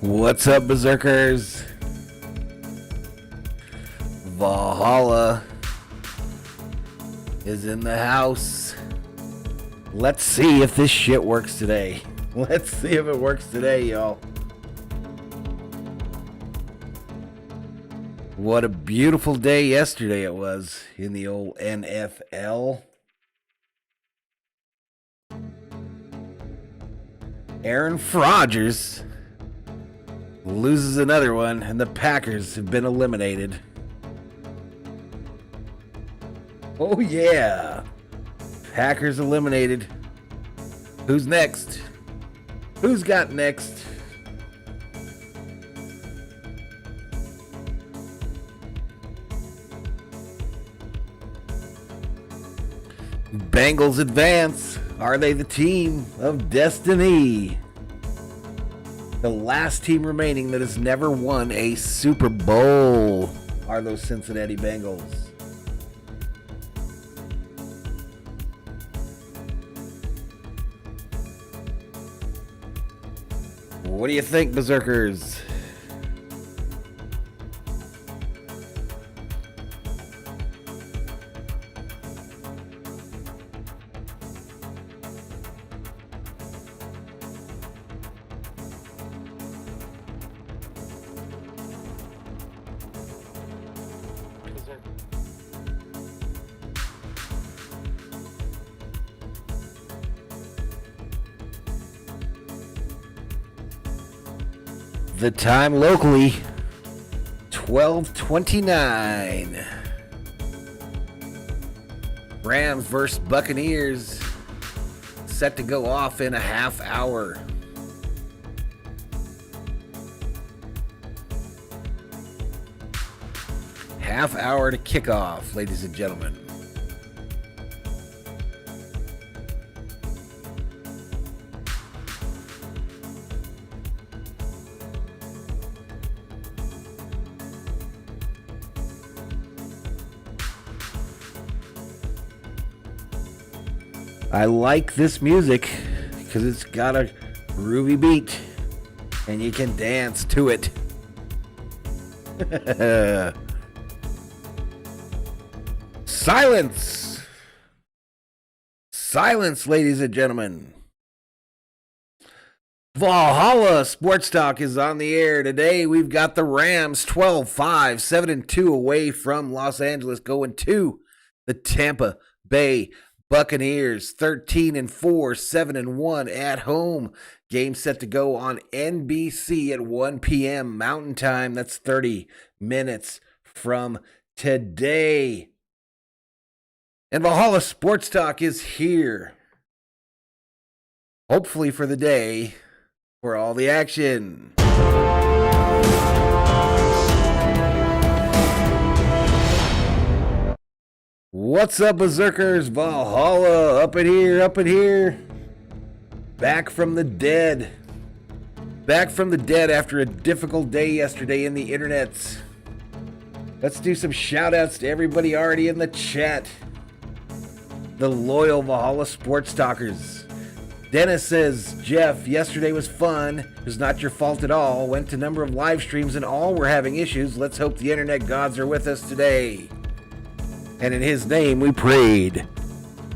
What's up, Berserkers? Valhalla is in the house. Let's see if this shit works today. Let's see if it works today, y'all. What a beautiful day yesterday it was in the old NFL. Aaron Rodgers loses another one, and the Packers have been eliminated. Oh yeah, Packers eliminated. Who's next? Who's got next? Bengals advance. Are they the team of destiny? The last team remaining that has never won a Super Bowl are those Cincinnati Bengals. What do you think, Berserkers? The time locally, 12:29. Rams versus Buccaneers, set to go off in a half hour. Half hour to kick off, ladies and gentlemen. I like this music because it's got a groovy beat and you can dance to it. Silence! Silence, ladies and gentlemen. Valhalla Sports Talk is on the air. Today we've got the Rams 12-5, 7-2 away from Los Angeles, going to the Tampa Bay Buccaneers 13-4, 7-1 at home. Game set to go on NBC at 1 p.m. Mountain Time. That's 30 minutes from today. And Valhalla Sports Talk is here. Hopefully for the day, for all the action. What's up, Berserkers? Valhalla up in here. Back from the dead. Back from the dead after a difficult day yesterday in the internets. Let's do some shout outs to everybody already in the chat. The loyal Valhalla Sports Talkers. Dennis says, Jeff, yesterday was fun. It was not your fault at all. Went to a number of live streams and all were having issues. Let's hope the internet gods are with us today. And in his name we prayed.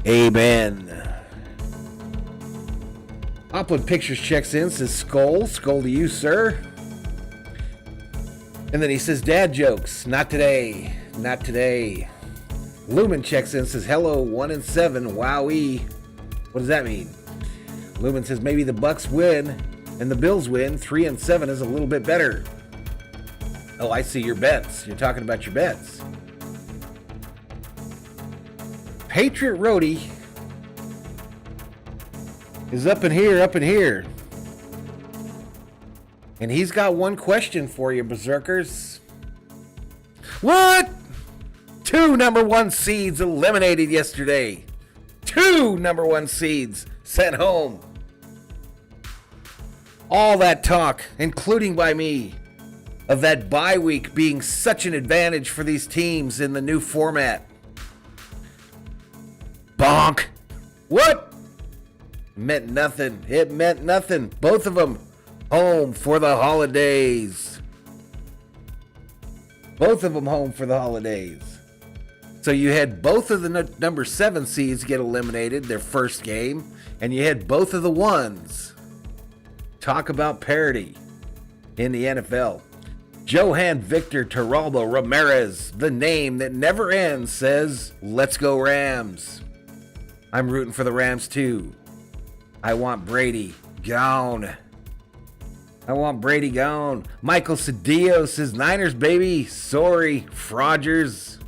Amen. Upland Pictures checks in, says SKOL. SKOL to you, sir. And then he says, dad jokes. Not today. Not today. Lumen checks in, says, hello, 1-7. Wowee. What does that mean? Lumen says, maybe the Bucks win and the Bills win. 3-7 is a little bit better. Oh, I see your bets. You're talking about your bets. Patriot Roadie is up in here. And he's got one question for you, Berserkers. What? 2 number 1 seeds eliminated yesterday. 2 number 1 seeds sent home. All that talk, including by me, of that bye week being such an advantage for these teams in the new format. Bonk. What? It meant nothing. Both of them home for the holidays. Both of them home for the holidays. So you had both of the number 7 seeds get eliminated their first game, and you had both of the ones. Talk about parity in the NFL. Johan Victor Terralbo Ramirez, the name that never ends, says, "Let's go Rams." I'm rooting for the Rams too. I want Brady gone. I want Brady gone. Michael Cedillo says, "Niners, baby. Sorry, Frogers."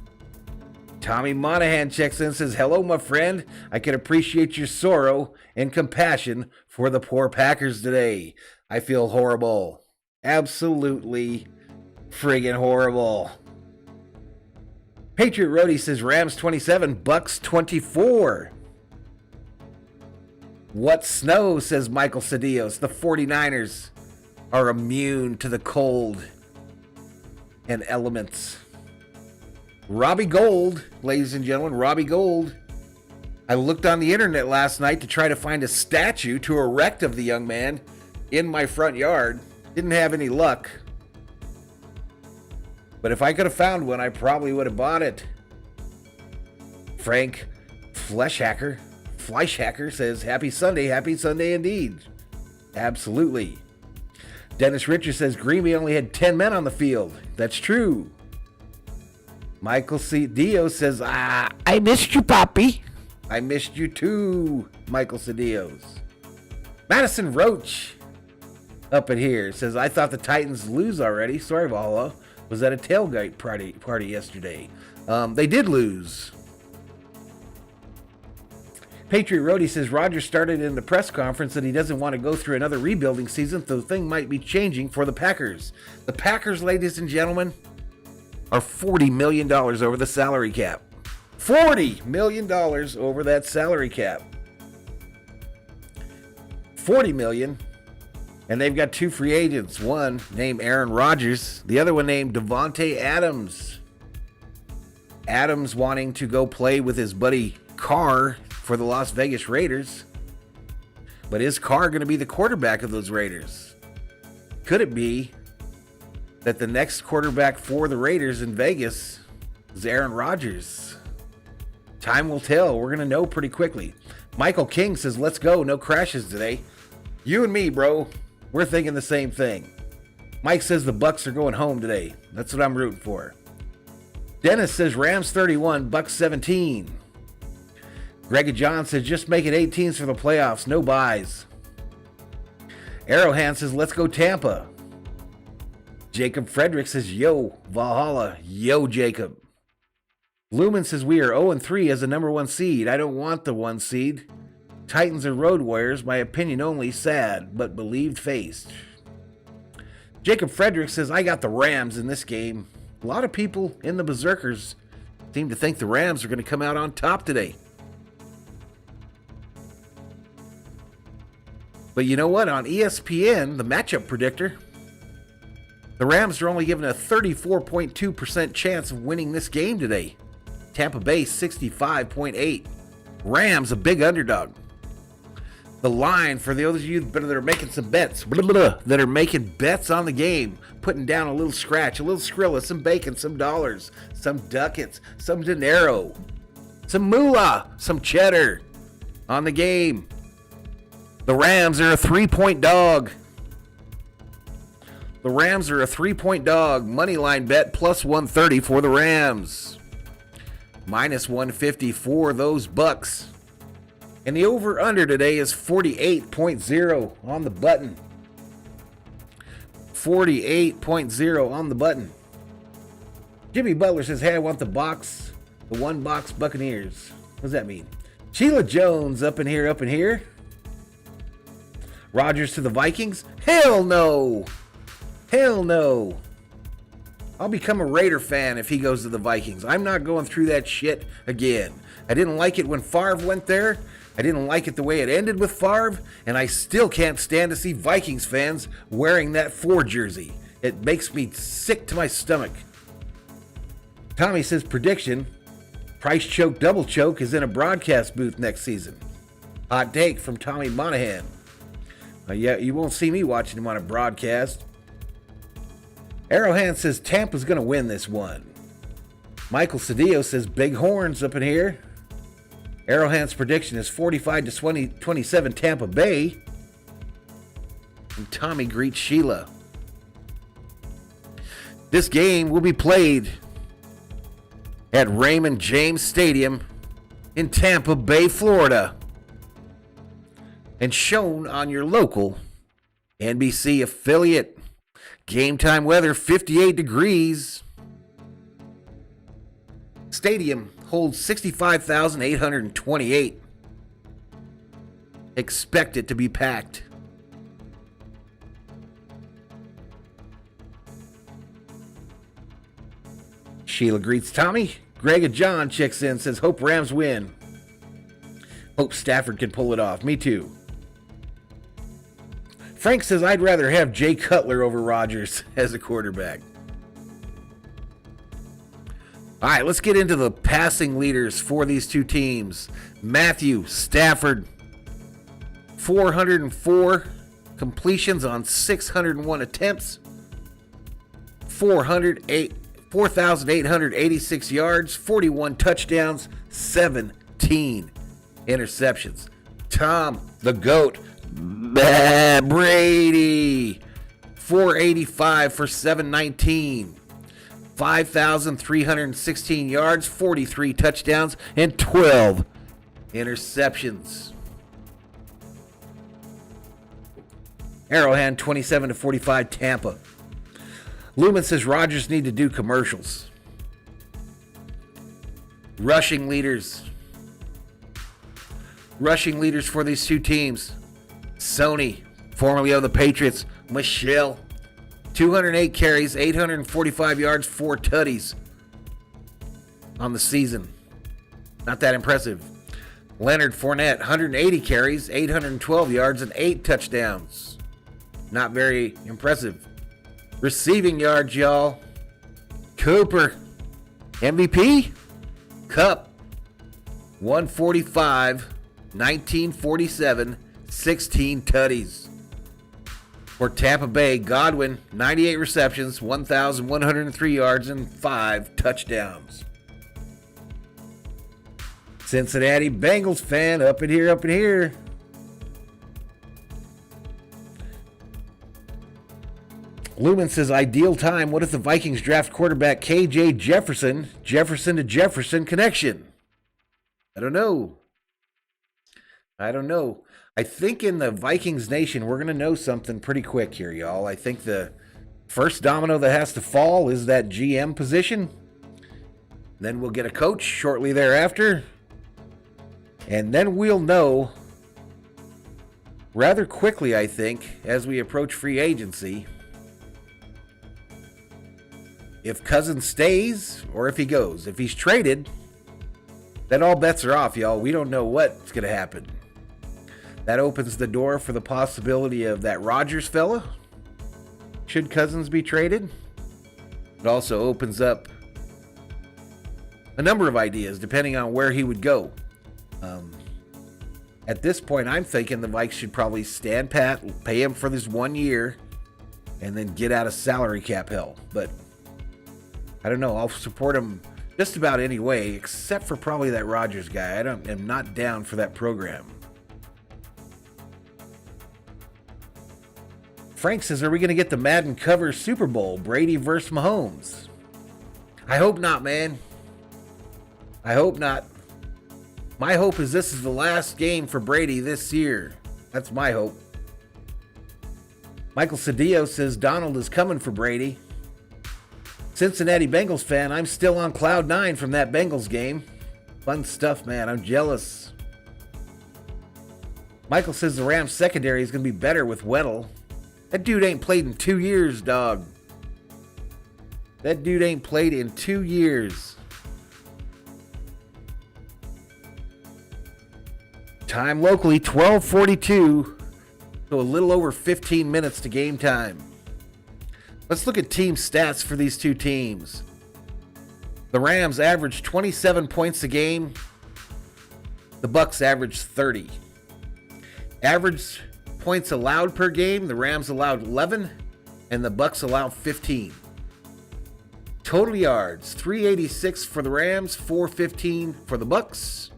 Tommy Monahan checks in and says, "Hello, my friend. I can appreciate your sorrow and compassion for the poor Packers today. I feel horrible. Absolutely friggin' horrible." Patriot Roadie says, "Rams 27, Bucks 24. What snow," says Michael Cedillos. "The 49ers are immune to the cold and elements." Robbie Gold, ladies and gentlemen, Robbie Gold. I looked on the internet last night to try to find a statue to erect of the young man in my front yard. Didn't have any luck. But if I could have found one, I probably would have bought it. Frank Fleischhacker says, happy Sunday indeed. Absolutely. Dennis Richards says, Green Bay only had 10 men on the field. That's true. Michael C. Dio says, I missed you, Poppy. I missed you too, Michael Cedillos. Madison Roach up in here says, I thought the Titans lose already. Sorry, Valhalla. Was at a tailgate party yesterday. They did lose. Patriot Roadie says, Rodgers started in the press conference that he doesn't want to go through another rebuilding season, so the thing might be changing for the Packers. The Packers, ladies and gentlemen, are $40 million over the salary cap. $40 million over that salary cap. $40 million. And they've got 2 free agents. One named Aaron Rodgers. The other one named Devontae Adams. Adams wanting to go play with his buddy Carr for the Las Vegas Raiders. But is Carr going to be the quarterback of those Raiders? Could it be that the next quarterback for the Raiders in Vegas is Aaron Rodgers? Time will tell. We're going to know pretty quickly. Michael King says, let's go. No crashes today. You and me, bro. We're thinking the same thing. Mike says the Bucks are going home today. That's what I'm rooting for. Dennis says Rams 31, Bucks 17. Greg John says just make it 8 teams for the playoffs. No buys. Arrowhand says let's go Tampa. Jacob Frederick says yo Valhalla. Yo Jacob. Lumen says we are 0-3 as the number 1 seed. I don't want the 1 seed. Titans and Road Warriors, my opinion only, sad, but believed faced. Jacob Frederick says, I got the Rams in this game. A lot of people in the Berserkers seem to think the Rams are going to come out on top today. But you know what? On ESPN, the matchup predictor, the Rams are only given a 34.2% chance of winning this game today. Tampa Bay, 65.8%. Rams, a big underdog. The line for the others of you that are making some bets, that are making bets on the game, putting down a little scratch, a little Skrilla, some bacon, some dollars, some ducats, some dinero, some moolah, some cheddar on the game. The Rams are a 3-point dog. The Rams are a 3-point dog. Money line bet plus 130 for the Rams. Minus 150 for those Bucks. And the over-under today is 48.0 on the button. 48.0 on the button. Jimmy Butler says, hey, I want the one box Buccaneers. What does that mean? Sheila Jones up in here. Rodgers to the Vikings? Hell no. Hell no. I'll become a Raider fan if he goes to the Vikings. I'm not going through that shit again. I didn't like it when Favre went there. I didn't like it the way it ended with Favre, and I still can't stand to see Vikings fans wearing that 4 jersey. It makes me sick to my stomach. Tommy says, prediction, Price Choke Double Choke is in a broadcast booth next season. Hot take from Tommy Monahan. Yeah, you won't see me watching him on a broadcast. Arrowhand says Tampa's going to win this one. Michael Cedillo says Big Horns up in here. Arrowhand's prediction is 45-27 Tampa Bay. And Tommy greets Sheila. This game will be played at Raymond James Stadium in Tampa Bay, Florida, and shown on your local NBC affiliate. Game time weather, 58 degrees. Stadium holds 65,828. Expect it to be packed. Sheila greets Tommy. Greg and John checks in, says, hope Rams win. Hope Stafford can pull it off. Me too. Frank says, I'd rather have Jay Cutler over Rodgers as a quarterback. All right, let's get into the passing leaders for these two teams. Matthew Stafford, 404 completions on 601 attempts, 4,886 yards, 41 touchdowns, 17 interceptions. Tom, the GOAT, Brady, 485 for 719, 5,316 yards, 43 touchdowns, and 12 interceptions. Arrowhand, 27-45 Tampa. Lumen says Rodgers need to do commercials. Rushing leaders for these two teams. Sony, formerly of the Patriots, Michelle, 208 carries, 845 yards, 4 tutties on the season. Not that impressive. Leonard Fournette, 180 carries, 812 yards, and 8 touchdowns. Not very impressive. Receiving yards, y'all. Cooper, MVP. Cup, 145, 1947, 16 tutties. For Tampa Bay, Godwin, 98 receptions, 1,103 yards, and 5 touchdowns. Cincinnati Bengals fan, up in here. Lumen says, ideal time. What if the Vikings draft quarterback KJ Jefferson? Jefferson to Jefferson connection. I don't know. I think in the Vikings Nation, we're going to know something pretty quick here, y'all. I think the first domino that has to fall is that GM position. Then we'll get a coach shortly thereafter. And then we'll know rather quickly, I think, as we approach free agency, if Cousins stays or if he goes. If he's traded, then all bets are off, y'all. We don't know what's going to happen. That opens the door for the possibility of that Rodgers fella, should Cousins be traded. It also opens up a number of ideas depending on where he would go. At this point, I'm thinking the Vikes should probably stand pat, pay him for this 1 year, and then get out of salary cap hell. But I don't know. I'll support him just about any way, except for probably that Rodgers guy. I'm not down for that program. Frank says, are we going to get the Madden cover Super Bowl, Brady versus Mahomes? I hope not, man. I hope not. My hope is this is the last game for Brady this year. That's my hope. Michael Cedillo says Donald is coming for Brady. Cincinnati Bengals fan, I'm still on cloud 9 from that Bengals game. Fun stuff, man. I'm jealous. Michael says the Rams secondary is going to be better with Weddle. That dude ain't played in 2 years, dog. That dude ain't played in 2 years. Time locally, 12:42. So a little over 15 minutes to game time. Let's look at team stats for these two teams. The Rams average 27 points a game. The Bucs average 30. Average points allowed per game, the Rams allowed 11, and the Bucs allowed 15. Total yards, 386 for the Rams, 415 for the Bucs.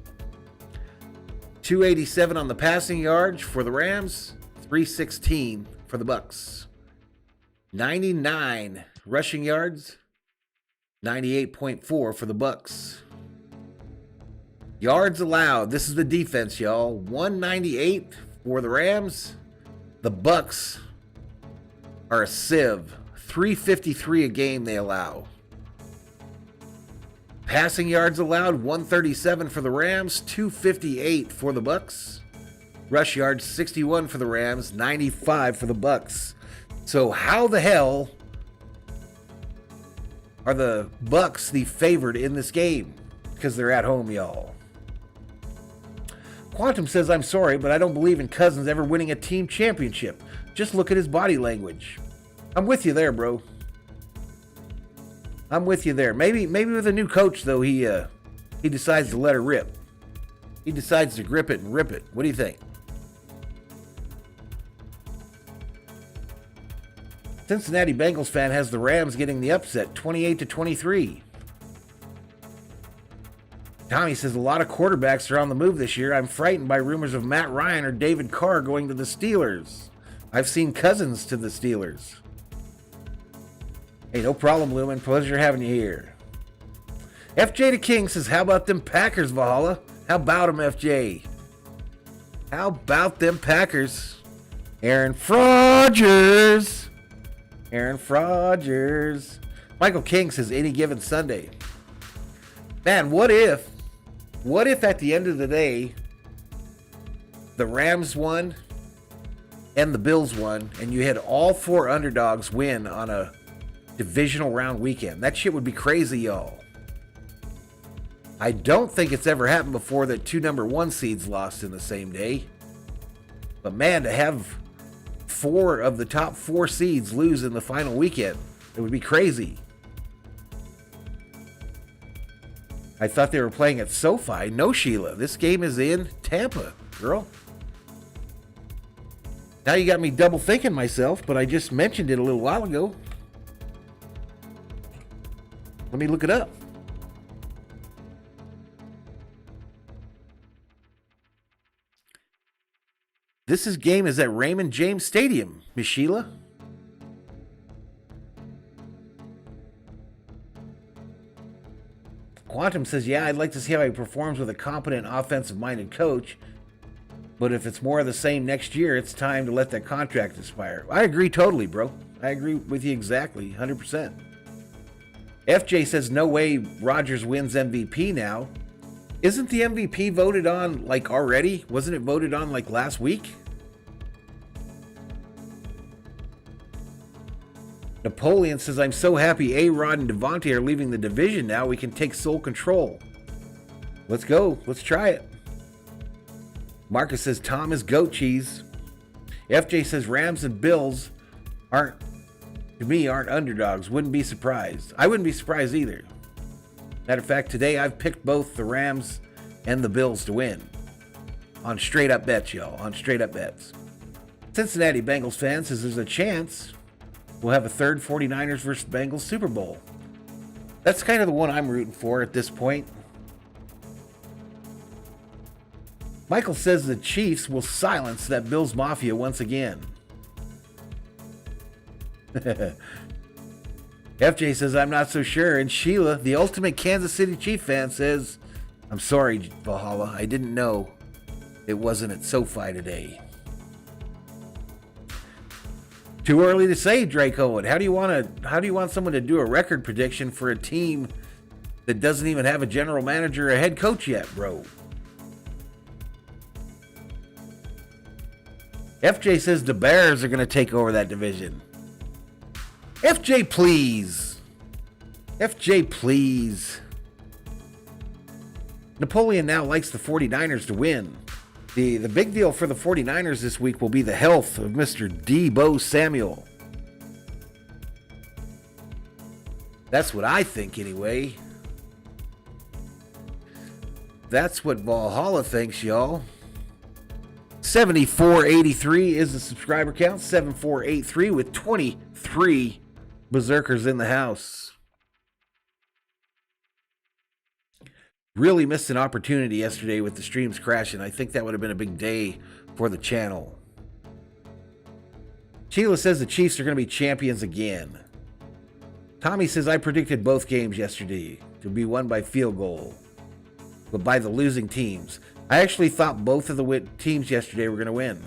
287 on the passing yards for the Rams, 316 for the Bucs. 99 rushing yards, 98.4 for the Bucs. Yards allowed, this is the defense, y'all. 198 for the Rams. The Bucs are a sieve. 353 a game they allow. Passing yards allowed, 137 for the Rams, 258 for the Bucs. Rush yards, 61 for the Rams, 95 for the Bucs. So how the hell are the Bucs the favored in this game? Because they're at home, y'all. Quantum says, I'm sorry, but I don't believe in Cousins ever winning a team championship. Just look at his body language. I'm with you there, bro. I'm with you there. Maybe with a new coach, though, he decides to let her rip. He decides to grip it and rip it. What do you think? Cincinnati Bengals fan has the Rams getting the upset, 28-23. Tommy says a lot of quarterbacks are on the move this year. I'm frightened by rumors of Matt Ryan or David Carr going to the Steelers. I've seen Cousins to the Steelers. Hey, no problem, Lumen. Pleasure having you here. FJ the King says, how about them Packers, Valhalla? How about them, FJ? How about them Packers? Aaron Rodgers. Michael King says, any given Sunday. Man, what if at the end of the day, the Rams won and the Bills won, and you had all four underdogs win on a divisional round weekend? That shit would be crazy, y'all. I don't think it's ever happened before that two number one seeds lost in the same day. But man, to have four of the top four seeds lose in the final weekend, it would be crazy. I thought they were playing at SoFi. No, Sheila. This game is in Tampa, girl. Now you got me double thinking myself, but I just mentioned it a little while ago. Let me look it up. This game is at Raymond James Stadium, Miss Sheila. Quantum says, yeah, I'd like to see how he performs with a competent offensive-minded coach, but if it's more of the same next year, it's time to let that contract expire. I agree totally, bro. I agree with you exactly, 100%. FJ says, no way Rodgers wins MVP now. Isn't the MVP voted on, like, already? Wasn't it voted on, like, last week? Napoleon says, I'm so happy A-Rod and Devontae are leaving the division now. We can take sole control. Let's go. Let's try it. Marcus says, Tom is goat cheese. FJ says, Rams and Bills aren't underdogs. Wouldn't be surprised. I wouldn't be surprised either. Matter of fact, today I've picked both the Rams and the Bills to win. On straight up bets, y'all. On straight up bets. Cincinnati Bengals fan says there's a chance we'll have a third 49ers versus Bengals Super Bowl. That's kind of the one I'm rooting for at this point. Michael says the Chiefs will silence that Bills Mafia once again. FJ says, I'm not so sure. And Sheila, the ultimate Kansas City Chief fan, says, I'm sorry, Valhalla. I didn't know it wasn't at SoFi today. Too early to say, Drake Owen. How do you want someone to do a record prediction for a team that doesn't even have a general manager or a head coach yet, bro? FJ says the Bears are going to take over that division. FJ, please. FJ, please. Napoleon now likes the 49ers to win. The big deal for the 49ers this week will be the health of Mr. Deebo Samuel. That's what I think anyway. That's what Valhalla thinks, y'all. 7483 is the subscriber count. 7483 with 23 berserkers in the house. Really missed an opportunity yesterday with the streams crashing. I think that would have been a big day for the channel. Sheila says the Chiefs are going to be champions again. Tommy says I predicted both games yesterday to be won by field goal, but by the losing teams. I actually thought both of the teams yesterday were going to win.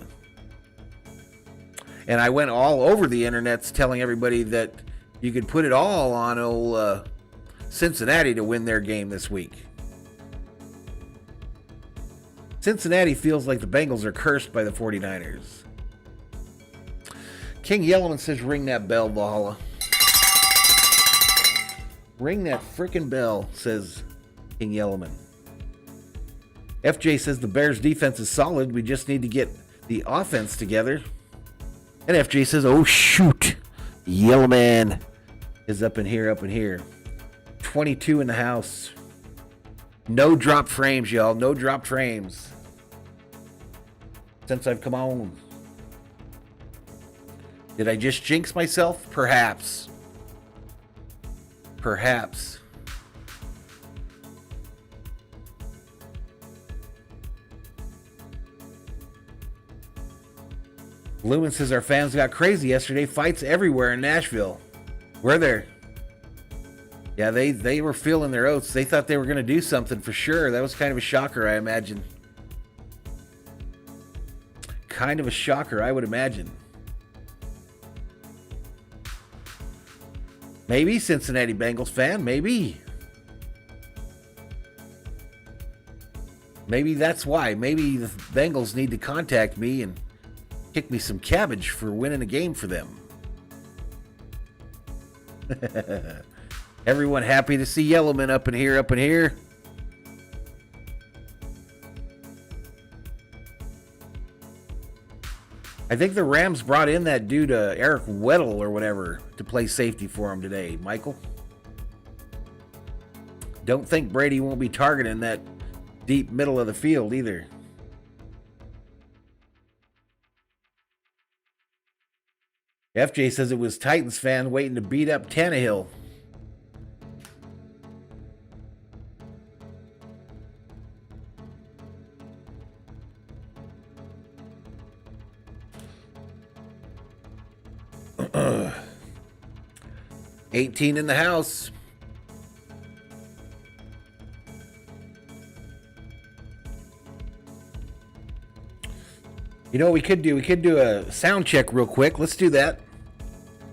And I went all over the internets telling everybody that you could put it all on old Cincinnati to win their game this week. Cincinnati feels like the Bengals are cursed by the 49ers. King Yellowman says ring that bell, Valhalla. Ring that frickin' bell, says King Yellowman. FJ says the Bears defense is solid. We just need to get the offense together. And FJ says, oh shoot, Yellowman is up in here, up in here. 22 in the house. No drop frames, y'all. No drop frames. Since I've come on. Did I just jinx myself? Perhaps. Perhaps. Lumen says our fans got crazy yesterday. Fights everywhere in Nashville. Were there? Yeah, they were feeling their oats. They thought they were going to do something for sure. That was kind of a shocker, I imagine. Kind of a shocker, I would imagine. Maybe Cincinnati Bengals fan, maybe. Maybe that's why. Maybe the Bengals need to contact me and kick me some cabbage for winning a game for them. Everyone happy to see Yellowman up in here, up in here. I think the Rams brought in that dude, Eric Weddle or whatever, to play safety for him today. Michael? Don't think Brady won't be targeting that deep middle of the field either. FJ says it was Titans fan waiting to beat up Tannehill. Uh, 18 in the house. You know what we could do? We could do a sound check real quick. Let's do that.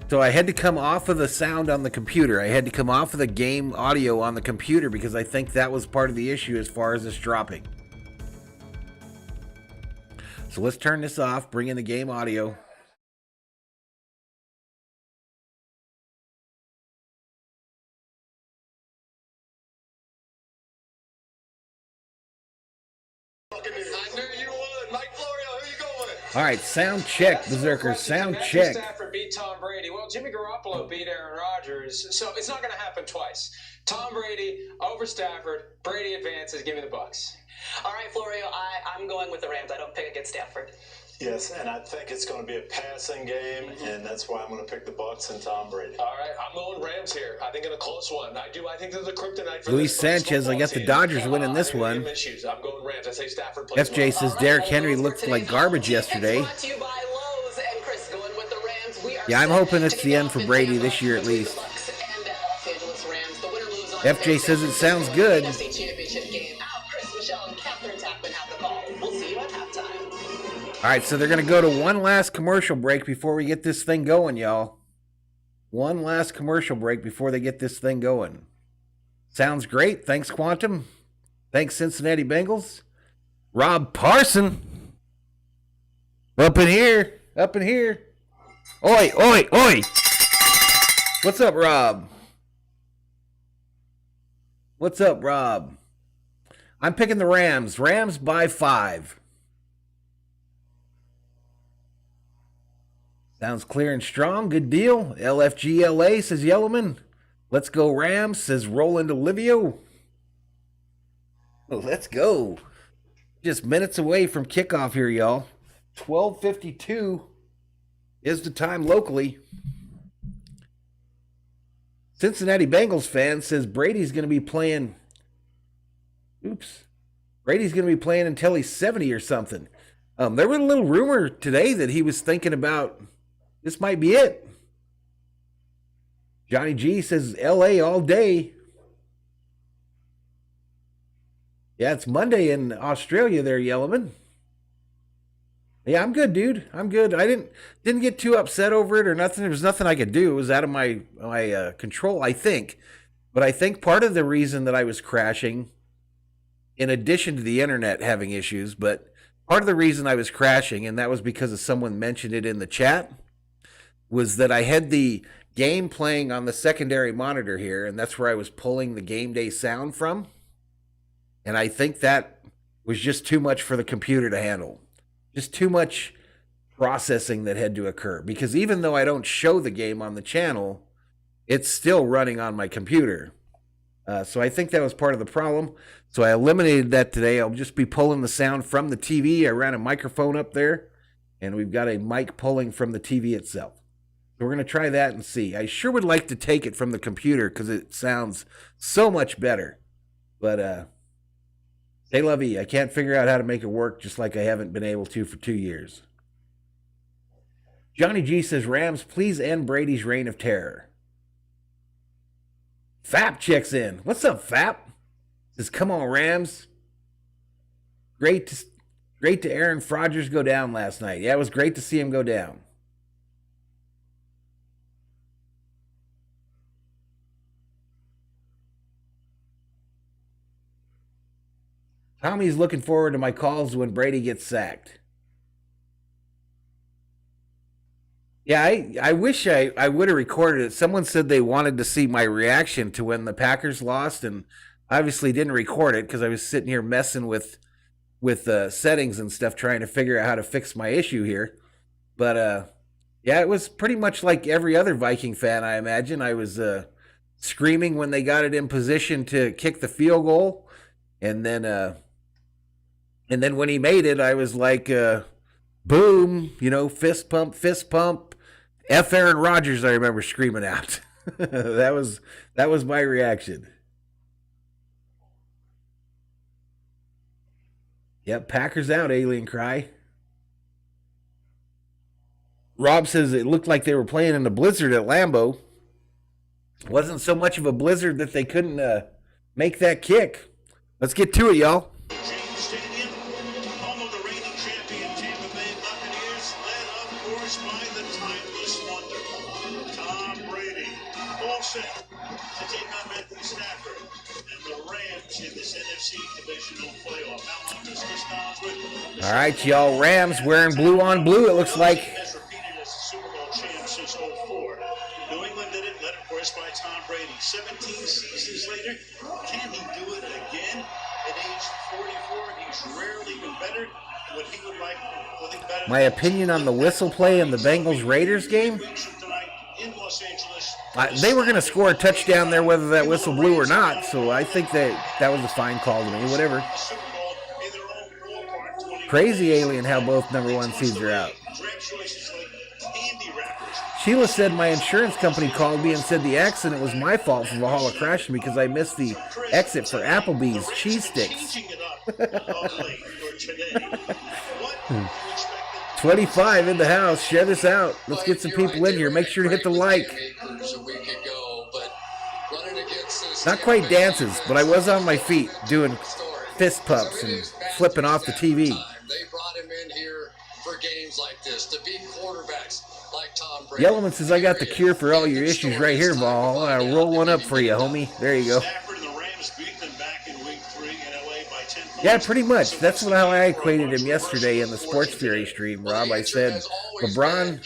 So I had to come off of the sound on the computer. I had to come off of the game audio on the computer because I think that was part of the issue as far as this dropping. So let's turn this off, bring in the game audio. All right, sound check, Berserkers, sound check. Stafford beat Tom Brady. Well, Jimmy Garoppolo beat Aaron Rodgers, so it's not going to happen twice. Tom Brady over Stafford. Brady advances. Give me the Bucs. All right, Florio, I'm going with the Rams. I don't pick against Stafford. Yes, and I think it's going to be a passing game, and that's why I'm going to pick the Bucs and Tom Brady. All right, I'm going Rams here. I think in a close one. I think there's a kryptonite for Luis Sanchez, I got the Dodgers winning this one. I'm going Rams. I say Stafford plays FJ says well. Derrick Henry looked like garbage yesterday. Brought to you by Lowe's and Chris going with the Rams. Yeah, I'm hoping it's the end for Brady this year at least. FJ says it sounds good. All right, so they're going to go to one last commercial break before we get this thing going, y'all. One last commercial break before they get this thing going. Sounds great. Thanks, Quantum. Thanks, Cincinnati Bengals. Rob Parson. Up in here. Up in here. Oi, oi, oi. What's up, Rob? What's up, Rob? I'm picking the Rams. Rams by 5. Sounds clear and strong. Good deal. LFGLA, says Yellowman. Let's go Rams, says Roland Olivio. Let's go. Just minutes away from kickoff here, y'all. 12:52 is the time locally. Cincinnati Bengals fan says Brady's going to be playing. Brady's going to be playing until he's 70 or something. There was a little rumor today that he was thinking about this might be it. Johnny G says LA all day. Yeah, it's Monday in Australia there, Yellowman. Yeah, I'm good, dude. I'm good. I didn't get too upset over it or nothing. There was nothing I could do. It was out of my control, I think. But I think part of the reason that I was crashing, in addition to the internet having issues, but part of the reason I was crashing, and that was because of someone mentioned it in the chat, was that I had the game playing on the secondary monitor here, and that's where I was pulling the game day sound from. And I think that was just too much for the computer to handle. Just too much processing that had to occur. Because even though I don't show the game on the channel, it's still running on my computer. So I think that was part of the problem. So I eliminated that today. I'll just be pulling the sound from the TV. I ran a microphone up there, and we've got a mic pulling from the TV itself. So we're going to try that and see. I sure would like to take it from the computer because it sounds so much better. But, say la vie. I can't figure out how to make it work, just like I haven't been able to for 2 years. Johnny G says, Rams, please end Brady's reign of terror. Fap checks in. What's up, Fap? Says, come on, Rams. Great to Aaron Rodgers go down last night. Yeah, it was great to see him go down. Tommy's looking forward to my calls when Brady gets sacked. Yeah, I wish I would have recorded it. Someone said they wanted to see my reaction to when the Packers lost, and obviously didn't record it because I was sitting here messing with settings and stuff, trying to figure out how to fix my issue here. But yeah, it was pretty much like every other Viking fan, I imagine. I was screaming when they got it in position to kick the field goal, and then when he made it, I was like, boom, fist pump. F Aaron Rodgers, I remember screaming out. That was my reaction. Yep, Packers out, Alien Cry. Rob says it looked like they were playing in a blizzard at Lambeau. Wasn't so much of a blizzard that they couldn't make that kick. Let's get to it, y'all. Stadium, home of the reigning champion Tampa Bay Buccaneers, led of course by the timeless wonder, Tom Brady. All set to take on Matthew Stafford and the Rams in this NFC divisional playoff. How long does this with? All right, y'all. Rams wearing blue on blue, it looks like. Has repeated as the Super Bowl champ since 2004. New England did it, led of course by Tom Brady. 17 seasons later, can he do it again? At age 44, he's rarely been better. What he would like, my opinion on the whistle play in the Bengals-Raiders game? They were going to score a touchdown there, whether that whistle blew or not, so I think that was a fine call to me, whatever. Crazy alien how both number one seeds are out. Sheila said my insurance company called me and said the accident was my fault for Valhalla crashing because I missed the exit for Applebee's cheese sticks. 25 in the house. Share this out. Let's get some people in here. Make sure to hit the like. Not quite dances, but I was on my feet doing fist pumps and flipping off the TV. They brought him in here for games like this to beat quarterbacks like Tom Brady. Yellowman says, I got the cure for all your issues right here, Vol. I'll roll one up for you, homie. There you go. Yeah, pretty much. That's how I equated him yesterday in the Sports Fury stream, Rob. I said LeBron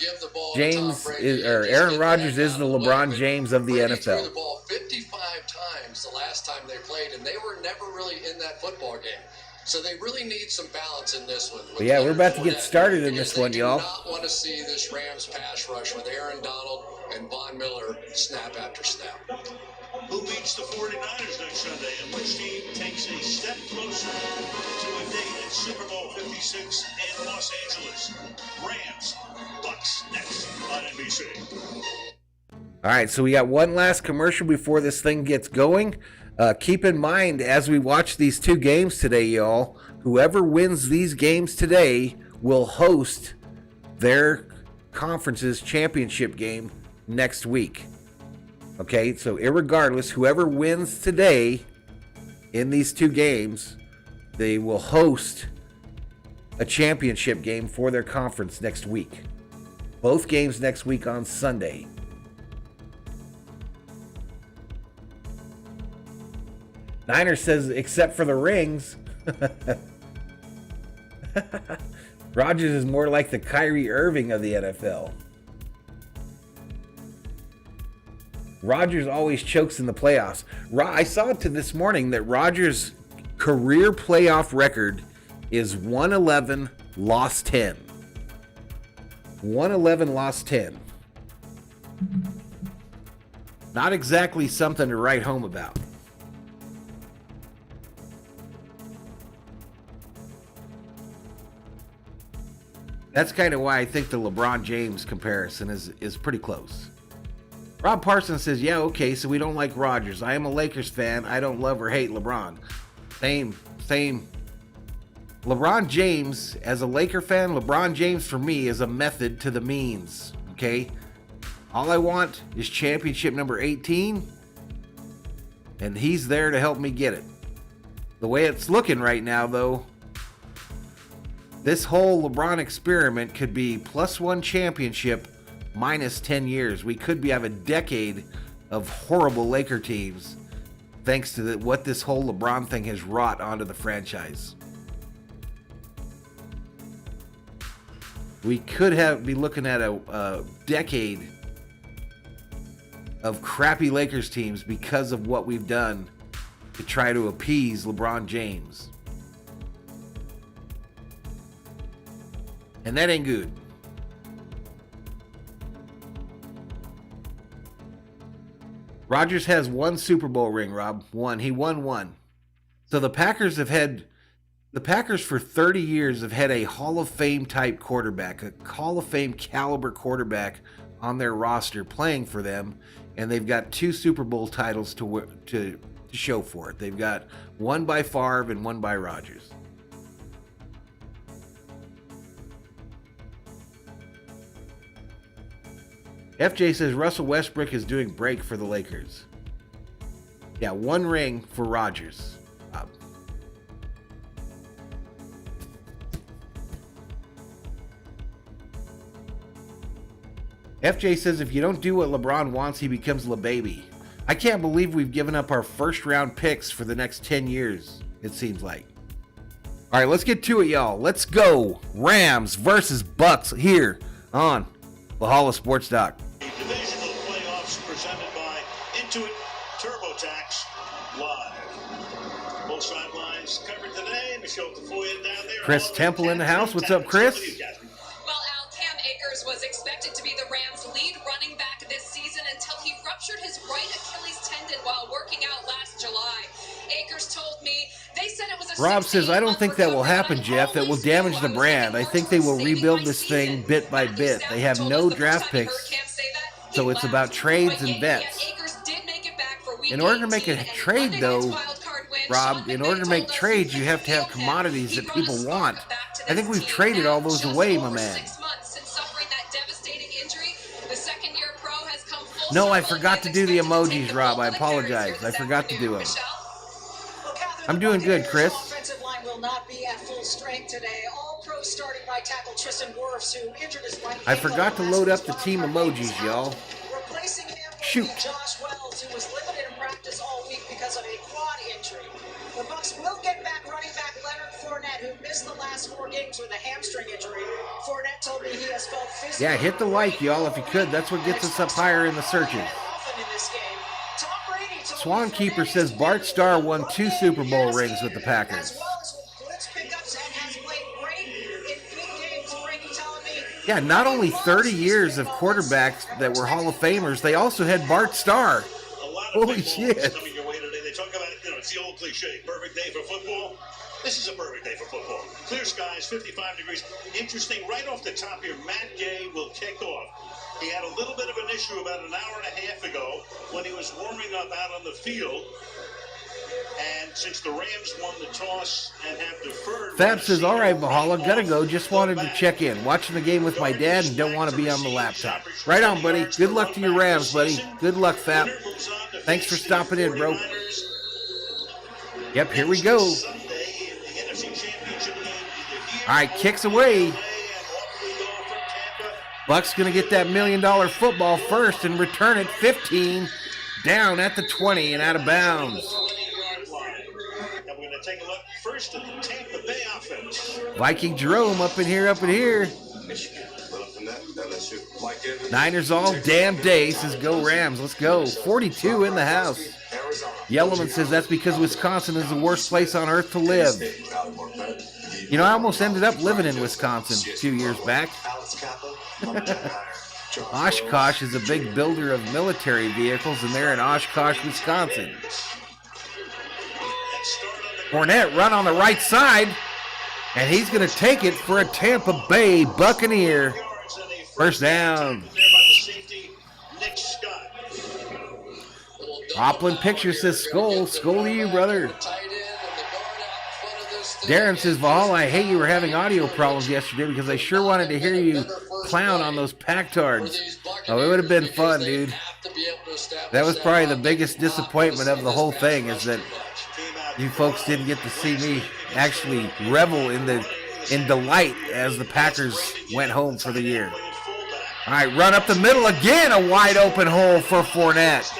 James or Aaron Rodgers is the LeBron James of the NFL. Threw the ball 55 times the last time they played, and they were never really in that football game. So they really need some balance in this one. But yeah, we're about to get started in this one, y'all. I do not want to see this Rams pass rush with Aaron Donald and Von Miller snap after snap. Who beats the 49ers next Sunday, and which team takes a step closer to a date at Super Bowl 56? 26 in Los Angeles. Rams, Bucks next on NBC. All right, so we got one last commercial before this thing gets going. Keep in mind, as we watch these two games today, y'all, whoever wins these games today will host their conference's championship game next week. Okay, so irregardless, whoever wins today in these two games, they will host a championship game for their conference next week. Both games next week on Sunday. Niner says, except for the rings. Rodgers is more like the Kyrie Irving of the NFL. Rodgers always chokes in the playoffs. I saw it this morning that Rodgers' career playoff record is 111, lost 10. 111, lost 10. Not exactly something to write home about. That's kind of why I think the LeBron James comparison is pretty close. Rob Parsons says, yeah, okay, so we don't like Rodgers. I am a Lakers fan. I don't love or hate LeBron. Same. LeBron James, as a Laker fan, LeBron James for me is a method to the means, okay? All I want is championship number 18, and he's there to help me get it. The way it's looking right now, though, this whole LeBron experiment could be +1 championship, minus 10 years. We could have a decade of horrible Laker teams thanks to what this whole LeBron thing has wrought onto the franchise. We could be looking at a decade of crappy Lakers teams because of what we've done to try to appease LeBron James. And that ain't good. Rodgers has one Super Bowl ring, Rob. One. He won one. So the Packers for 30 years have had a Hall of Fame type quarterback, a Hall of Fame caliber quarterback on their roster playing for them, and they've got 2 Super Bowl titles to show for it. They've got one by Favre and one by Rodgers. FJ says Russell Westbrook is doing break for the Lakers. Yeah, 1 ring for Rodgers. FJ says if you don't do what LeBron wants, he becomes LeBaby. I can't believe we've given up our first round picks for the next 10 years, it seems like. All right, let's get to it, y'all. Let's go. Rams versus Bucks here on Valhalla Sports Talk. Divisional playoffs presented by Intuit TurboTax Live. Both sidelines covered today. Michelle Tafoya down there. Chris Temple in the house. What's up, Chris? Well, Al, Cam Akers was expected to be the Rams' lead running back this season until he ruptured his right Achilles tendon while working out last July. Akers told me they said it was a Rob says, I don't think that will happen, Jeff. It will damage the brand. I think they will rebuild this thing bit by bit. They have no draft picks, so it's about trades and vets. In order to make a trade, though, Rob, in order to make trades, you have to have commodities that people want. I think we've traded all those away, my man. No, I forgot to do the emojis, Rob. I apologize. I forgot to do them. I'm doing good, Chris. Offensive line will not be at full strength today. All pro starting right tackle Tristan Wirfs, who injured his right. I forgot to load up the team emojis, y'all. Replacing him Shoot. will be Josh Wells, who was limited in practice all week because of a quad injury. The Bucs will get back running back Leonard Fournette, who missed the last 4 games with a hamstring injury. Fournette told me he has felt physically. Yeah, hit the like, y'all, if you could. That's what gets us up higher in the searches. Swan Keeper says Bart Starr won 2 Super Bowl rings with the Packers. Yeah, not only 30 years of quarterbacks that were Hall of Famers, they also had Bart Starr. Holy shit. Coming your way today. They talk about it, it's the old cliche, perfect day for football. This is a perfect day for football. Clear skies, 55 degrees. Interesting, right off the top here, Matt Gay will kick off. He had a little bit of an issue about an hour and a half ago when he was warming up out on the field. And since the Rams won the toss and have deferred... Fab says, all right, Valhalla, gotta go. Just wanted to check in. Watching the game with my dad and don't want to be on the laptop. Right on, buddy. Good luck to your Rams, buddy. Good luck, Fab. Thanks for stopping in, bro. Yep, here we go. All right, kicks away. Buck's going to get that $1 million football first and return it 15 down at the 20 and out of bounds. And we're going to take a look first at the Tampa Bay offense. Viking Jerome up in here, up in here. Niners all damn day, says go Rams. Let's go. 42 in the house. Yellowman says that's because Wisconsin is the worst place on earth to live. You know, I almost ended up living in Wisconsin a few years back. Oshkosh is a big builder of military vehicles, and they're in Oshkosh, Wisconsin. Fournette run on the right side, and he's going to take it for a Tampa Bay Buccaneer. First down. Hoplin Picture says, SKOL. SKOL to you, brother. Darren says, Valhalla, I hate you were having audio problems yesterday because I sure wanted to hear you clown on those Pactards. Oh, it would have been fun, dude. That was probably the biggest disappointment of the whole thing, is that you folks didn't get to see me actually revel in delight as the Packers went home for the year. All right, run up the middle again, a wide open hole for Fournette.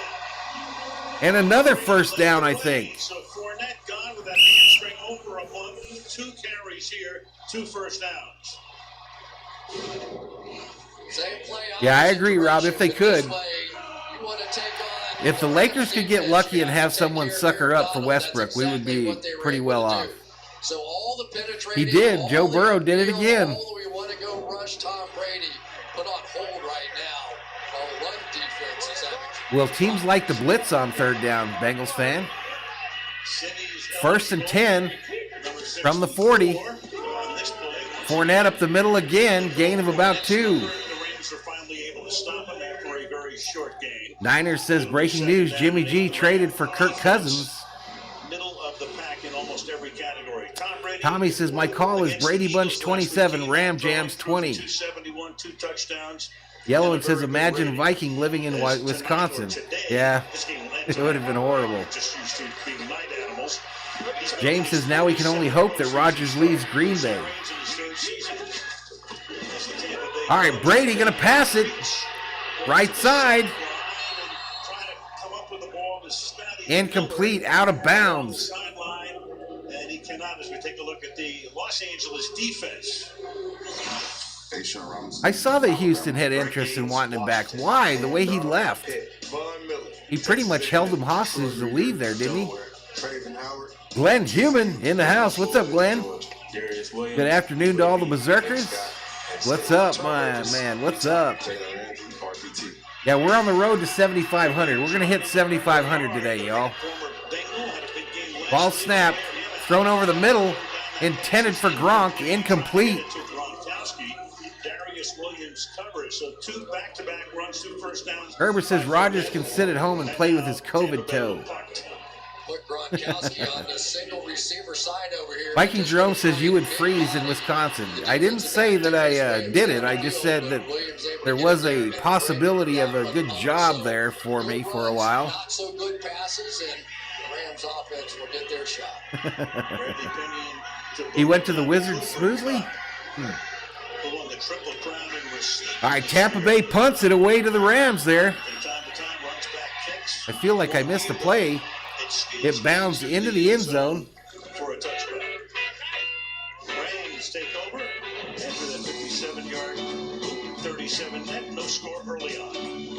And another first down, I think. So Fournette gone with that hamstring over a month. 2 carries here, 2 first downs. Yeah, I agree, Rob, if they could. If the Lakers could get lucky and have someone sucker up for Westbrook, we would be pretty well off. He did. Joe Burrow did it again. Will teams like the blitz on third down, Bengals fan? First and 10 from the 40. Fournette up the middle again, gain of about 2. Niners says, breaking news, Jimmy G traded for Kirk Cousins. Tommy says, my call is Brady Bunch 27, Ram Jams 20. 2 touchdowns. Yellowman says, imagine Viking living in Wisconsin. Yeah, it would have been horrible. James says, now we can only hope that Rodgers leaves Green Bay. All right, Brady going to pass it. Right side. Incomplete, out of bounds. And he cannot, as we take a look at the Los Angeles defense. I saw that Houston had interest in wanting him back. Why? The way he left. He pretty much held him hostage to leave there, didn't he? Glenn Human in the house. What's up, Glenn? Good afternoon to all the Berserkers. What's up, my man? What's up? Yeah, we're on the road to 7,500. We're going to hit 7,500 today, y'all. Ball snapped, thrown over the middle, intended for Gronk, incomplete. So 2 back-to-back runs, 2 first downs. Herbert says Rodgers can sit at home and play with his COVID toe. Viking Jerome says you would freeze in Wisconsin. I didn't say that I did it. I just said that there was a possibility of a good job there for me for a while. Not so good passes, and the Rams offense will get their shot. He went to the Wizards smoothly? All right, Tampa Bay punts it away to the Rams there. I feel like I missed a play. It bounds into the end zone. For a touchback. Rams take over after that 57-yard, 37 net, no score early on.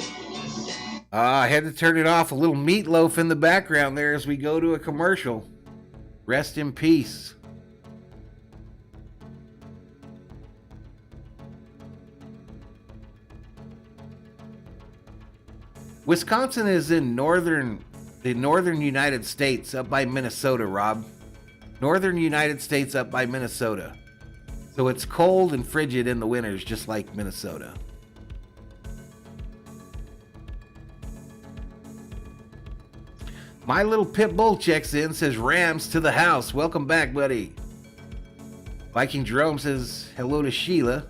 I had to turn it off. A little meatloaf in the background there as we go to a commercial. Rest in peace. Wisconsin is in the northern United States, up by Minnesota, Rob. Northern United States up by Minnesota. So it's cold and frigid in the winters, just like Minnesota. My Little Pit Bull checks in, says Rams to the house. Welcome back, buddy. Viking Jerome says hello to Sheila.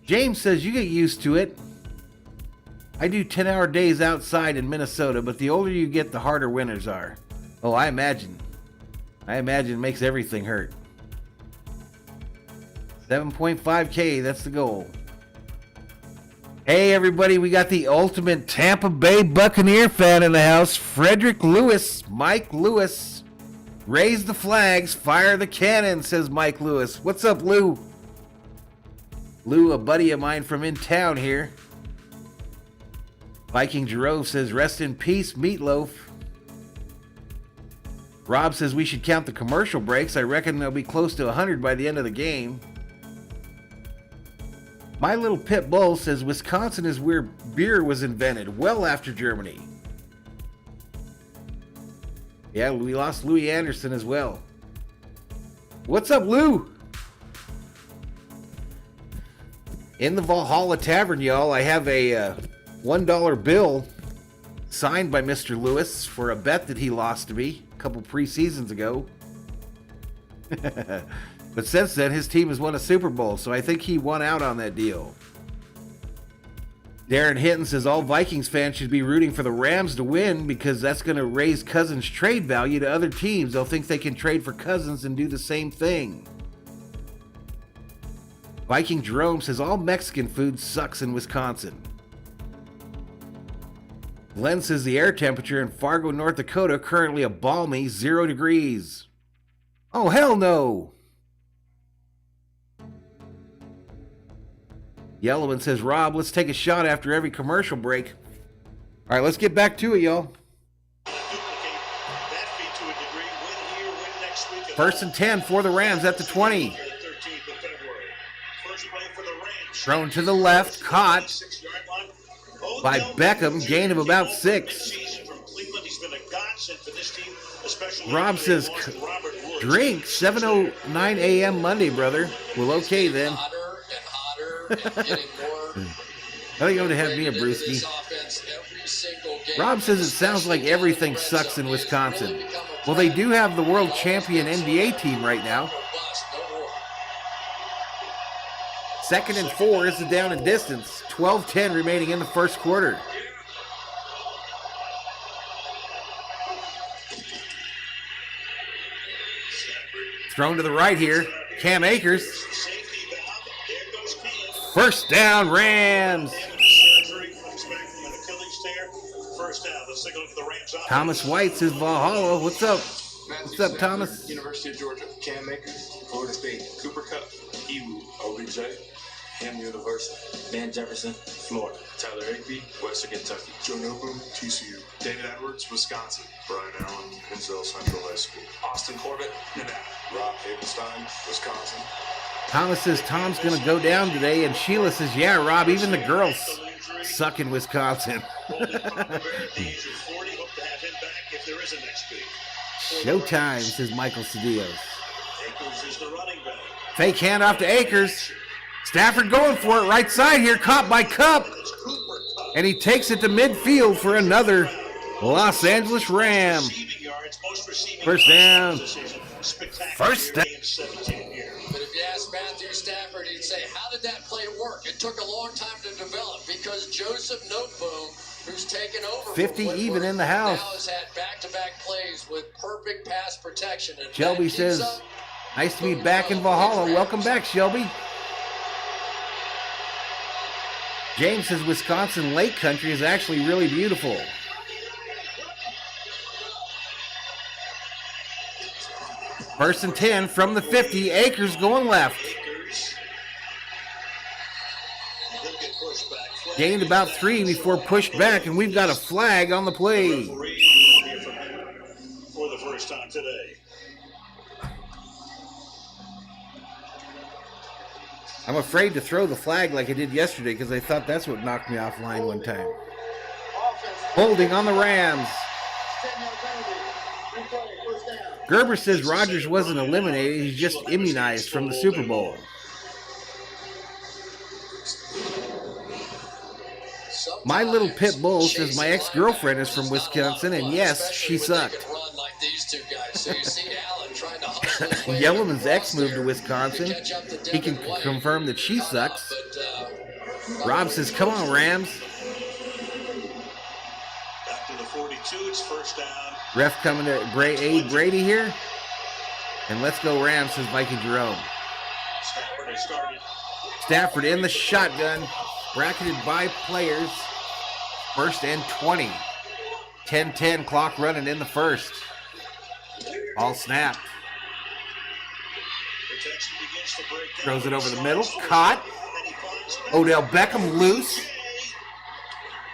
James says you get used to it. I do 10-hour days outside in Minnesota, but the older you get, the harder winters are. Oh, I imagine. It makes everything hurt. 7.5K, that's the goal. Hey, everybody, we got the ultimate Tampa Bay Buccaneer fan in the house. Frederick Lewis, Mike Lewis. Raise the flags, fire the cannon, says Mike Lewis. What's up, Lou? Lou, a buddy of mine from in town here. Viking Jerome says, rest in peace, Meatloaf. Rob says we should count the commercial breaks. I reckon they'll be close to 100 by the end of the game. My Little Pit Bull says Wisconsin is where beer was invented, well after Germany. Yeah, we lost Louis Anderson as well. What's up, Lou? In the Valhalla Tavern, y'all, I have a $1 bill signed by Mr. Lewis for a bet that he lost to me a couple preseasons ago. But since then, his team has won a Super Bowl, so I think he won out on that deal. Darren Hinton says all Vikings fans should be rooting for the Rams to win because that's going to raise Cousins' trade value to other teams. They'll think they can trade for Cousins and do the same thing. Viking Jerome says all Mexican food sucks in Wisconsin. Glenn says the air temperature in Fargo, North Dakota currently a balmy 0 degrees. Oh, hell no! Yellowman says, Rob, let's take a shot after every commercial break. All right, let's get back to it, y'all. First and 10 for the Rams at the 20. Thrown to the left, caught by Beckham, gain of about 6. Rob says, drink, 7:09 a.m. Monday, brother. Well, okay then. I think I'm going to have me a brewski. Rob says it sounds like everything sucks in Wisconsin. Well, they do have the world champion NBA team right now. 2nd and 4 is the down and distance. 12-10 remaining in the first quarter. Thrown to the right here. Cam Akers. First down, Rams. Thomas White says Valhalla. What's up? What's up, Thomas? University of Georgia. Cam Akers, Florida State. Cooper Kupp, EWU, OBJ, Ham University. Van Jefferson, Florida. Tyler Higbee, Western Kentucky. Joe Newcomb, TCU. David Edwards, Wisconsin. Brian Allen, Hinsdale Central High School. Austin Corbett, Nevada. Rob Havenstein, Wisconsin. Thomas says Tom's going to go down today, and Sheila says, yeah, Rob, even the girls suck in Wisconsin. Showtime, says Michael Cedillos. Fake handoff to Akers. Stafford going for it, right side here, caught by Kupp. And he takes it to midfield for another Los Angeles Ram. First down. First down. But if you ask Matthew Stafford, he'd say, how did that play work? It took a long time to develop because Joseph Noteboom, who's taken over 50 even in the house. now has had back-to-back plays with perfect pass protection. And Shelby says, nice to be back in Valhalla. Welcome back, Shelby. James says Wisconsin Lake Country is actually really beautiful. First and 10 from the 50. Akers going left. Gained about 3 before pushed back, and we've got a flag on the play. For the first time today. I'm afraid to throw the flag like I did yesterday because I thought that's what knocked me offline one time. Holding on the Rams. Gerber says Rodgers wasn't eliminated. He's just immunized from the Super Bowl. My Little Pit Bull says my ex-girlfriend is from Wisconsin, and yes, she sucked. Yellowman's ex moved to Wisconsin. He can confirm that she sucks. Rob says, come on, Rams. Back to the 42, it's first down. Ref coming to aid Brady here. And let's go Rams, says Mikey Jerome. Stafford has started. Stafford in the shotgun. Bracketed by players. First and 20. 10-10 clock running in the first. All snapped. Protection begins to break down. Throws it over the middle. Caught. Odell Beckham loose.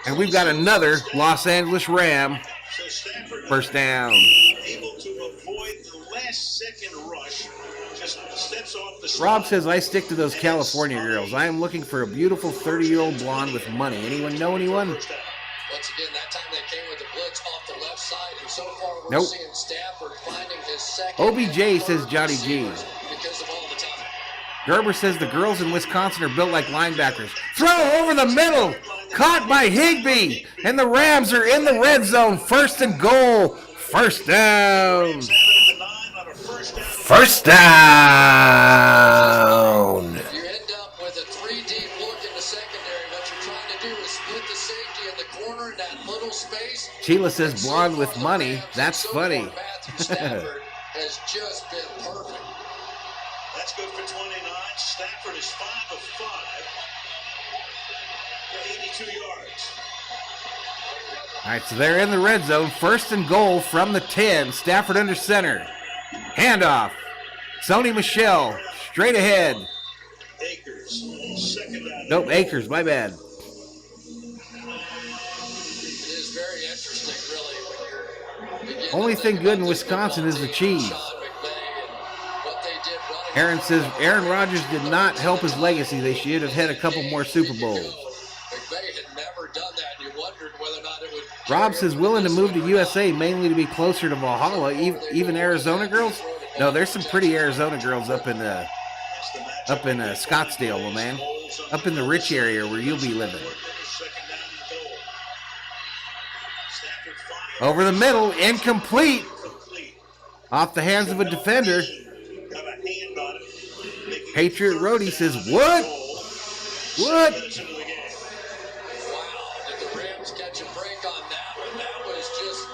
And we've got another Los Angeles Ram. First down. Able to avoid the last second rush. Just steps off the Rob says, I stick to those California girls. I am looking for a beautiful 30-year-old blonde with money. Anyone know anyone? Once again, that time they came with the blitz off the left side, and so far we're Nope. seeing Stafford finding his second. OBJ says Johnny G. Because of all the time. Gerber says the girls in Wisconsin are built like linebackers. Throw over the middle. Caught by Higbee. And the Rams are in the red zone. First and goal. First down. First down. You end up with a 3-deep look in the secondary. What you're trying to do is split the safety in the corner in that little space. Sheila says blonde with money. That's funny. Matthew Stafford has just been perfect. That's good for 29. Stafford is 5 of 5 for 82 yards. All right, so they're in the red zone. First and goal from the 10. Stafford under center. Handoff. Sony Michel straight ahead. Akers, second down. Nope, Akers, my bad. It is very interesting, really, when you're beginning Only to thing think good in about this Wisconsin is the football team, cheese. Sean McVay, and what they did running Aaron says Aaron Rodgers did not help his legacy. They should have had a couple more Super Bowls. McVay had never done that, and you wondered whether or not it would. Rob says willing to move to USA mainly to be closer to Valhalla. Even Arizona girls? No, there's some pretty Arizona girls up in Scottsdale, my man. Up in the rich area where you'll be living. Over the middle, incomplete. Off the hands of a defender. Patriot Roadie says, what? What? Wow, did the Rams catch a break on that one? That was just a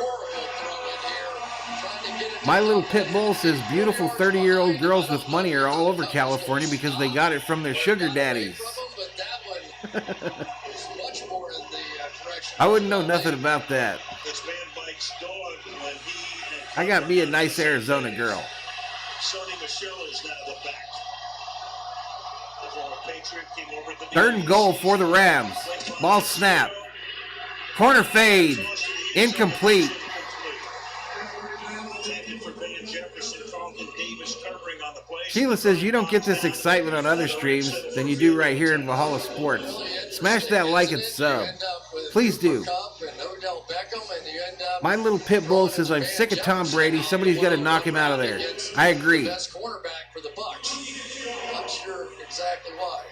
horrible throw in here. Trying to get it. My Little Pit Bull says beautiful 30-year-old girls with money are all over California because they got it from their sugar daddies. But that one was much more in the direction. I wouldn't know nothing about that. This man bites dog when he I got me a nice Arizona girl. Sony Michel is now the back. The former Patriot came over to the Third and goal for the Rams. Ball snap. Corner fade. Incomplete. Intended for Van Jefferson, Carlton Davis covering on the play. Sheila says you don't get this excitement on other streams than you do right here in Valhalla Sports. Smash that like and sub. Please do. My Little Pit Bull says I'm sick of Tom Brady. Somebody's got to knock him out of there. I agree. Best cornerback for the Bucs. Not sure exactly why.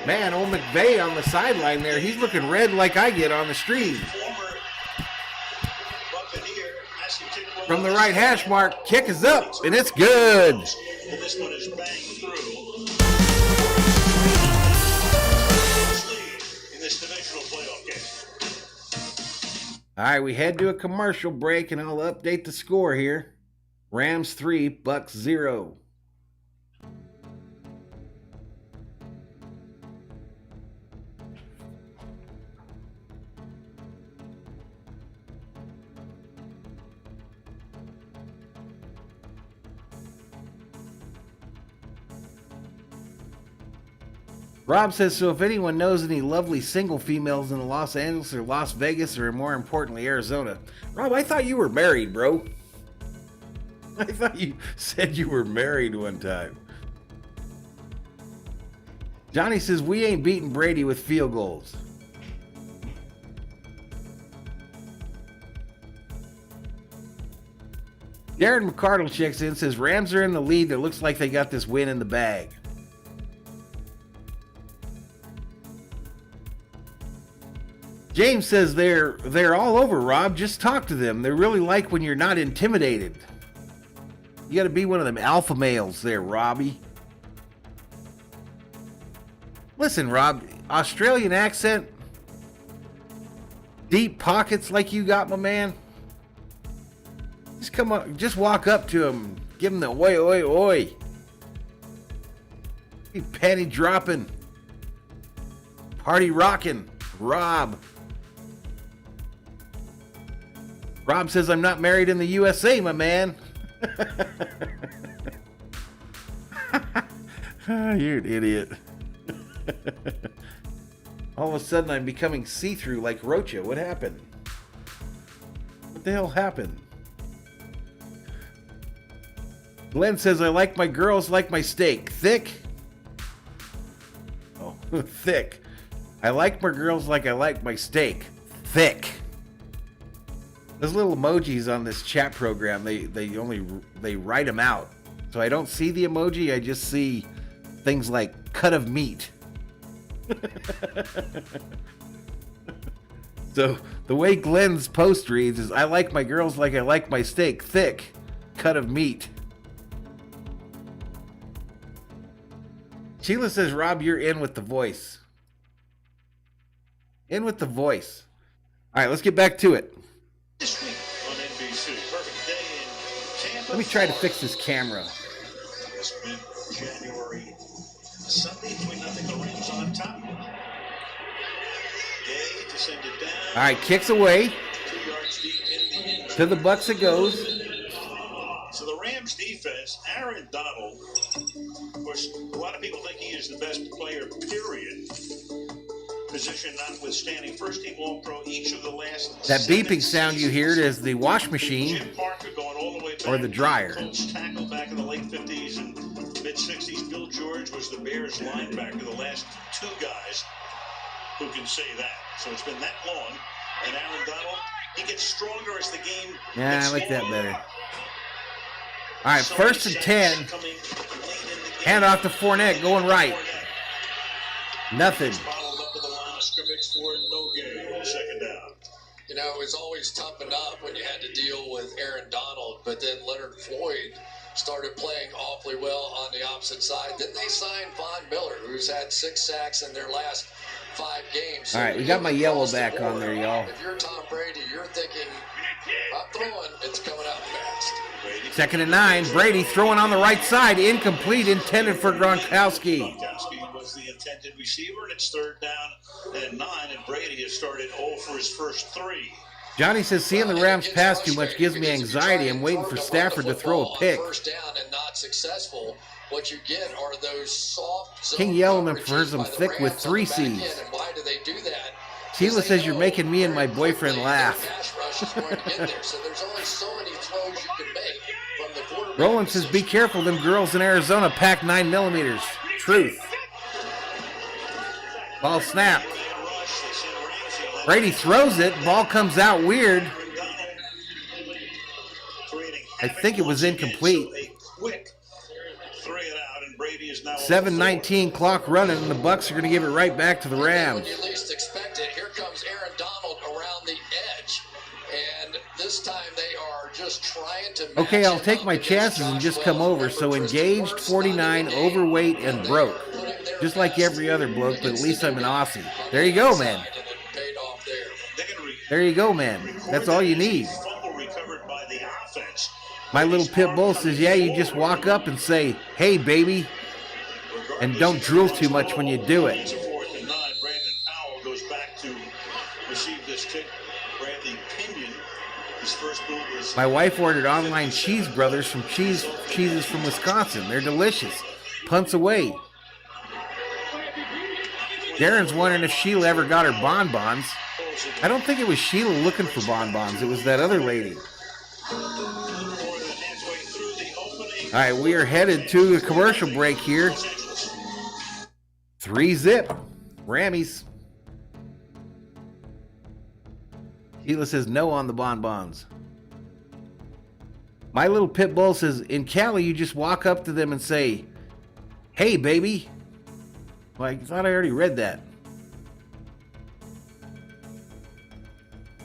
Man, old McVay on the sideline there. He's looking red like I get on the stream. Former Buccaneer has to kick one. From the right hash mark, kick is up, and it's good. And this one is banged through. In this divisional playoff game. All right, we head to a commercial break, and I'll update the score here. Rams 3, Bucks 0. Rob says, so if anyone knows any lovely single females in Los Angeles or Las Vegas or more importantly Arizona. Rob, I thought you were married, bro. I thought you said you were married one time. Johnny says, we ain't beating Brady with field goals. Darren McCardle checks in, says Rams are in the lead. It looks like they got this win in the bag. James says they're all over, Rob. Just talk to them. They really like when you're not intimidated. You got to be one of them alpha males there, Robbie. Listen, Rob, Australian accent, deep pockets like you got, my man. Just come on, just walk up to him, give him the oi, oi, oi. You panty dropping, party rocking, Rob. Rob says, I'm not married in the USA, my man. You're an idiot. All of a sudden, I'm becoming see-through like Rocha. What happened? What the hell happened? Glenn says, I like my girls like my steak. Thick? Oh, thick. I like my girls like I like my steak. Thick. Those little emojis on this chat program, they write them out. So I don't see the emoji, I just see things like cut of meat. So the way Glenn's post reads is, I like my girls like I like my steak. Thick. Cut of meat. Sheila says, Rob, you're in with the voice. In with the voice. All right, let's get back to it. This week on NBC, perfect day in Tampa. Let me try to fix this camera. This mid-January Sunday, 3-0, the Rams on top. Gay to send it down. All right, kicks away. 2 yards deep in the end. To the Bucks it goes. So the Rams defense, Aaron Donald, of course, a lot of people think he is the best player, period. Position notwithstanding, first team All-Pro each of the last. That beeping sound you hear is the wash machine Jim Parker going all the way back or the dryer. Colts tackle back in the late 50s and mid-60s. Bill George was the Bears linebacker, the last two guys who can say that. So it's been that long. And Aaron Donald, he gets stronger as the game gets I like that longer. better. All right, first and 10. Hand off to Fournette, going right. Nothing. Followed up to the line of scrimmage for no gain. Second down. You know, it was always tough enough when you had to deal with Aaron Donald, but then Leonard Floyd started playing awfully well on the opposite side. Then they signed Von Miller, who's had 6 sacks in their last 5 games. So all right, we got my yellow back the on there, y'all. If you're Tom Brady, you're thinking, I'm throwing, it's coming out fast. Second and 9. Brady throwing on the right side. Incomplete, intended for Gronkowski. Gronkowski was the intended receiver, and it's 3rd down and 9, and Brady has started 0 for his first 3. Johnny says, seeing the Rams pass too much gives me anxiety. I'm waiting for Stafford to throw a pick. First down and not successful. What you get are those soft zone King Yellowman coverages prefers them by the thick with Rams 3 on the back end. C's. And why do they do that? Sheila says, you're making me and my boyfriend Their laugh. pass rush is going to get there, so there's only so many throws you can make from the quarterback. Roland says, be careful, them girls in Arizona pack 9mm. Truth. Ball snapped. Brady throws it. Ball comes out weird. I think it was incomplete. 7:19 clock running, and the Bucks are going to give it right back to the Rams. When you least expect it, here comes Aaron Donald around the edge, and this time they are just trying to. Okay, I'll take my chances and just come over. So engaged, 49, overweight, and broke. Just like every other bloke, but at least I'm an Aussie. There you go, man. There you go, man. That's all you need. My little pit bull says, yeah, you just walk up and say, hey, baby, and don't drool too much when you do it. Fourth and 9, Brandon Powell goes back to receive this kick. Bradley Pinion, his first move was. My wife ordered online Cheese Brothers from cheeses from Wisconsin. They're delicious. Punts away. Darren's wondering if Sheila ever got her bonbons. I don't think it was Sheila looking for bonbons. It was that other lady. All right, we are headed to a commercial break here. 3-zip. Rammies. Sheila says no on the bonbons. My Little Pit Bull says, in Cali, you just walk up to them and say, hey, baby. Well, I thought I already read that.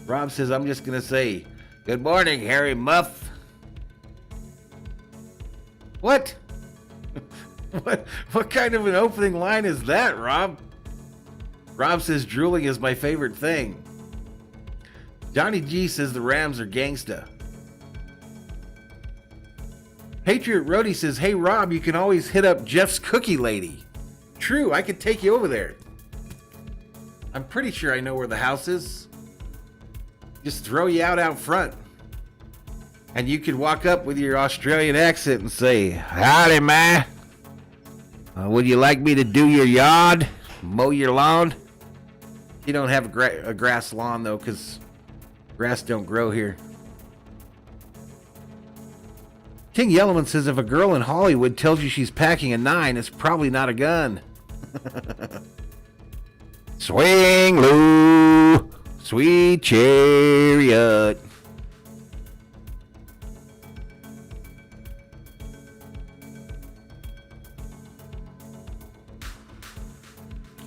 Rob says, I'm just going to say, good morning, Harry Muff. What? What kind of an opening line is that, Rob? Rob says, drooling is my favorite thing. Johnny G says, the Rams are gangsta. Patriot Rhodey says, hey, Rob, you can always hit up Jeff's Cookie Lady. True, I could take you over there. I'm pretty sure I know where the house is. Just throw you out front. And you could walk up with your Australian accent and say, howdy, ma. Would you like me to do your yard? Mow your lawn? You don't have a grass lawn, though, because grass don't grow here. King Yellowman says, if a girl in Hollywood tells you she's packing a 9, it's probably not a gun. Swing low, sweet chariot.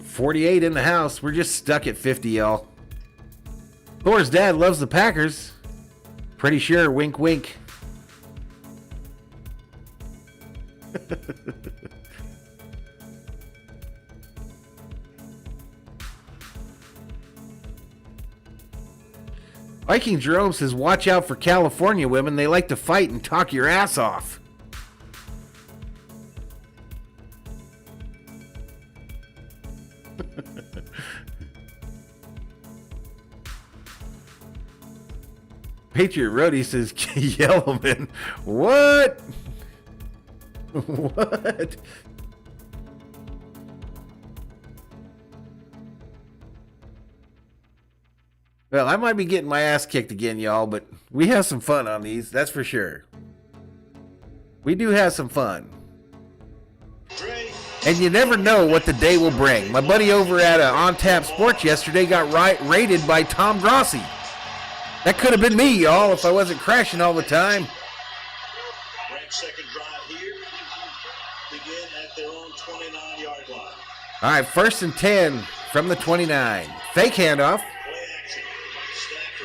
$48 in the house. We're just stuck at 50, y'all. Thor's dad loves the Packers. Pretty sure, wink, wink. Viking Jerome says, watch out for California women. They like to fight and talk your ass off. Patriot Rhodey says, Yellowman. What? What? Well, I might be getting my ass kicked again, y'all, but we have some fun on these, that's for sure. We do have some fun. And you never know what the day will bring. My buddy over at On Tap Sports yesterday got raided by Tom Grossi. That could have been me, y'all, if I wasn't crashing all the time. Second drive here. Begin at their own 29-yard line. All right, 1st and 10 from the 29. Fake handoff.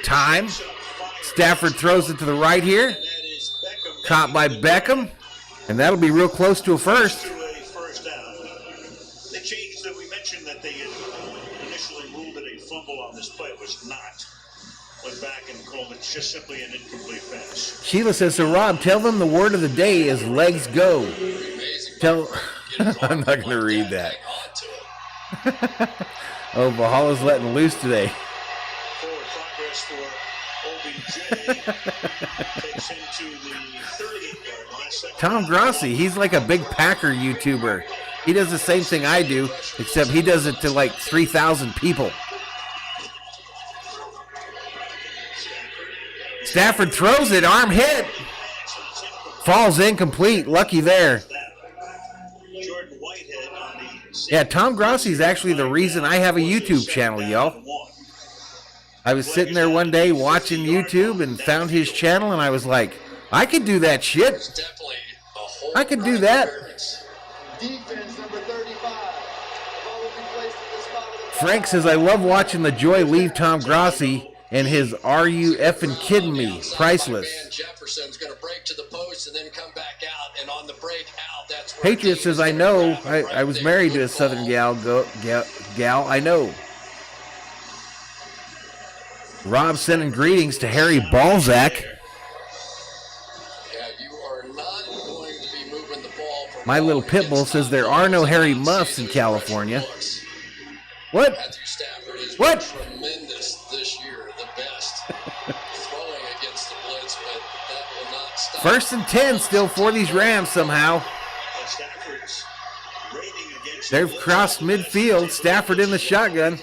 Time. Stafford throws it to the right here. Caught by Beckham. And that'll be real close to a first. They changed that. We mentioned that they had initially ruled it a fumble on this play. It was not. Went back and called it just simply an incomplete pass. Sheila says, so Rob, tell them the word of the day is legs go. I'm not going to read that. Oh, Valhalla's letting loose today. Forward progress for OBJ. Takes him to the 38-yard line. Tom Grossi, he's like a big Packer YouTuber. He does the same thing I do, except he does it to like 3,000 people. Stafford throws it, arm hit. Falls incomplete, lucky there. Yeah, Tom Grossi is actually the reason I have a YouTube channel, y'all. I was sitting there one day watching YouTube and found his channel, and I was like, I could do that shit. I could do that. Frank says, I love watching the joy leave Tom Grossi and his "Are you effing kidding me?" priceless. Jefferson's going to break to the post and then come back out, and on the break out, that's where Patriot says, I know. I was married to a Southern gal. I know. Rob sending greetings to Harry Balzac. Yeah, you are not going to be moving the ball. My Little Pitbull says there are no Harry Muffs in California. What? Matthew Stafford has What? been tremendous this year, the best throwing against the blitz, but that will not stop. 1st and 10 still for these Rams somehow. They've crossed midfield. Stafford in the shotgun.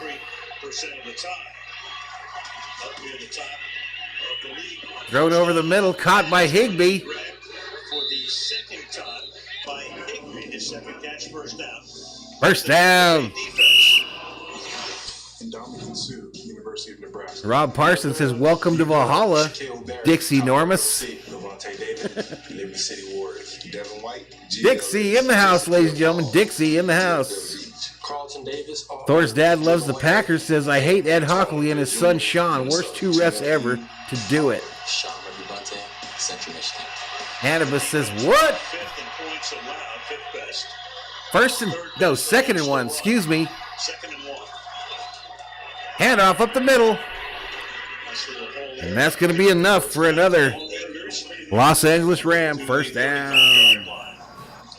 Thrown over the middle, caught by Higbee. For the second time by Higbee, his second catch, first down. First down. University of Nebraska. Rob Parsons says, welcome to Valhalla, Dixie Normus. Liberty City Warriors. Devin White. Dixie in the house, ladies and gentlemen. Dixie in the house. Carlton Davis. Thor's dad loves the Packers, says, I hate Ed Hockley and his son Sean. Worst two refs ever to do it. Sean Bunting, Central Michigan. Hannibus says, what? Fifth in points allowed, fifth best. Second and one, excuse me. Second and one. Handoff up the middle. And that's going to be enough for another Los Angeles Ram first down.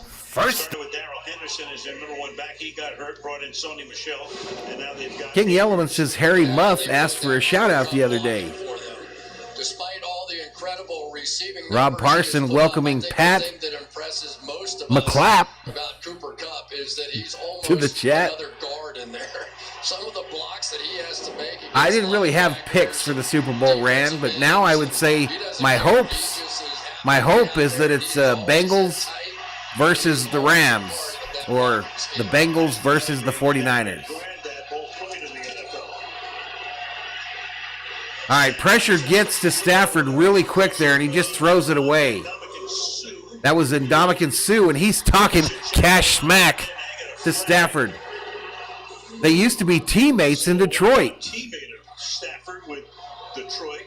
First. With Darrell Henderson as their number one back. He got hurt, brought in Sony Michel, and now they've got King Yellowman says Harry Muff asked for a shout out the other day. Despite all the incredible receiving Rob Parson welcoming Pat McClap about Cooper Kupp is that he's almost to the chat. another guard in there. Some of the blocks that he has to make. I didn't really have picks for the Super Bowl Ram, but now I would say my hope is that it's Bengals versus the Rams, or the Bengals versus the 49ers. All right, pressure gets to Stafford really quick there, and he just throws it away. That was Ndamukong Suh, and he's talking cash smack to Stafford. They used to be teammates in Detroit. Teammate of Stafford with Detroit.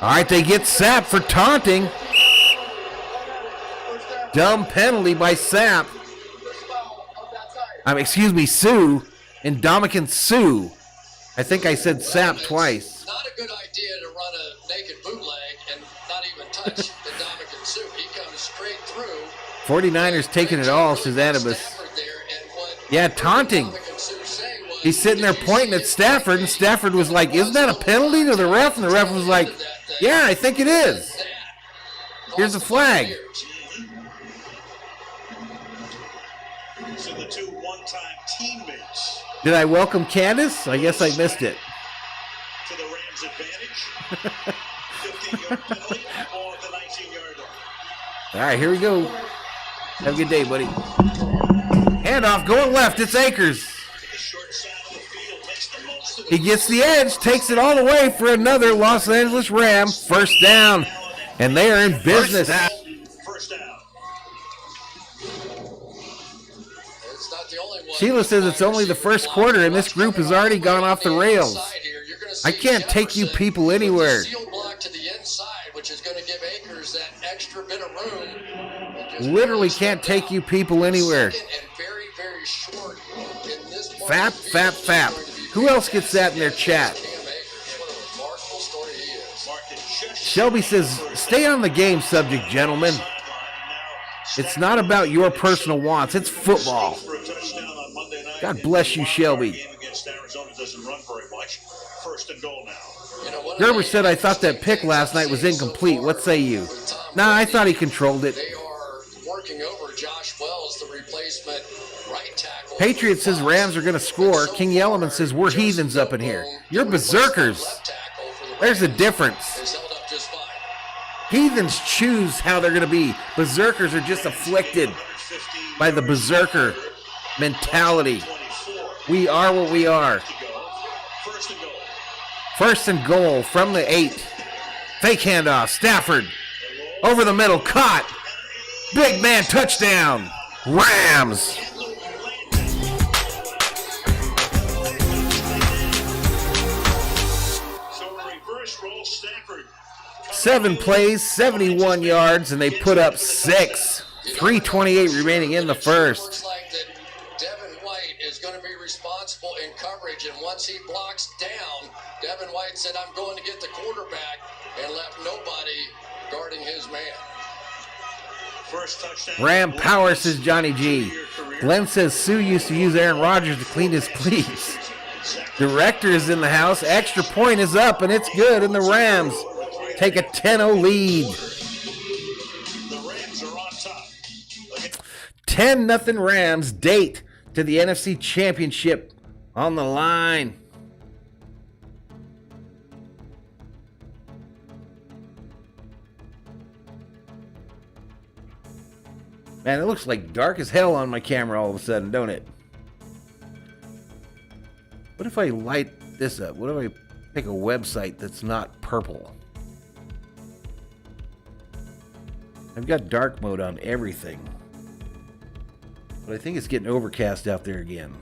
All right, they get Sapp for taunting. Dumb penalty by Sapp. Excuse me, Sue. Ndamukong Suh. I think I said Sapp twice. Not a good idea to run a naked bootleg and not even touch Ndamukong Suh. He comes straight through. 49ers taking it all, says Anibus. Yeah, taunting. He's sitting there pointing at Stafford, and Stafford was like, isn't that a penalty to the ref? And the ref was like, yeah, I think it is. Here's a flag. So the two one-time teammates. Did I welcome Candace? I guess I missed it. To the Rams' advantage. 15-yard penalty, ball at the 19-yard line. All right, here we go. Have a good day, buddy. Handoff going left. It's Akers. He gets the edge, takes it all the way for another Los Angeles Ram first down. And they are in business. First down. Sheila says it's only the first quarter, and this group has already gone off the rails. I can't take you people anywhere. Literally can't take you people anywhere. Fap, fap, fap. Who else gets that in their chat? Shelby says, stay on the game subject, gentlemen. It's not about your personal wants. It's football. God bless you, Shelby. Gerber said, I thought that pick last night was incomplete. What say you? Nah, I thought he controlled it. Patriot says Rams are going to score. King Yellowman says we're heathens up in here. You're berserkers. There's a difference. Heathens choose how they're going to be. Berserkers are just afflicted by the berserker mentality. We are what we are. First and goal from the 8. Fake handoff. Stafford. Over the middle. Caught. Big man touchdown. Rams. Seven plays, 71 yards, and they put up 6. 3:28 remaining in the first. Looks like that Devin White is going to be responsible in coverage, and once he blocks down, Devin White said, I'm going to get the quarterback, and left nobody guarding his man. First touchdown. Ram power, says Johnny G. Glenn says Sue used to use Aaron Rodgers to clean his cleats. Director is in the house. Extra point is up, and it's good, and the Rams take a 10-0 lead. The Rams are on top. 10-0 Rams. Date to the NFC Championship on the line. Man, it looks like dark as hell on my camera all of a sudden, don't it? What if I light this up? What if I Pick a website that's not purple. I've got dark mode on everything. But I think it's getting overcast out there again.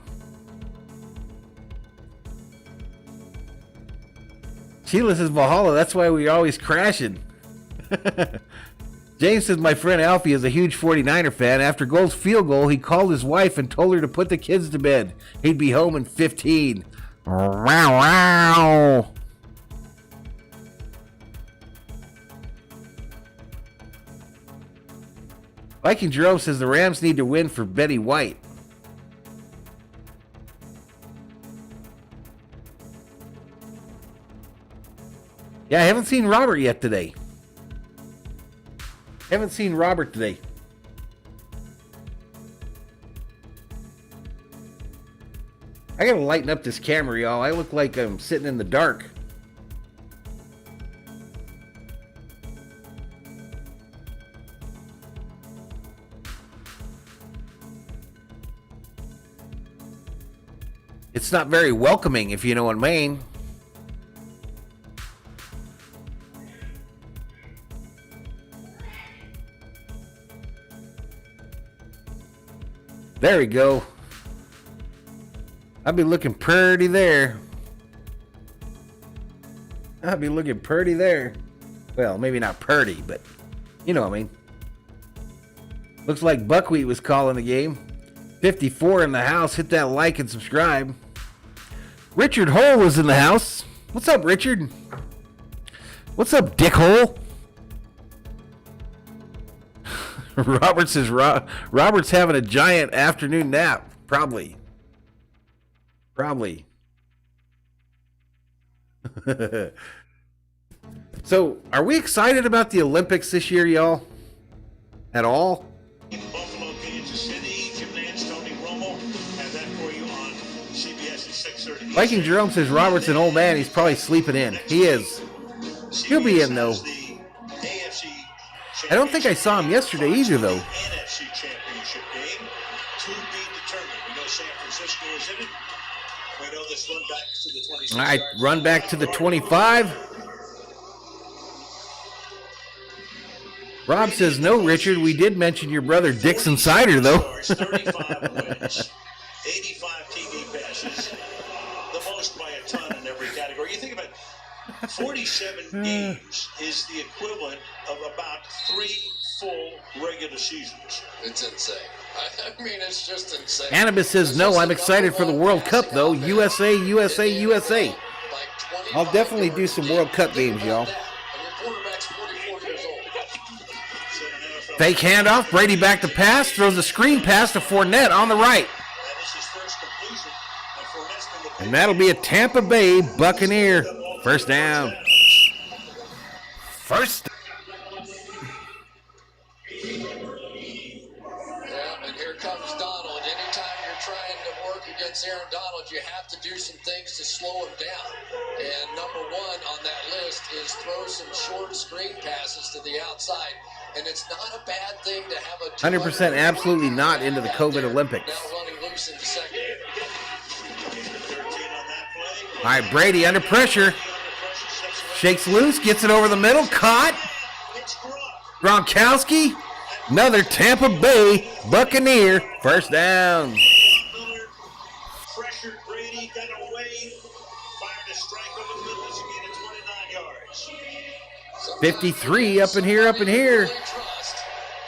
Sheila says Valhalla, that's why we're always crashing. James says my friend Alfie is a huge 49er fan. After Gold's field goal, he called his wife and told her to put the kids to bed. He'd be home in 15. Wow, wow. Viking Jerome says the Rams need to win for Betty White. Yeah, I haven't seen Robert yet today. Haven't seen Robert today. I gotta lighten up this camera, y'all. I look like I'm sitting in the dark. It's not very welcoming, if you know what I mean. There we go. I'll be looking pretty there. I'll be looking pretty there. Well, maybe not pretty, but you know what I mean. Looks like Buckwheat was calling the game. 54 in the house. Hit that like and subscribe. Richard Hole was in the house. What's up, Richard? What's up, dickhole? Robert says Robert's having a giant afternoon nap. Probably. So, are we excited about the Olympics this year, y'all? At all? In Buffalo, Kansas City, Jim Nance, Tony Romo, have that for you on CBS at 6:30. Viking Jerome says Robert's an old man. He's probably sleeping in. He is. He'll be in, though. I don't think I saw him yesterday either, though. NFC Championship game to be determined. We know San Francisco is in it. We know this run back to the 26. All right, run back to the 25. Rob says, no, Richard, we did mention your brother Dixon Sider, though. 35 wins, 85 TV passes, the most by a ton in every category. You think about it, 47 games is the equivalent of about 3 full regular seasons. It's insane. I mean, it's just insane. Annabis says, no, I'm excited for the World Cup, though. USA, USA, USA. I'll definitely do some World Cup games, y'all. Fake handoff. Brady back to pass. Throws a screen pass to Fournette on the right. And that'll be a Tampa Bay Buccaneer. First down. First. Yeah, and here comes Donald. Anytime you're trying to work against Aaron Donald, you have to do some things to slow him down. And number one on that list is throw some short screen passes to the outside. And it's not a bad thing to have a 100% absolutely not into the COVID Olympics. Now running loose in the second. All right, Brady under pressure. Shakes loose, gets it over the middle, caught. Gronkowski, another Tampa Bay Buccaneer, first down. Pressured Brady, got away, fired a strike over the middle, it's a gain of 29 yards. 53 up in here, up in here.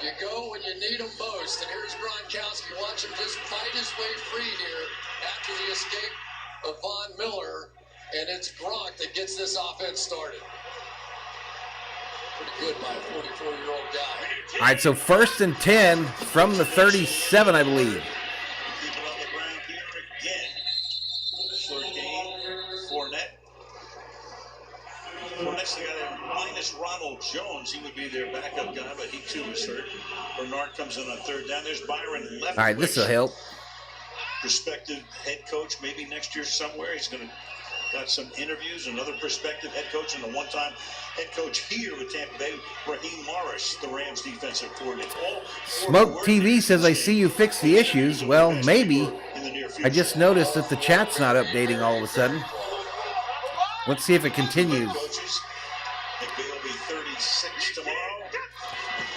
You go when you need them most, and here's Gronkowski. Watch him just fight his way free here after the escape of Von Miller. And it's Gronk that gets this offense started. Pretty good by a 44-year-old guy. All right, so first and 10 from the 37, I believe. Keep it on the ground here again. Short game, Fournette. Fournette's the guy that minus Ronald Jones. He would be their backup guy, but he too was hurt. Bernard comes in on third down. There's Byron Leftwich. All right, this will help. Prospective head coach, maybe next year somewhere. He's going to got some interviews. Another prospective head coach and a one-time head coach here with Tampa Bay, Raheem Morris, the Rams defensive coordinator. Smoke TV says, I see you fixed the issues. Well, maybe. I just noticed that the chat's not updating all of a sudden. Let's see if it continues. Coaches, it'll be 36 tomorrow.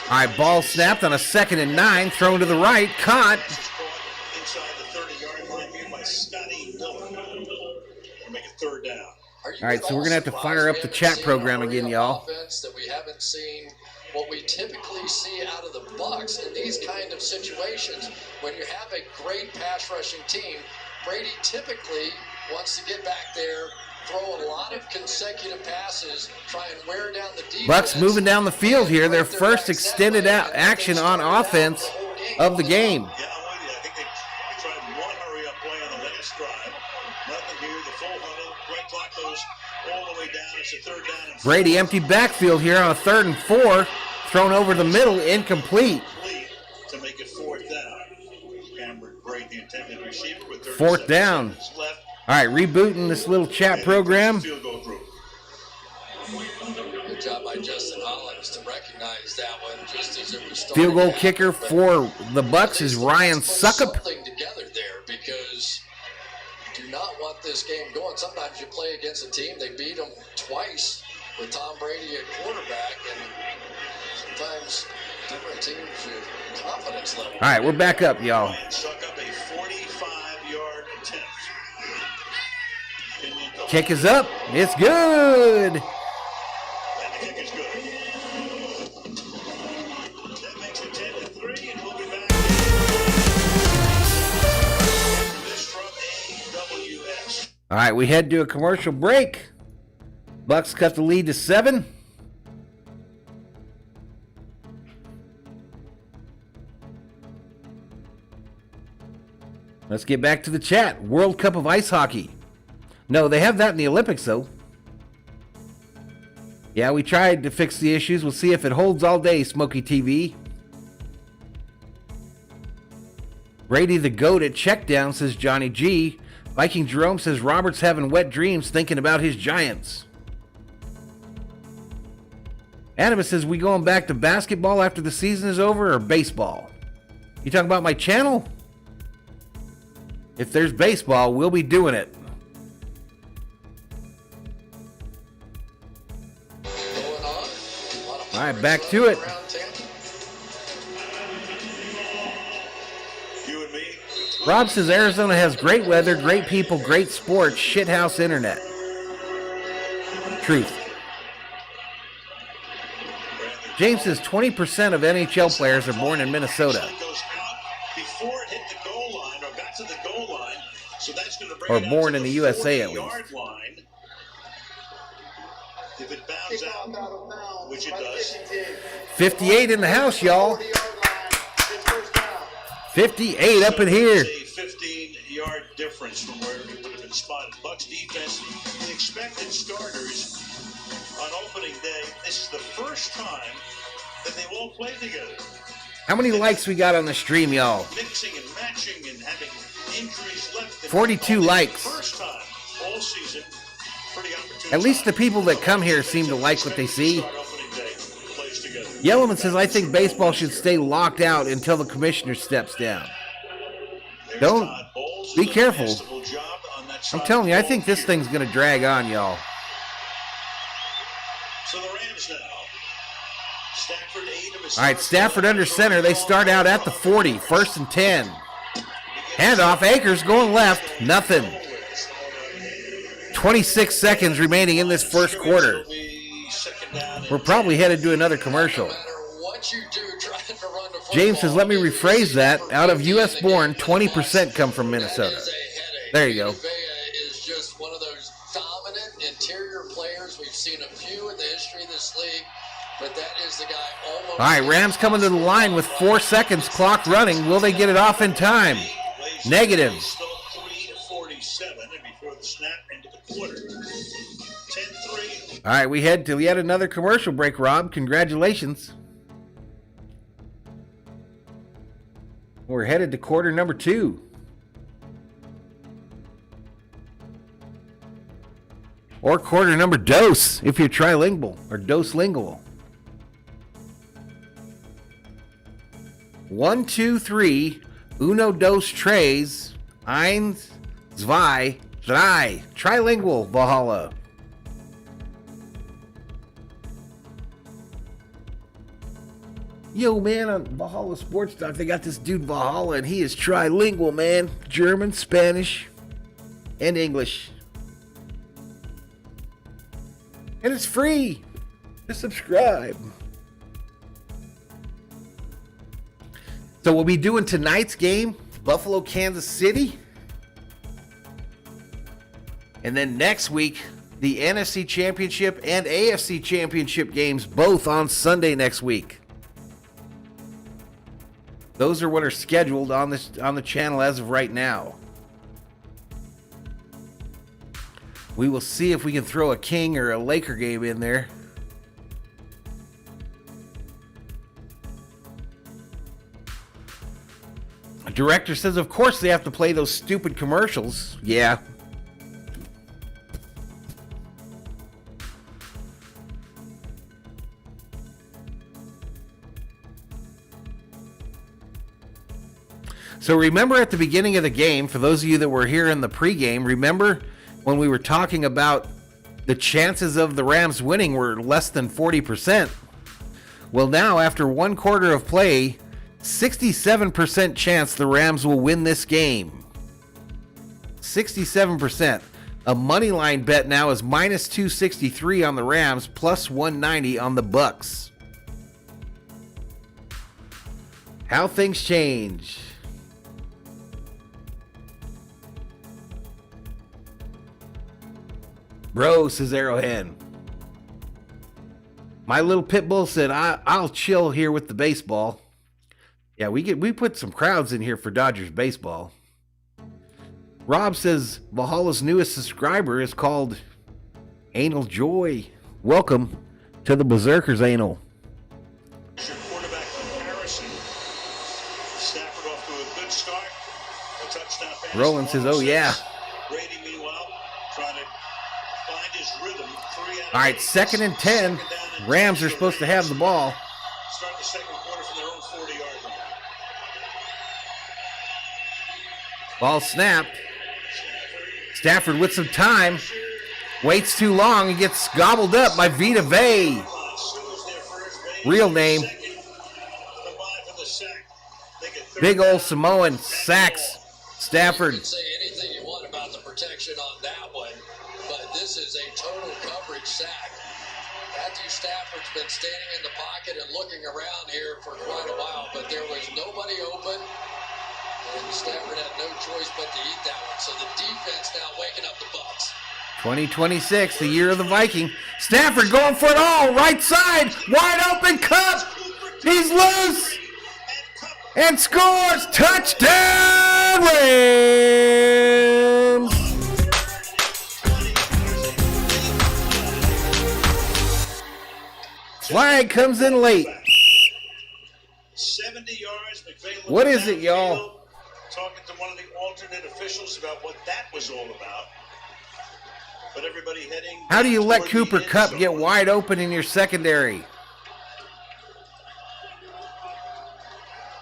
All right, ball snapped on a 2nd and 9, thrown to the right, caught. Inside the 30-yard line here by Scotty Miller. To make it 3rd down. All right, so we're going to have to fire up the chat program again, y'all. Offense that we haven't seen what we typically see out of the Bucs in these kind of situations. When you have a great pass rushing team, Brady typically wants to get back there, throw a lot of consecutive passes, try and wear down the defense. Bucs moving down the field here. Their first extended action on offense of the game. Yeah, I'm with you. I think they tried one hurry-up play on the last drive. Nothing here. The full huddle. Right clock goes all the way down. It's a 3rd down. And Brady empty backfield here on a 3rd and 4. Thrown over the middle, incomplete. To make it 4th down. Cameron Brady, the intended receiver, with 4th down. left. All right, rebooting this little chat program. Field goal group. Good job by Justin Hollins to recognize that one just as it was starting. Field goal kicker for the Bucs is Ryan Suckup. Something together there because you do not want this game going. Sometimes you play against a team, they beat them twice with Tom Brady at quarterback, and sometimes different teams, your confidence level. All right, we're back up, y'all. Ryan Suckup, a 45-yard attempt. Kick is up. It's good. And the kick is good. That makes it 10-3, and we'll be back. This from AWS. All right, we head to a commercial break. Bucs cut the lead to 7. Let's get back to the chat. World Cup of Ice Hockey. No, they have that in the Olympics, though. Yeah, we tried to fix the issues. We'll see if it holds all day, Smokey TV. Brady the GOAT at checkdown, says Johnny G. Viking Jerome says Robert's having wet dreams thinking about his Giants. Animus says, we going back to basketball after the season is over or baseball? You talking about my channel? If there's baseball, we'll be doing it. All right, back to it. Rob says Arizona has great weather, great people, great sports, shithouse internet. Truth. James says 20% of NHL players are born in Minnesota. Before it hit the goal line or got to the goal line, so that's going to bring Or it out born to in the the USA at least. 40-yard line. If it bounds out, which it does. 58 in the house, y'all. 58 up in here. It's a 15-yard difference from where it would have been spotted. Bucs defense, the expected starters on opening day. This is the first time that they've all played together. How many likes we got on the stream, y'all? Mixing and matching and having injuries left. 42 likes. First time all season. Pretty opportune. At least the people that come here seem to like what they see. Yellowman says, I think baseball should stay locked out until the commissioner steps down. Don't. Be careful. I'm telling you, I think this thing's going to drag on, y'all. So the Rams now. Stafford 8 of his. All right, Stafford under center. They start out at the 40, 1st and 10. Handoff, Akers going left, nothing. 26 seconds remaining in this first quarter. We're probably headed to another commercial. James says, let me rephrase that. Out of U.S. born, 20% come from Minnesota. There you go. Is just one of those dominant interior players. We've seen a few in the history of this league, but that is the guy almost. All right, Rams coming to the line with 4 seconds, clock running. Will they get it off in time? Negative. 3:47 and before the snap into the quarter. 10-3. All right, we head to yet another commercial break, Rob. Congratulations. We're headed to quarter number 2. Or quarter number dos, if you're trilingual or dos-lingual. 1, 2, 3. Uno, dos, tres. Eins, zwei, drei. Trilingual, Valhalla. Yo, man, on Valhalla Sports Talk, they got this dude Valhalla, and he is trilingual, man. German, Spanish, and English. And it's free to subscribe. So we'll be doing tonight's game, Buffalo, Kansas City. And then next week, the NFC Championship and AFC Championship games, both on Sunday next week. Those are what are scheduled on the channel as of right now. We will see if we can throw a King or a Laker game in there. The director says, of course they have to play those stupid commercials. Yeah. So remember at the beginning of the game, for those of you that were here in the pregame, remember when we were talking about the chances of the Rams winning were less than 40%? Well, now after one quarter of play, 67% chance the Rams will win this game. 67%. A money line bet now is minus 263 on the Rams, plus 190 on the Bucks. How things change. Bro, says Arrowhead. My little pit bull said, I'll chill here with the baseball. Yeah, we put some crowds in here for Dodgers baseball. Rob says Valhalla's newest subscriber is called Anal Joy. Welcome to the Berserkers, Anal. Quarterback comparison. Stafford off to a good start. A touchdown pass. Roland says, oh yeah. Brady, meanwhile, trying to find his rhythm. All right, 2nd and 10. Rams are supposed to have the ball. Start the second quarter from their own 40-yard line. Ball snapped. Stafford with some time. Waits too long and gets gobbled up by Vita Vey. Real name. Big old Samoan sacks Stafford. You can say anything you want about the protection on that one, but this is a total coverage sack. Matthew Stafford's been standing in the pocket and looking around here for quite a while, but there was nobody open, and Stafford had no choice but to eat that one. So the defense now waking up the Bucs. 2026, the year of the Viking. Stafford going for it all. Right side. Wide open. Cup. He's loose. And scores. Touchdown, Rams. Flag comes in late. 70 yards. McVay what is it, y'all? Talking to one of the alternate officials about what that was all about. But everybody heading. How do you let Cooper Kupp get wide open in your secondary?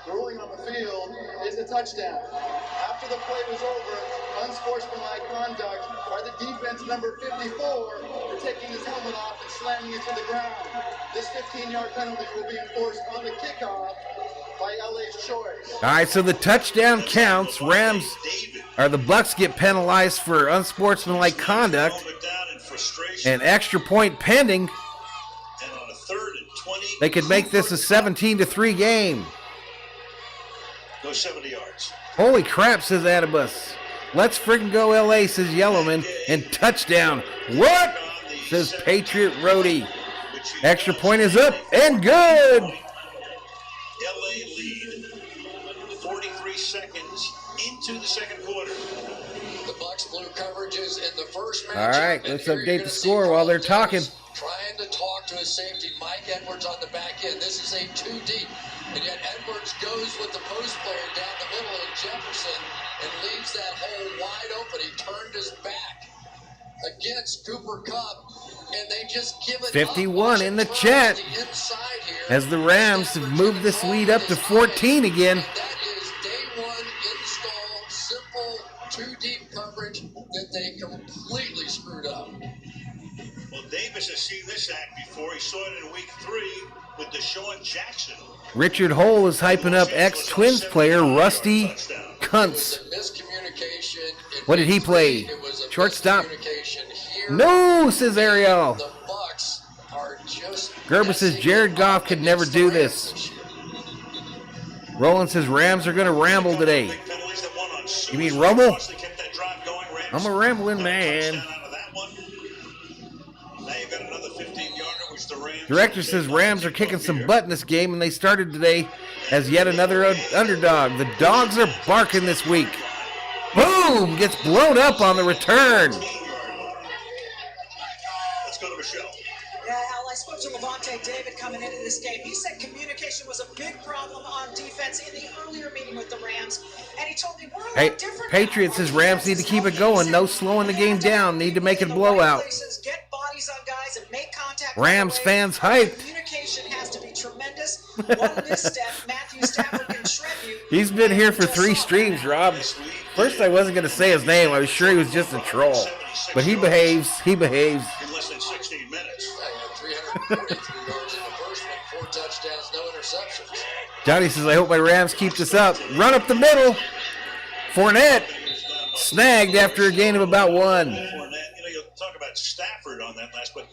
Ruling on the field is a touchdown. After the play was over, unsportsmanlike conduct by the defense number 54 for taking his helmet off and slamming it to the ground. This 15-yard penalty will be enforced on the kickoff by LA's choice. All right, so the touchdown counts. Rams, or the Bucs, get penalized for unsportsmanlike conduct. An extra point pending. And on a 3rd and 20, they could make this a 17-3 game. Go 70 yards. Holy crap, says Adibus. Let's freaking go LA, says Yellowman. And touchdown. What? Says Patriot Roadie. Extra point is up and good. LA lead 43 seconds into the second quarter. The Bucs blew coverages in the first match. All right, let's update the score while they're talking. Trying to talk to his safety, Mike Edwards, on the back end. This is a 2 deep, and yet Edwards goes with the post player down the middle of Jefferson and leaves that hole wide open. He turned his back against Cooper Kupp, and they just give it 51 in the chat as the Rams have moved this lead up to 14 again. That is day one install, simple 2 deep coverage that they completely screwed up. Well, Davis has seen this act before. He saw it in week 3 with Deshaun Jackson. Richard Hole is hyping up ex-Twins player Rusty Kuntz. What did he play? Shortstop? No, says Ariel. Gerber says Jared Goff could never do this. Roland says Rams are going to ramble today. You mean rumble? I'm a rambling man. Director says Rams are kicking some butt in this game, and they started today as yet another underdog. The dogs are barking this week. Boom! Gets blown up on the return. Let's go to Michelle. Yeah, Al, I spoke to Levante David coming into this game. He said communication was a big problem on defense in the earlier meeting with the Rams, and he told me we're a lot different. Patriots says Rams need to keep it going. No slowing the game down. Need to make it a blowout. Get bodies on guys and make contact. Rams fans hyped. Communication has to be tremendous. One misstep, Matthew Stafford can shred you. He's been here for 3 streams, Rob. First, I wasn't going to say his name. I was sure he was just a troll. But he behaves. He behaves. In less than 16 minutes. 343 yards in the first one, 4 touchdowns, no interceptions. Johnny says, I hope my Rams keep this up. Run up the middle. Fournette snagged after a gain of about 1. Fournette, you'll talk about Stafford on that last, but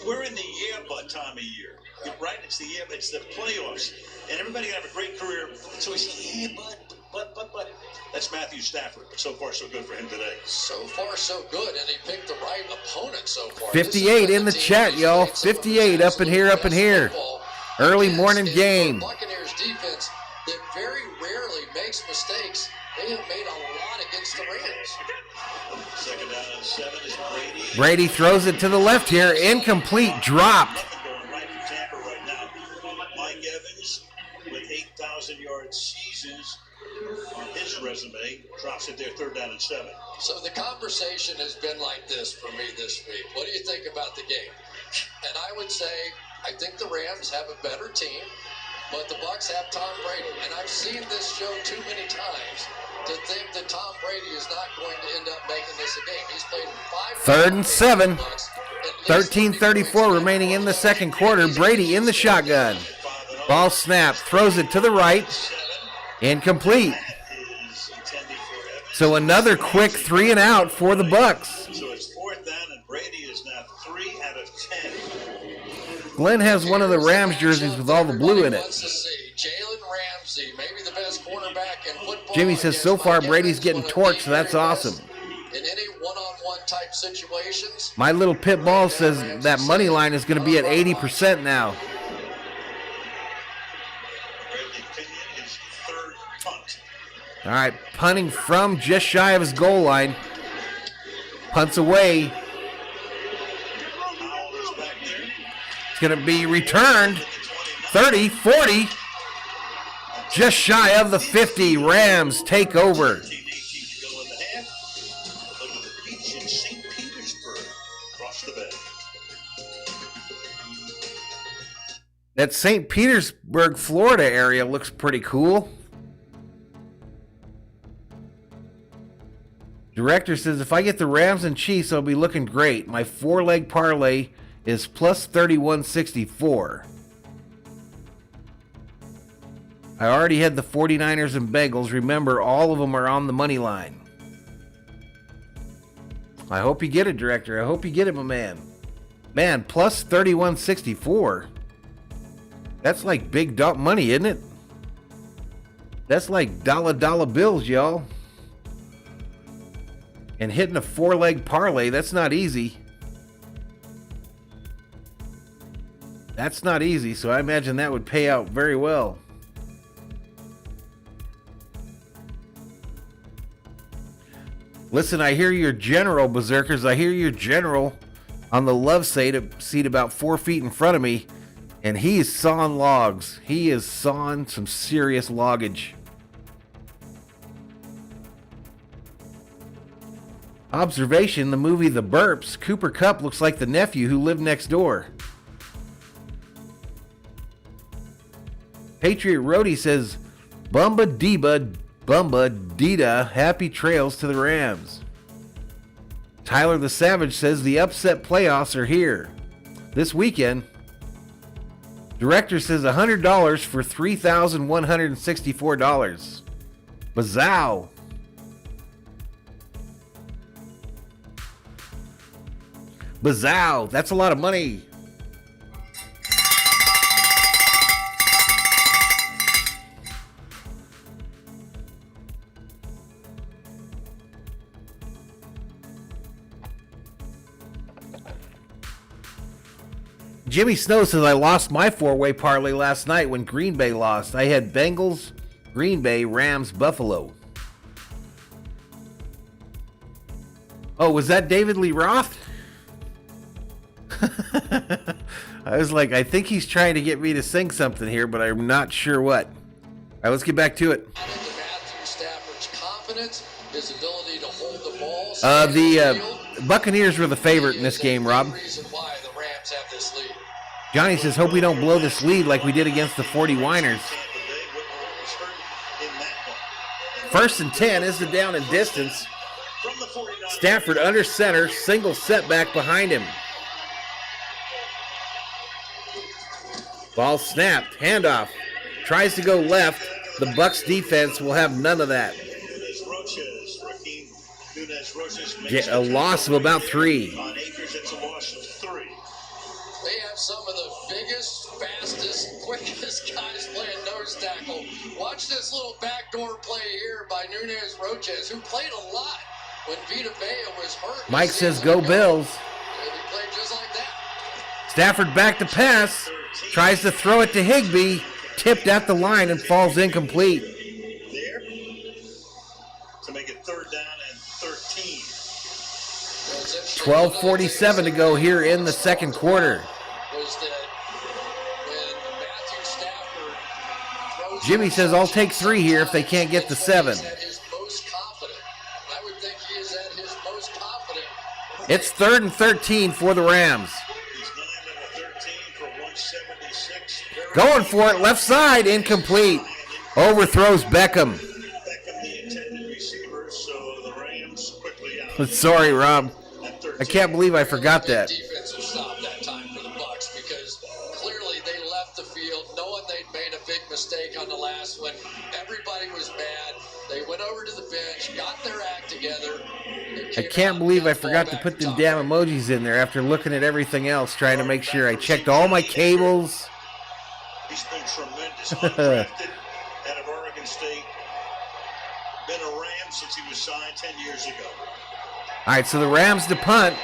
we're in the year-but time of year, right? It's the year, it's the playoffs, and everybody can have a great career. So we say, yeah, but. That's Matthew Stafford. So far, so good for him today. So far, so good, and he picked the right opponent so far. 58 in the chat, y'all. 58 up in here. Early morning game. Buccaneers defense that very rarely makes mistakes. They have made a lot against the Rams. Second down and 7 is Brady. Brady throws it to the left here. Incomplete. Dropped. Going right for Tampa right now. Mike Evans with 8,000-yard seasons on his resume drops it there, 3rd down and 7. So the conversation has been like this for me this week. What do you think about the game? And I would say I think the Rams have a better team, but the Bucs have Tom Brady. And I've seen this show too many times to think that Tom Brady is not going to end up making this a game. He's played 5 3rd and 7. 13:34 remaining in the second quarter. Brady in the shotgun. Ball snapped. Throws it to the right. Incomplete. So another quick 3 and out for the Bucs. So it's 4th down, and Brady is now 3 out of 10. Glenn has one of the Rams jerseys with all the blue in it. Jalen Ramsey, maybe the best cornerback in football. Jimmy says so far Brady's getting torched, so that's awesome. In any one-on-one type situations. My little pit ball says that money line is going to be at 80% now. All right, punting from just shy of his goal line. Punts away. It's going to be returned. 30, 40. Just shy of the 50. Rams take over. That St. Petersburg, Florida area looks pretty cool. Director says, if I get the Rams and Chiefs, I'll be looking great. My 4-leg parlay is plus 31.64. I already had the 49ers and Bengals. Remember, all of them are on the money line. I hope you get it, Director. I hope you get it, my man. Man, plus 31.64. That's like big dog money, isn't it? That's like dollar bills, y'all. And hitting a 4-leg parlay, that's not easy. That's not easy, so I imagine that would pay out very well. Listen, I hear your general, Berserkers. I hear your general on the love seat about 4 feet in front of me, and he is sawing logs. He is sawing some serious loggage. Observation, the movie The Burps, Cooper Kupp looks like the nephew who lived next door. Patriot Roadie says, Bumba Dita, happy trails to the Rams. Tyler the Savage says the upset playoffs are here. this weekend. Director says $100 for $3,164. Bazow. Bazow. That's a lot of money. Jimmy Snow says, I lost my four-way parlay last night when Green Bay lost. I had Bengals, Green Bay, Rams, Buffalo. Oh, was that David Lee Roth? I was like, I think he's trying to get me to sing something here, but I'm not sure what. All right, let's get back to it. Matthew Stafford's confidence, his ability to hold the ball. The Buccaneers were the favorite in this game, Rob. Reason why the Rams have this lead. Johnny says, hope we don't blow this lead like we did against the 49ers. First and 10 is the down and distance. Stafford under center, single setback behind him. Ball snapped, handoff. Tries to go left. The Bucs defense will have none of that. Get a loss of about 3. They have some of the biggest, fastest, quickest guys playing nose tackle. Watch this little backdoor play here by Nunez Roches, who played a lot when Vita Vea was hurt. Mike says, go Bills. And he played just like that. Stafford back to pass. Tries to throw it to Higbee. Tipped at the line and falls incomplete. There to make it 3rd down and 13. 12:47 to go here in the second quarter. Jimmy says, I'll take 3 here if they can't get to 7. It's 3rd and 13 for the Rams. Going for it, left side, incomplete. Overthrows Beckham. Sorry, Rob. I can't believe I forgot that. Defense will stop that time for the Bucs because clearly they left the field knowing they'd made a big mistake on the last one. Everybody was mad. They went over to the bench, got their act together. I can't believe I forgot to put them damn emojis in there after looking at everything else, trying to make sure I checked all my cables. He's been tremendous. Undrafted out of Oregon State. Been a Ram since he was signed 10 years ago. All right, so the Rams to punt.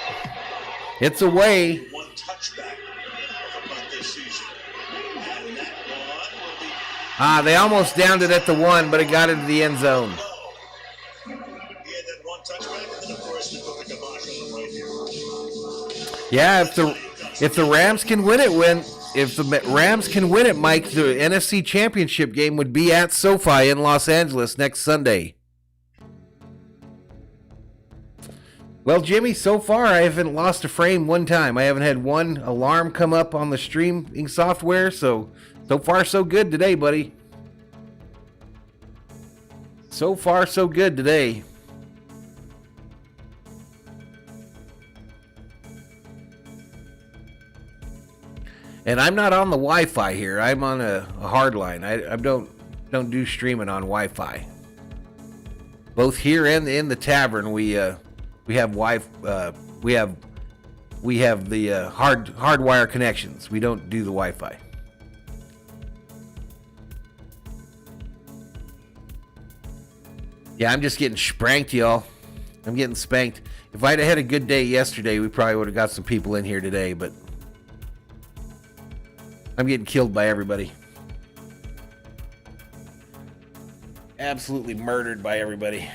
It's away. One touchback of a punt this season. And that one will be... They almost downed it at the 1, but it got into the end zone. He had that one touchback, and then, of course, they put the kibosh on him right here. Yeah, if the Rams can win it, Mike, the NFC Championship game would be at SoFi in Los Angeles next Sunday. Well, Jimmy, so far I haven't lost a frame one time. I haven't had one alarm come up on the streaming software, so far so good today, buddy. So far so good today. And I'm not on the Wi-Fi here. I'm on a hard line. I don't do streaming on Wi-Fi. Both here and in the tavern, we have we have the hardwire connections. We don't do the Wi-Fi. Yeah, I'm just getting spanked, y'all. I'm getting spanked. If I'd have had a good day yesterday, we probably would have got some people in here today, but I'm getting killed by everybody. Absolutely murdered by everybody.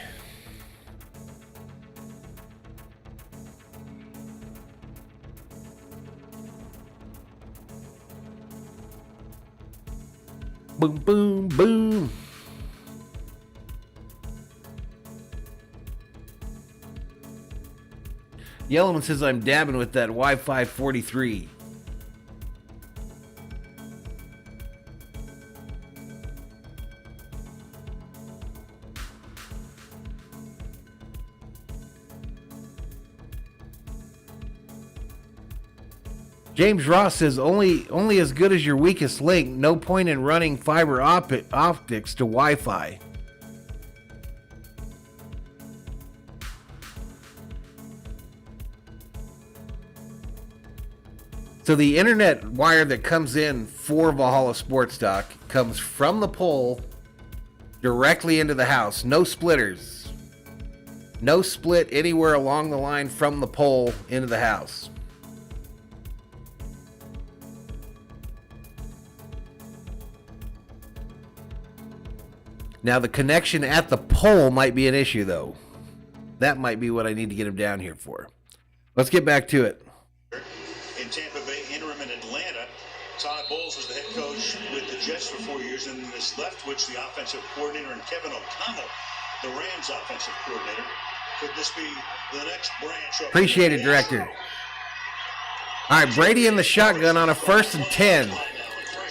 Boom, boom, boom. Yellowman says I'm dabbing with that Wi-Fi 43. James Ross says only as good as your weakest link. No point in running fiber optics to Wi-Fi. So the internet wire that comes in for Valhalla Sports Talk comes from the pole directly into the house. No splitters. No split anywhere along the line from the pole into the house. Now, the connection at the pole might be an issue, though. That might be what I need to get him down here for. Let's get back to it. In Tampa Bay, interim in Atlanta, Todd Bowles was the head coach with the Jets for 4 years, and then this Leftwich, the offensive coordinator, and Kevin O'Connell, the Rams offensive coordinator. Could this be the next branch? Appreciate it, Director. All right, Brady in the shotgun on a 1st and 10.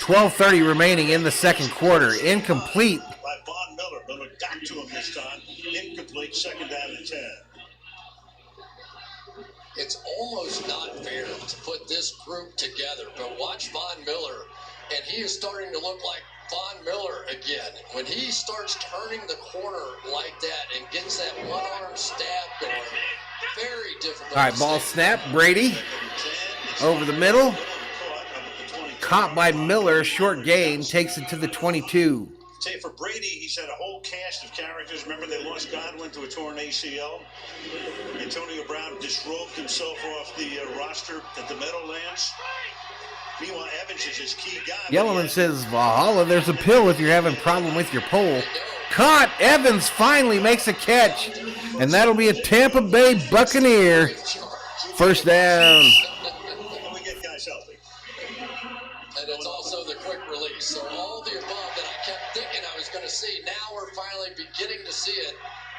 12:30 remaining in the second quarter. Incomplete. By Von Miller. Miller got to him this time. Incomplete, 2nd down and 10. It's almost not fair to put this group together, but watch Von Miller, and he is starting to look like Von Miller again. When he starts turning the corner like that and gets that one-arm stab going, very difficult. All right, ball snap. Brady over the middle. Caught by Miller. Short gain. Takes it to the 22. Say for Brady, he's had a whole cast of characters. Remember, they lost Godwin to a torn ACL. Antonio Brown disrobed himself off the roster at the Meadowlands. Meanwhile, Evans is his key guy. Yellowman says, Valhalla, there's a pill if you're having a problem with your pole. Caught. Evans finally makes a catch. And that'll be a Tampa Bay Buccaneer. 1st down. We get guys healthy. And it's also the quick release. So all the above that I kept thinking I was going to see, now we're finally beginning to see it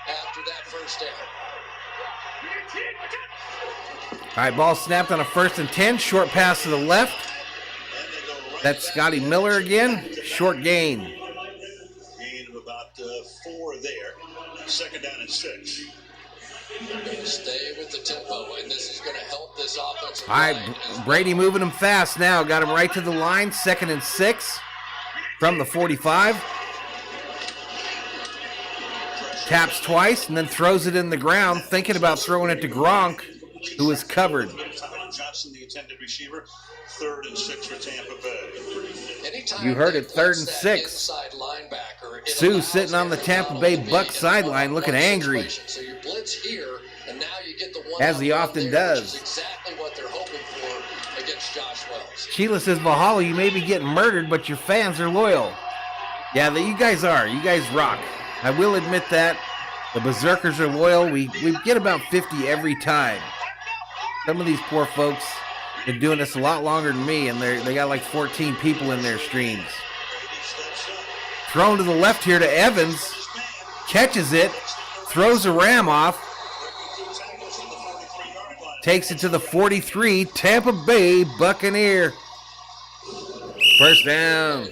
after that 1st down. All right, ball snapped on a 1st and 10. Short pass to the left. That's Scotty Miller again. Short gain. Gain of about 4 there. 2nd down and 6. They're going to stay with the tempo, and this is going to help this offensive All right, Brady moving him fast now. Got him right to the line. 2nd and 6 from the 45. Taps twice and then throws it in the ground, thinking about throwing it to Gronk, who is covered. Johnson, the intended receiver. 3rd and 6 for Tampa Bay. Anytime you heard it, 3rd and 6. Sue sitting on the Tampa Bay Bucs sideline looking angry, so you blitz here, and now you get the one as he often does. Exactly what they're hoping for against Josh Wells. Sheila says, Valhalla, you may be getting murdered, but your fans are loyal. Yeah, you guys are. You guys rock. I will admit that. The Berserkers are loyal. We get about 50 every time. Some of these poor folks been doing this a lot longer than me, and they got like 14 people in their streams. Thrown to the left here to Evans. Catches it. Throws a ram off. Takes it to the 43. Tampa Bay Buccaneer. 1st down.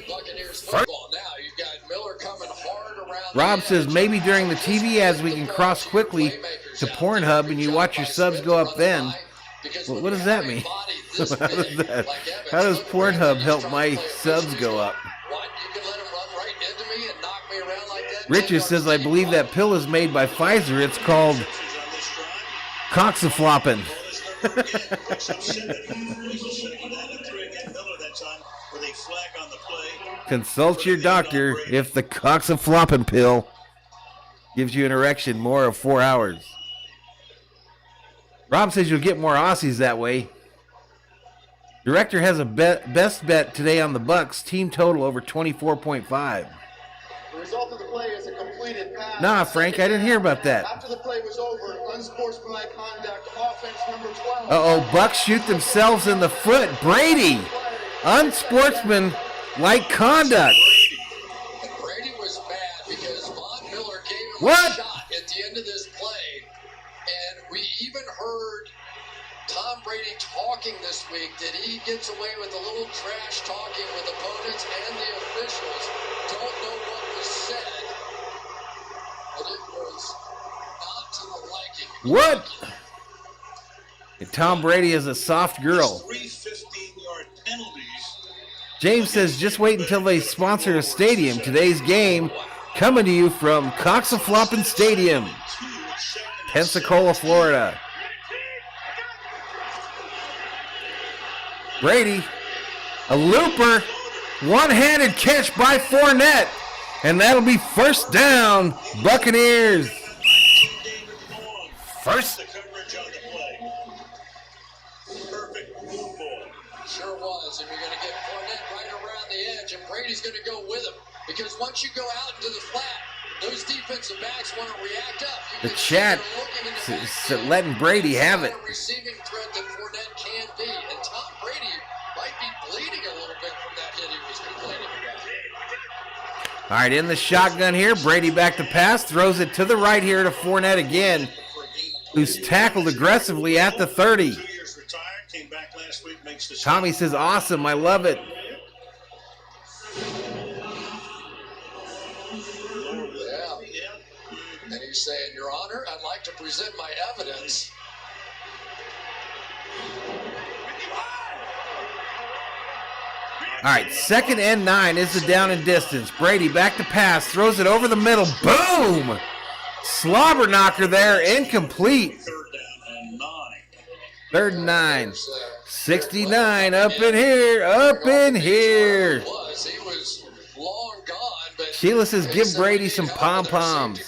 Rob says maybe during the TV ads we can cross quickly to Pornhub and you watch your subs go up then. Well, what does that mean? How does Pornhub help my subs go up? Richard says, I believe that pill is made by Pfizer. It's called Coxafloppin. Consult your doctor if the Coxafloppin pill gives you an erection more of 4 hours. Rob says you'll get more Aussies that way. Director has a best bet today on the Bucs. Team total over 24.5. The result of the play is a completed pass. Nah, Frank, I didn't hear about that. After the play was over, unsportsmanlike conduct, offense number 12. Uh-oh, Bucs shoot themselves in the foot. Brady, unsportsmanlike conduct. Brady was mad because Von Miller gave him What? a shot at the end of this play, and we even heard Tom Brady talking this week that he gets away with a little trash talking with opponents and the officials. Don't know what was said, but it was not to the liking. What? And Tom Brady is a soft girl. 3:15 James says, just wait until they sponsor a stadium. Today's game coming to you from Coxafloppin Stadium, Pensacola, Florida. Brady, a looper, one-handed catch by Fournette, and that'll be first down, Buccaneers. First. Sure was, and you're going to get Fournette right around the edge, and Brady's going to go with him, because once you go out into the flat, those defensive backs want to react up. The chat is letting Brady have it. Receiving threat that Fournette can be, and Tom Brady might be bleeding a little bit from that hit he was complaining about. All right, in the shotgun here, Brady back to pass, throws it to the right here to Fournette again, who's tackled aggressively at the 30. Tommy says, awesome, I love it. Yeah. And he's saying, Your Honor, I'd like to present my evidence. All right, 2nd and 9 is the down and distance. Brady back to pass, throws it over the middle. Boom! Slobber knocker there, incomplete. 3rd and 9. 69 up in here. Sheila says, give Brady some pom-poms.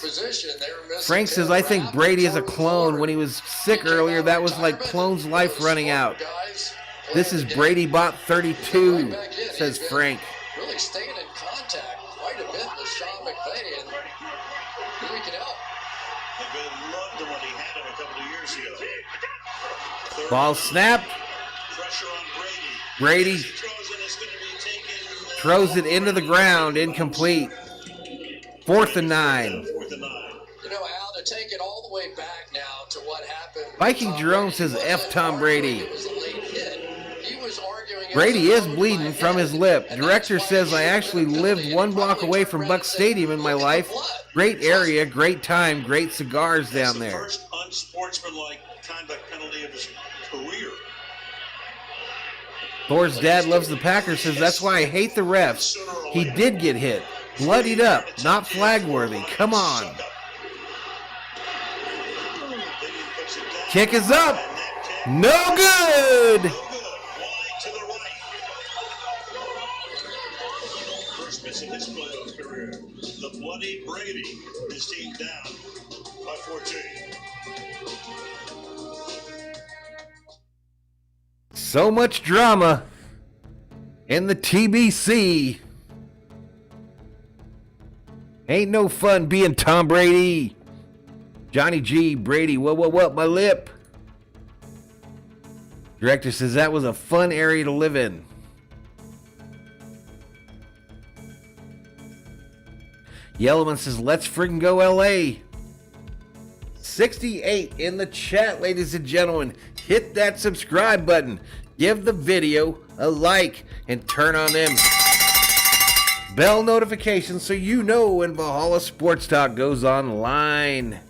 Frank says, I think Brady is a clone. When he was sick earlier, that was like Clone's life running out. This is Brady Bot 32, says Frank. Really staying in contact quite a bit with Sean McVay, and really can help. McVay loved him when he had him a couple of years ago. Ball snapped. Brady throws it into the ground, incomplete. 4th and 9. You know, Al, to take it all the way back now to what happened. Viking Jerome says, F Tom Brady. Brady is bleeding from his lip. Director says, I actually lived 1 block away from Buck Stadium in my life. Great area, great time, great cigars down there. First unsportsmanlike conduct penalty of his career. Thor's dad loves the Packers, says, that's why I hate the refs. He did get hit. Bloodied up, not flag worthy. Come on. Kick is up. No good. First miss in his playoff career. The bloody Brady, his team down by 14. So much drama in the TBC. Ain't no fun being Tom Brady. Johnny G, Brady, what, my lip. Director says that was a fun area to live in. Yellowman says, let's friggin' go LA. 68 in the chat, ladies and gentlemen. Hit that subscribe button. Give the video a like and turn on them bell notifications so you know when Valhalla Sports Talk goes online.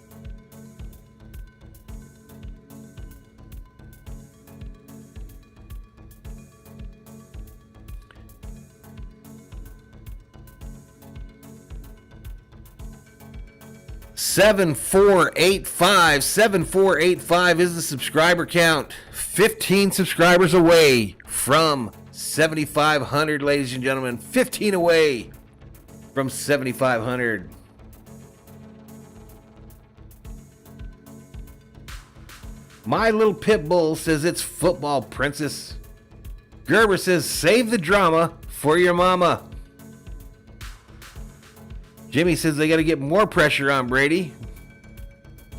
$7485 is the subscriber count. 15 subscribers away from 7,500, ladies and gentlemen. 15 away from 7,500. My little pit bull says it's football, princess. Gerber says save the drama for your mama. Jimmy says they got to get more pressure on Brady.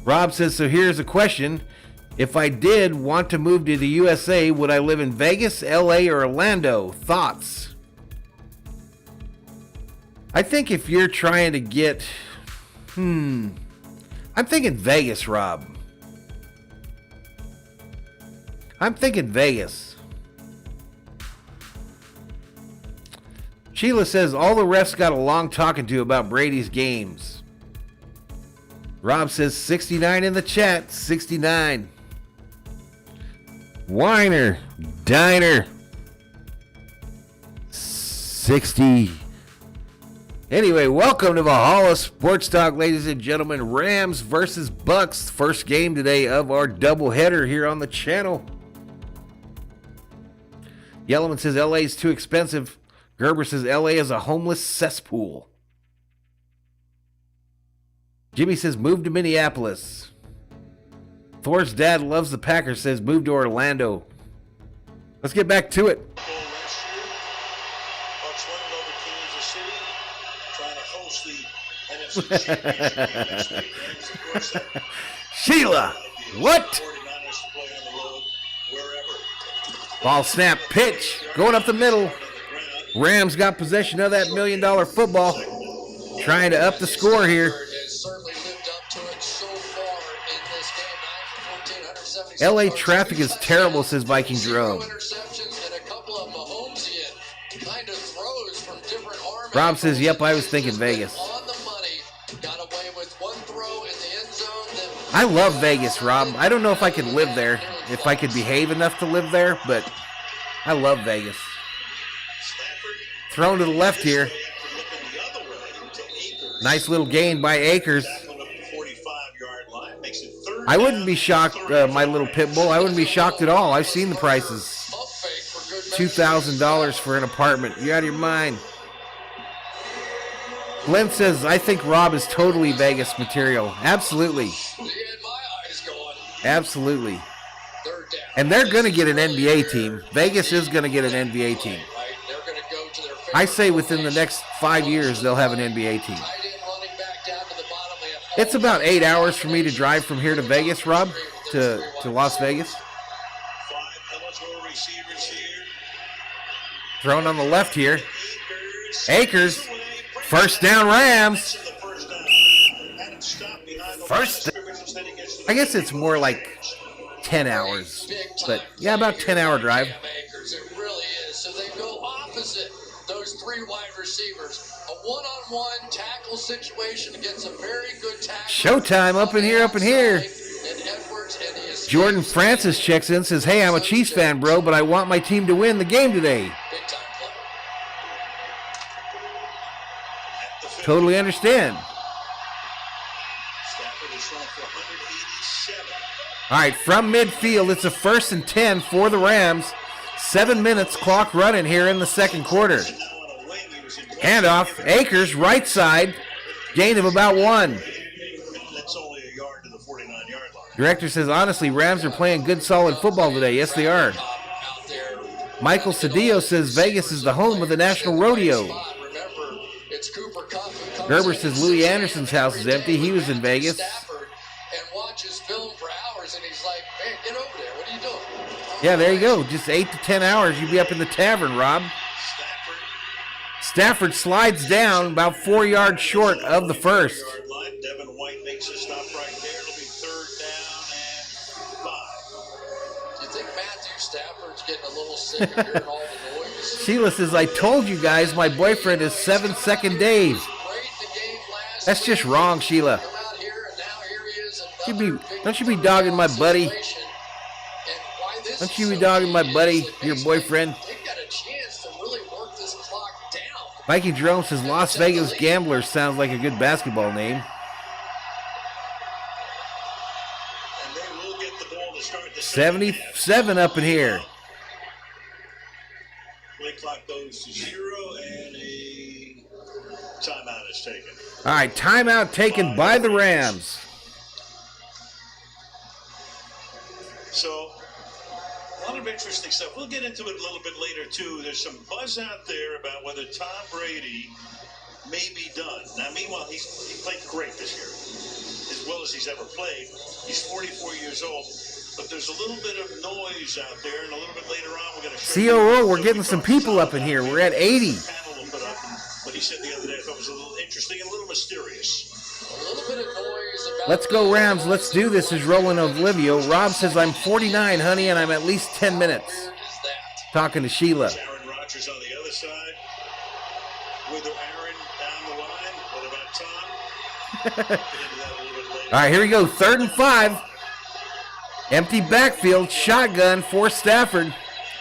Rob says, so here's a question. If I did want to move to the USA, would I live in Vegas, LA, or Orlando? Thoughts? I think if you're trying to get... I'm thinking Vegas, Rob. I'm thinking Vegas. Sheila says, all the refs got a long talking to about Brady's games. Rob says 69 in the chat. 69. Weiner. Diner. 60. Anyway, welcome to Valhalla Sports Talk, ladies and gentlemen. Rams versus Bucks. First game today of our doubleheader here on the channel. Yellowman says LA is too expensive. Gerber says LA is a homeless cesspool. Jimmy says move to Minneapolis. Thor's dad loves the Packers, says move to Orlando. Let's get back to it. Sheila, what? Ball snap, pitch, going up the middle. Rams got possession of that $1 million football. Trying to up the score here. LA traffic is terrible, says Viking Jerome. Rob says, yep, I was thinking Vegas. I love Vegas, Rob. I don't know if I could live there, if I could behave enough to live there, but I love Vegas. Thrown to the left here. Nice little gain by Akers. I wouldn't be shocked, my little pit bull. I wouldn't be shocked at all. I've seen the prices. $2,000 for an apartment. You're out of your mind. Glenn says, I think Rob is totally Vegas material. Absolutely. Absolutely. And they're going to get an NBA team. Vegas is going to get an NBA team. I say within the next 5 years, they'll have an NBA team. It's about 8 hours for me to drive from here to Vegas, Rob, to Las Vegas. Thrown on the left here. Akers. First down, Rams. I guess it's more like 10 hours. But, yeah, about 10-hour drive. It really is. So they go opposite those three wide receivers. A one-on-one tackle situation against a very good tackle. Showtime up in here, up in here. Jordan Francis checks in, says, hey, I'm a Chiefs fan, bro, but I want my team to win the game today. Totally understand. All right, from midfield, it's a 1st and 10 for the Rams. 7 minutes, clock running here in the second quarter. Handoff, Akers, right side, gain of about 1. Director says, honestly, Rams are playing good, solid football today. Yes, they are. Michael Cedillo says, Vegas is the home of the National Rodeo. Gerber says Louis Anderson's house is empty. He was in Vegas. Yeah, there you go. Just 8 to 10 hours, you'll be up in the tavern, Rob. Stafford slides down about 4 yards short of the first. Devin White makes a stop right there. It'll be 3rd down and 5. Do you think Matthew Stafford's getting a little sick of hearing all the noise? Sheila says, I told you guys my boyfriend is 7-second Dave. That's just wrong, Sheila. Don't you be dogging my buddy. Don't you be dogging my buddy, your boyfriend. Viking Jerome says Las Vegas Gamblers sounds like a good basketball name. 77 up in here. Play clock goes to 0 and a timeout is taken. All right, timeout taken by the Rams. So, a lot of interesting stuff. We'll get into it a little bit later, too. There's some buzz out there about whether Tom Brady may be done. Now, meanwhile, he played great this year, as well as he's ever played. He's 44 years old. But there's a little bit of noise out there, and a little bit later on, we're going to show COO, we're getting some people up in here. We're at 80. What he said the other day, I thought was a little interesting and a little mysterious. A little bit of noise about Let's go, Rams. Let's do this, is Roland Olivio. Rob says, I'm 49, honey, and I'm at least 10 minutes. Talking to Sheila. Aaron Rodgers on the other side. With Aaron down the line. What about Tom? All right, here we go. 3rd and 5. Empty backfield, shotgun for Stafford.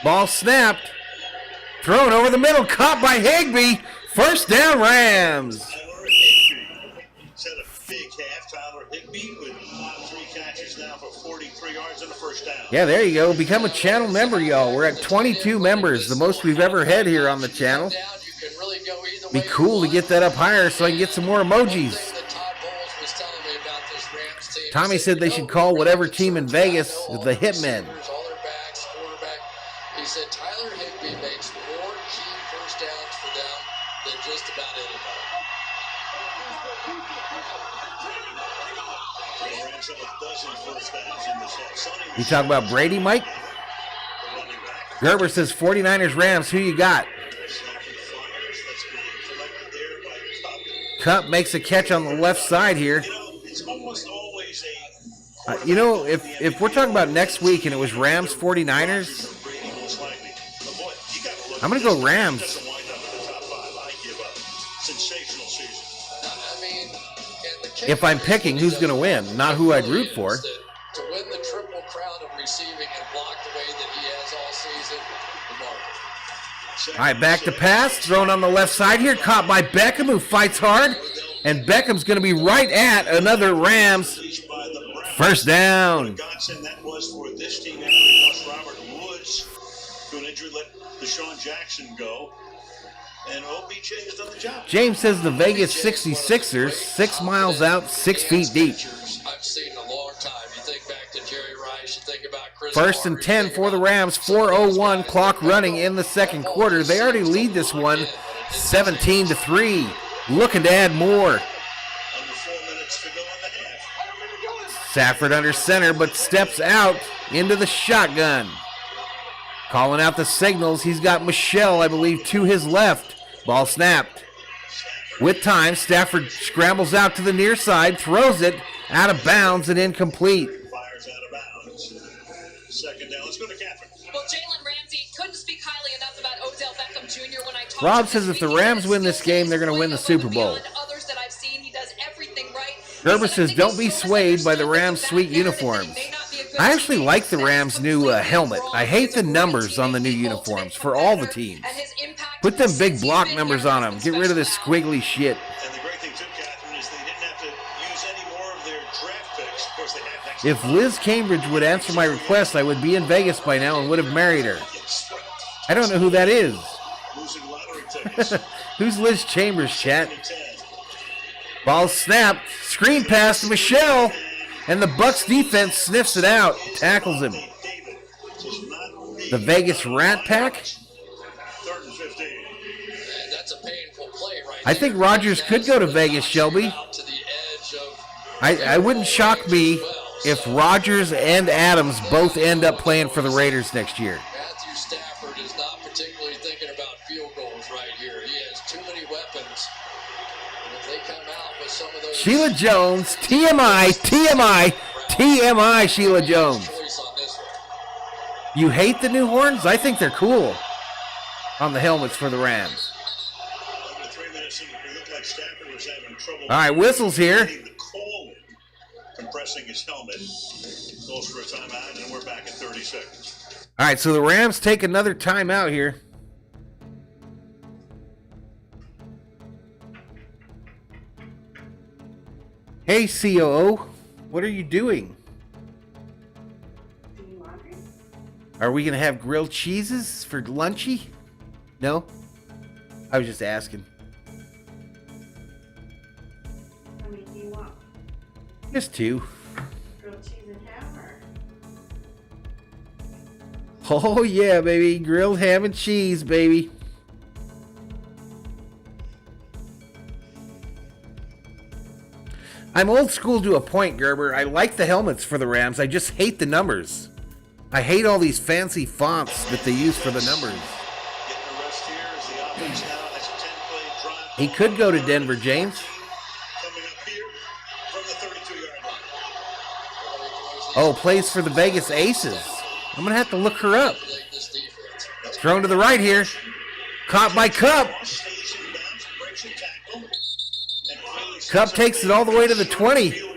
Ball snapped. Thrown over the middle, caught by Higbee. First down, Rams. Tyler Higbee set a big half. Tyler Higbee with 3 catches now for 43 yards and a first down. Yeah, there you go. Become a channel member, y'all. We're at 22 members, the most we've ever had here on the channel. Be cool to get that up higher so I can get some more emojis. Tommy said they should call whatever team in Vegas the Hitmen. He said Tyler Higbee makes more key first downs for them than just about anybody. The Rams have a dozen first downs in this half. You talk about Brady, Mike? Gerber says 49ers Rams. Who you got? Cup makes a catch on the left side here. It's almost always if we're talking about next week and it was Rams 49ers, I'm going to go Rams. Sensational season. If I'm picking who's going to win, not who I'd root for. To win the triple crown of receiving and block the way that he has all season, remarkable. All right, back to pass. Thrown on the left side here. Caught by Beckham, who fights hard. And Beckham's going to be right at another Rams. First down. That was for this team after they lost Robert Woods to an injury. Let Deshaun Jackson go. And OBJ has done the job. James says the Vegas 66ers, 6 miles out, 6 feet deep. I've seen in a long time. You think back to Jerry Rice, you think about Chris First and 10 for the Rams, 4:01 clock running in the second quarter. They already lead this one 17-3. Looking to add more. Under 4 minutes to go in the half. Safford under center, but steps out into the shotgun. Calling out the signals. He's got Michelle, I believe, to his left. Ball snapped. With time, Stafford scrambles out to the near side, throws it out of bounds and incomplete. Fires out of bounds. Second down. Let's go to Catherine. Well, Jalen Ramsey couldn't speak highly enough about Odell Beckham Jr. when I talked Rob to says him. if the Rams win this game, they're going to win the Super Bowl. Others that I've seen, he does everything right. Gerber says don't be swayed by the Rams' sweet uniforms. I actually like the Rams' new helmet. I hate the numbers on the new uniforms for all the teams. Put them big block numbers on them. Get rid of this squiggly shit. And the great thing, too, Catherine, is they didn't have to use any more of their draft picks. Of course, they have next If Liz Cambridge would answer my request, I would be in Vegas by now and would have married her. I don't know who that is. losing lottery tickets. Who's Liz Chambers, chat? Ball snapped. Screen pass to Michelle. And the Bucs defense sniffs it out. Tackles him. The Vegas Rat Pack? Third and 15. That's a painful play right I think Rodgers could go to Vegas, Shelby. I wouldn't shock me if Rodgers and Adams both end up playing for the Raiders next year. Matthew Stafford is not particularly thinking about field goals right here. He has too many weapons. And if they come out with some of those... Sheila Jones, TMI, Sheila Jones. You hate the new horns? I think they're cool on the helmets for the Rams. Under 3 minutes, it looked like Stafford was having trouble. All right, whistles here. The call compressing his helmet. Goes for a timeout, and we're back at 30 seconds. All right, so the Rams take another timeout here. Hey, COO, what are you doing? Are we going to have grilled cheeses for lunchy? No? I was just asking. How many do you want? Just 2. Grilled cheese and ham or? Oh, yeah, baby. Grilled ham and cheese, baby. I'm old school to a point, Gerber. I like the helmets for the Rams. I just hate the numbers. I hate all these fancy fonts that they use for the numbers. He could go to Denver, James. Oh, plays for the Vegas Aces. I'm going to have to look her up. Thrown to the right here. Caught by Cup. Cup takes it all the way to the 20.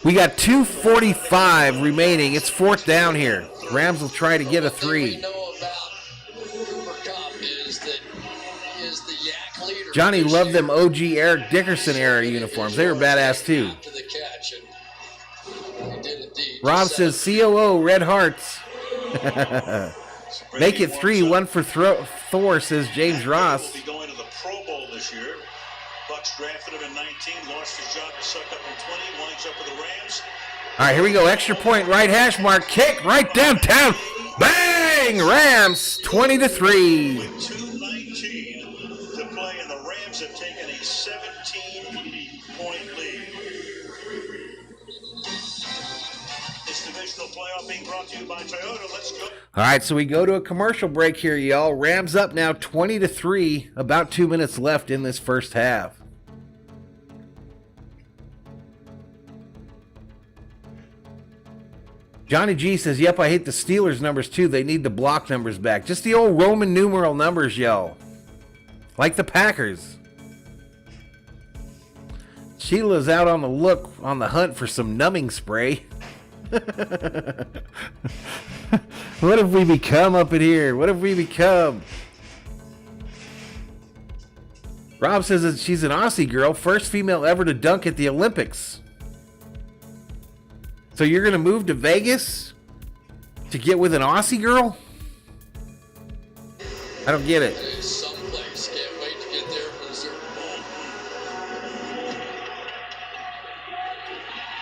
We got 2:45 remaining. It's 4th down here. Rams will try to get a 3. What we know about is that he is the yak leader. Johnny loved them OG Eric Dickerson era uniforms. They were badass too. After the catch, and he did indeed. Rob says COO Red Hearts. Make it 3, 1 for Thor, says James Ross. Will be going to the Pro Bowl this year. Bucks drafted him in 19, lost his job to suck up in 20, winds up with the Rams. All right, here we go. Extra point, right hash mark, kick right downtown. Bang! Rams 20-3. With 2:19 to play, and the Rams have taken a 17-point lead. This divisional playoff being brought to you by Toyota. Let's go. All right, so we go to a commercial break here, y'all. Rams up now 20-3. About 2 minutes left in this first half. Johnny G says, yep, I hate the Steelers numbers too. They need the block numbers back. Just the old Roman numeral numbers, y'all. Like the Packers. Sheila's out on the hunt for some numbing spray. What have we become up in here? What have we become? Rob says that she's an Aussie girl, first female ever to dunk at the Olympics. So you're going to move to Vegas to get with an Aussie girl? I don't get it. Someplace. Can't wait to get there for the Super Bowl.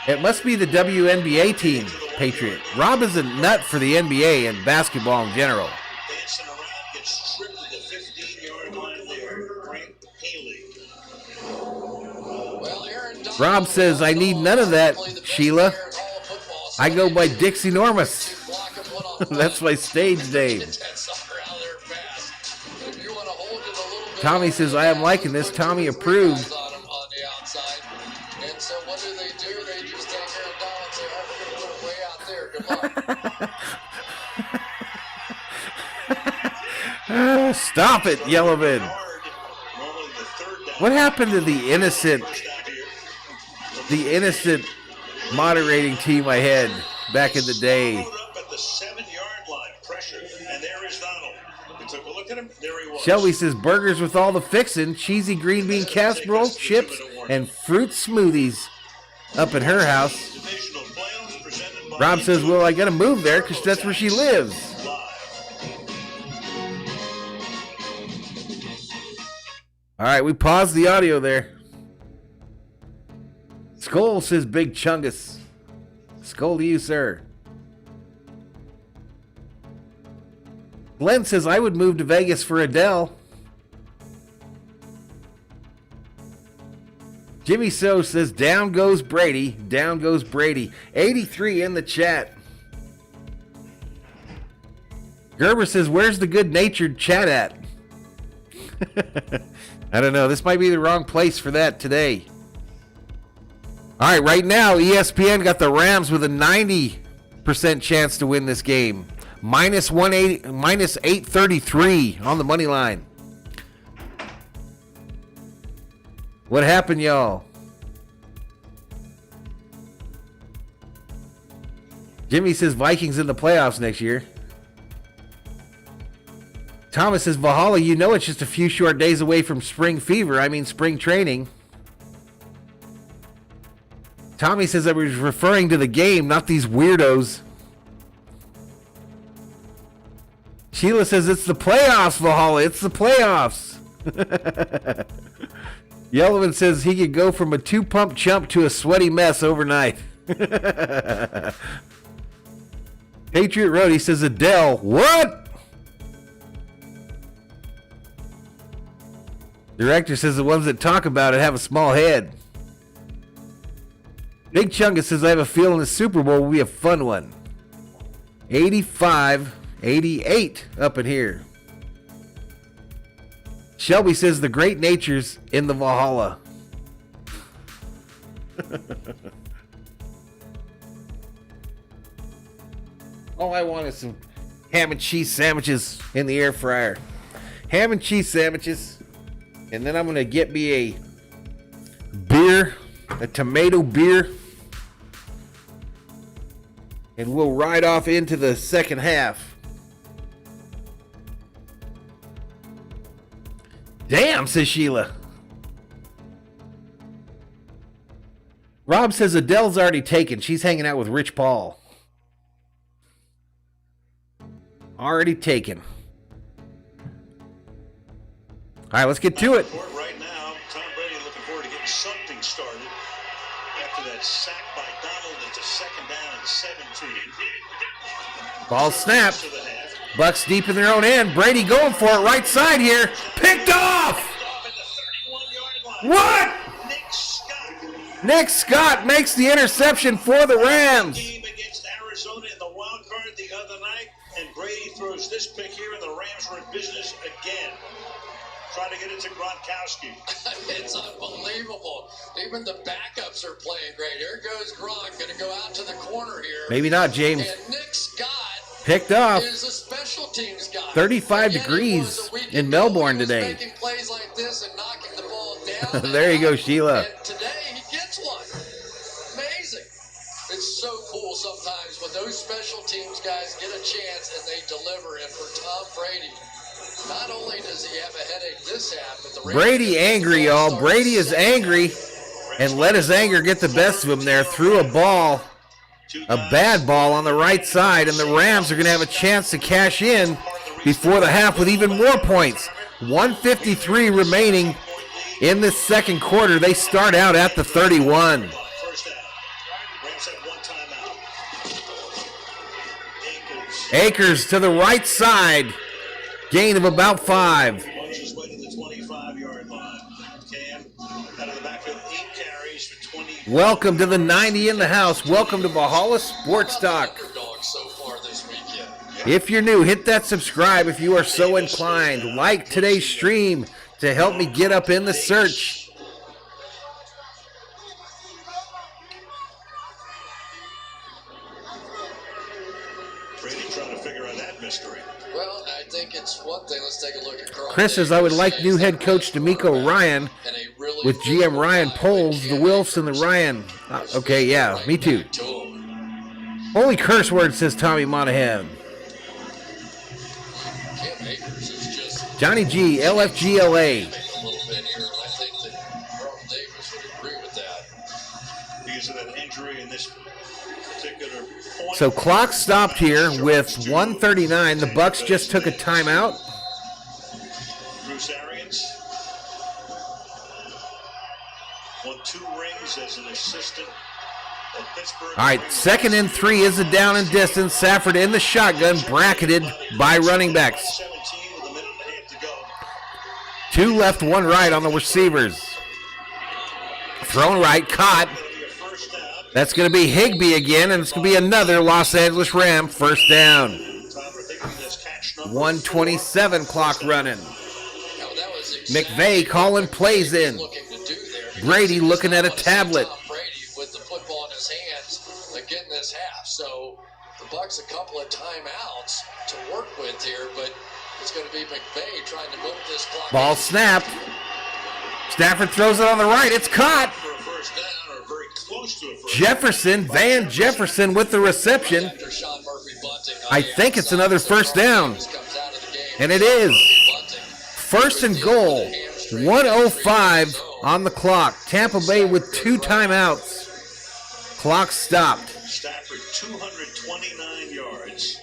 It must be the WNBA team, Patriot. Rob is a nut for the NBA and basketball in general. Dancing around, gets stripped to the 15-yard line there. Frank Haley. Well, Aaron Donald, Rob says, I need none of that, Sheila. I go by Dixie Normus. That's my stage name. Tommy says, I am liking this. Tommy approved. And so what do? They just take Aaron Donald and say, oh, we're going to put it way out there. Good luck. Stop it, Yellowman. What happened to the innocent moderating team I had back in the day? Up at the 7-yard line, pressure, and there is Donald. We took a look at him. There he was. Shelby says burgers with all the fixin', cheesy green bean casserole, chips, and fruit smoothies up at her house. Rob says, well, I gotta move there because that's where she lives. All right, we paused the audio there. SKOL says Big Chungus. SKOL to you, sir. Glenn says I would move to Vegas for Adele. Jimmy So says down goes Brady. Down goes Brady. 83 in the chat. Gerber says, where's the good-natured chat at? I don't know. This might be the wrong place for that today. All right, right now, ESPN got the Rams with a 90% chance to win this game. Minus 833 on the money line. What happened, y'all? Jimmy says Vikings in the playoffs next year. Thomas says, Valhalla, you know it's just a few short days away from spring fever. I mean spring training. Tommy says I was referring to the game, not these weirdos. Sheila says it's the playoffs, Valhalla. It's the playoffs. Yellowman says he could go from a 2-pump chump to a sweaty mess overnight. Patriot Road, he says Adele. What? Director says the ones that talk about it have a small head. Big Chungus says I have a feeling the Super Bowl will be a fun one. 85-88 up in here. Shelby says the great nature's in the Valhalla. All I want is some ham and cheese sandwiches in the air fryer. Ham and cheese sandwiches. And then I'm going to get me a beer, a tomato beer. And we'll ride off into the second half. Damn, says Sheila. Rob says Adele's already taken. She's hanging out with Rich Paul. Already taken. All right, let's get to it. Right now, Tom Brady looking forward to getting something started after that sack by Donald. It's a second down and 17. Ball snapped. Bucks deep in their own end. Brady going for it right side here. Picked off. What? Nick Scott makes the interception for the Rams. Game against Arizona in the wild card the other night, and Brady throws this pick here, and the Rams are in business again. Trying to get it to Gronkowski. It's unbelievable. Even the backups are playing great. Here goes Gronk, going to go out to the corner here. Maybe not, James. And Nick Scott picked off. is a special teams guy. 35 degrees in Melbourne today. Making plays like this and knocking the ball down. There you go, Sheila. And today he gets one. Amazing. It's so cool sometimes when those special teams guys get a chance and they deliver. And for Tom Brady, not only does he have a headache this half, but the Brady angry, y'all. Brady is angry and let his anger get the best of him there. Threw a ball, a bad ball on the right side, and the Rams are going to have a chance to cash in before the half with even more points. 1:53 remaining in this second quarter. They start out at the 31. Akers to the right side. Gain of about 5. Welcome to the 90 in the house. Welcome to Valhalla Sports Talk. If you're new, hit that subscribe if you are so inclined. Like today's stream to help me get up in the search. Well, I think it's one thing. Let's take a look at Carl. Chris says, I would like new head coach D'Amico Ryan with GM Ryan Poles, the Wilfs, and the Ryan. Okay, yeah, me too. Holy curse word, says Tommy Monahan. Johnny G, LFGLA. Because of that injury in this particular point. So clock stopped here with 1:39. The Bucks just took a timeout. Bruce Arians won 2 rings as an assistant at Pittsburgh. All right, 2nd and 3 is a down and distance. Safford in the shotgun, bracketed by running backs. 2 left, 1 right on the receivers. Thrown right, caught. That's going to be Higbee again, and it's going to be another Los Angeles Ram first down. 1:27 clock running. McVay calling plays in. Brady looking at a tablet. Brady with the football in his hands again this half. So the Bucks a couple of timeouts to work with here, but it's going to be McVay trying to move this clock. Ball snapped. Stafford throws it on the right. It's caught. Jefferson, Van Jefferson with the reception. I think it's another first down. And it is. 1st and goal. 1:05 on the clock. Tampa Bay with 2 timeouts. Clock stopped. Stafford 229 yards.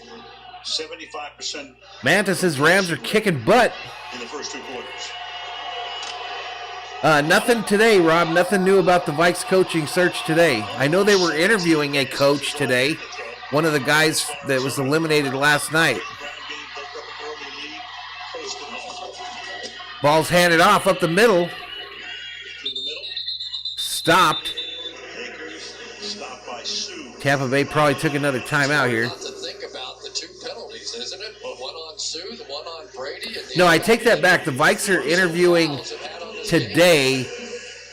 75%. Mantis says Rams are kicking butt. In the first 2 quarters. Nothing today, Rob. Nothing new about the Vikes coaching search today. I know they were interviewing a coach today. One of the guys that was eliminated last night. Ball's handed off up the middle. Stopped. Tampa Bay probably took another timeout here. No, I take that back. The Vikes are interviewing today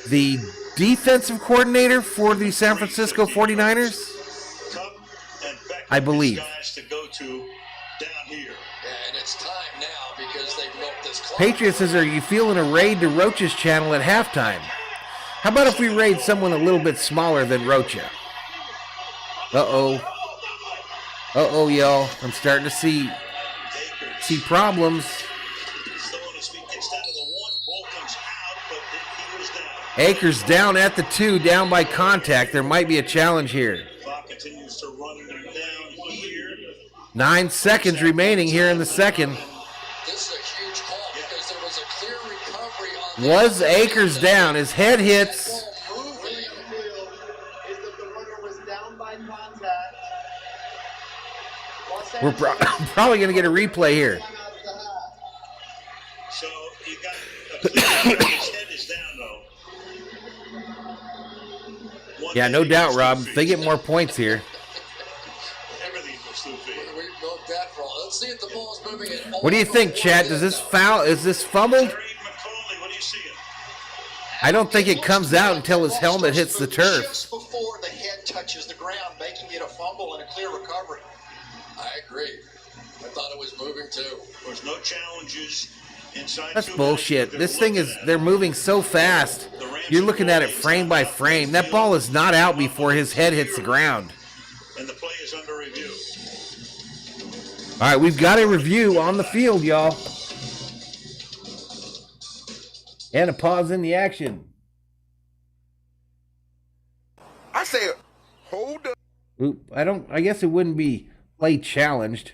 the defensive coordinator for the San Francisco 49ers, I believe. Patriots says, are you feeling a raid to Roach's channel at halftime? How about if we raid someone a little bit smaller than Rocha? Uh-oh. Uh-oh, y'all. I'm starting to see problems. Speed gets down to the 1. Ball comes out, but he was down. Akers down at the 2, down by contact. There might be a challenge here. Clock continues to run down here. 9 seconds remaining here in the second. This is a huge call because there was a clear recovery on Was Akers down? His head hits. We're probably going to get a replay here. So you got a clear his head is down, though. Yeah, no doubt, Rob. If they get more points here. Everything goes through feet. We broke that wrong. Let's see if the ball's moving it. What do you think, Chad? Does this foul? Is this fumbled? What do you see? I don't think it comes out until his helmet hits the turf. Just before the head touches the ground, making it a fumble and a clear recovery. I agree. I thought it was moving too. There's no challenges inside. That's bullshit. This thing is, they're moving so fast. You're looking at it frame by frame. That ball is not out before his head hits the ground. And the play is under review. All right, we've got a review on the field, y'all. And a pause in the action. I say, hold up. Oop, I guess it wouldn't be play challenged.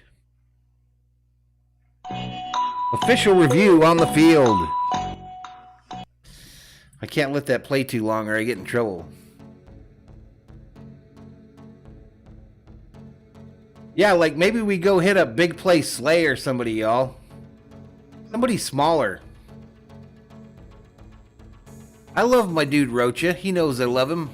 Official review on the field. I can't let that play too long or I get in trouble. Yeah, like maybe we go hit up Big Play Slay or somebody, y'all. Somebody smaller. I love my dude Rocha. He knows I love him.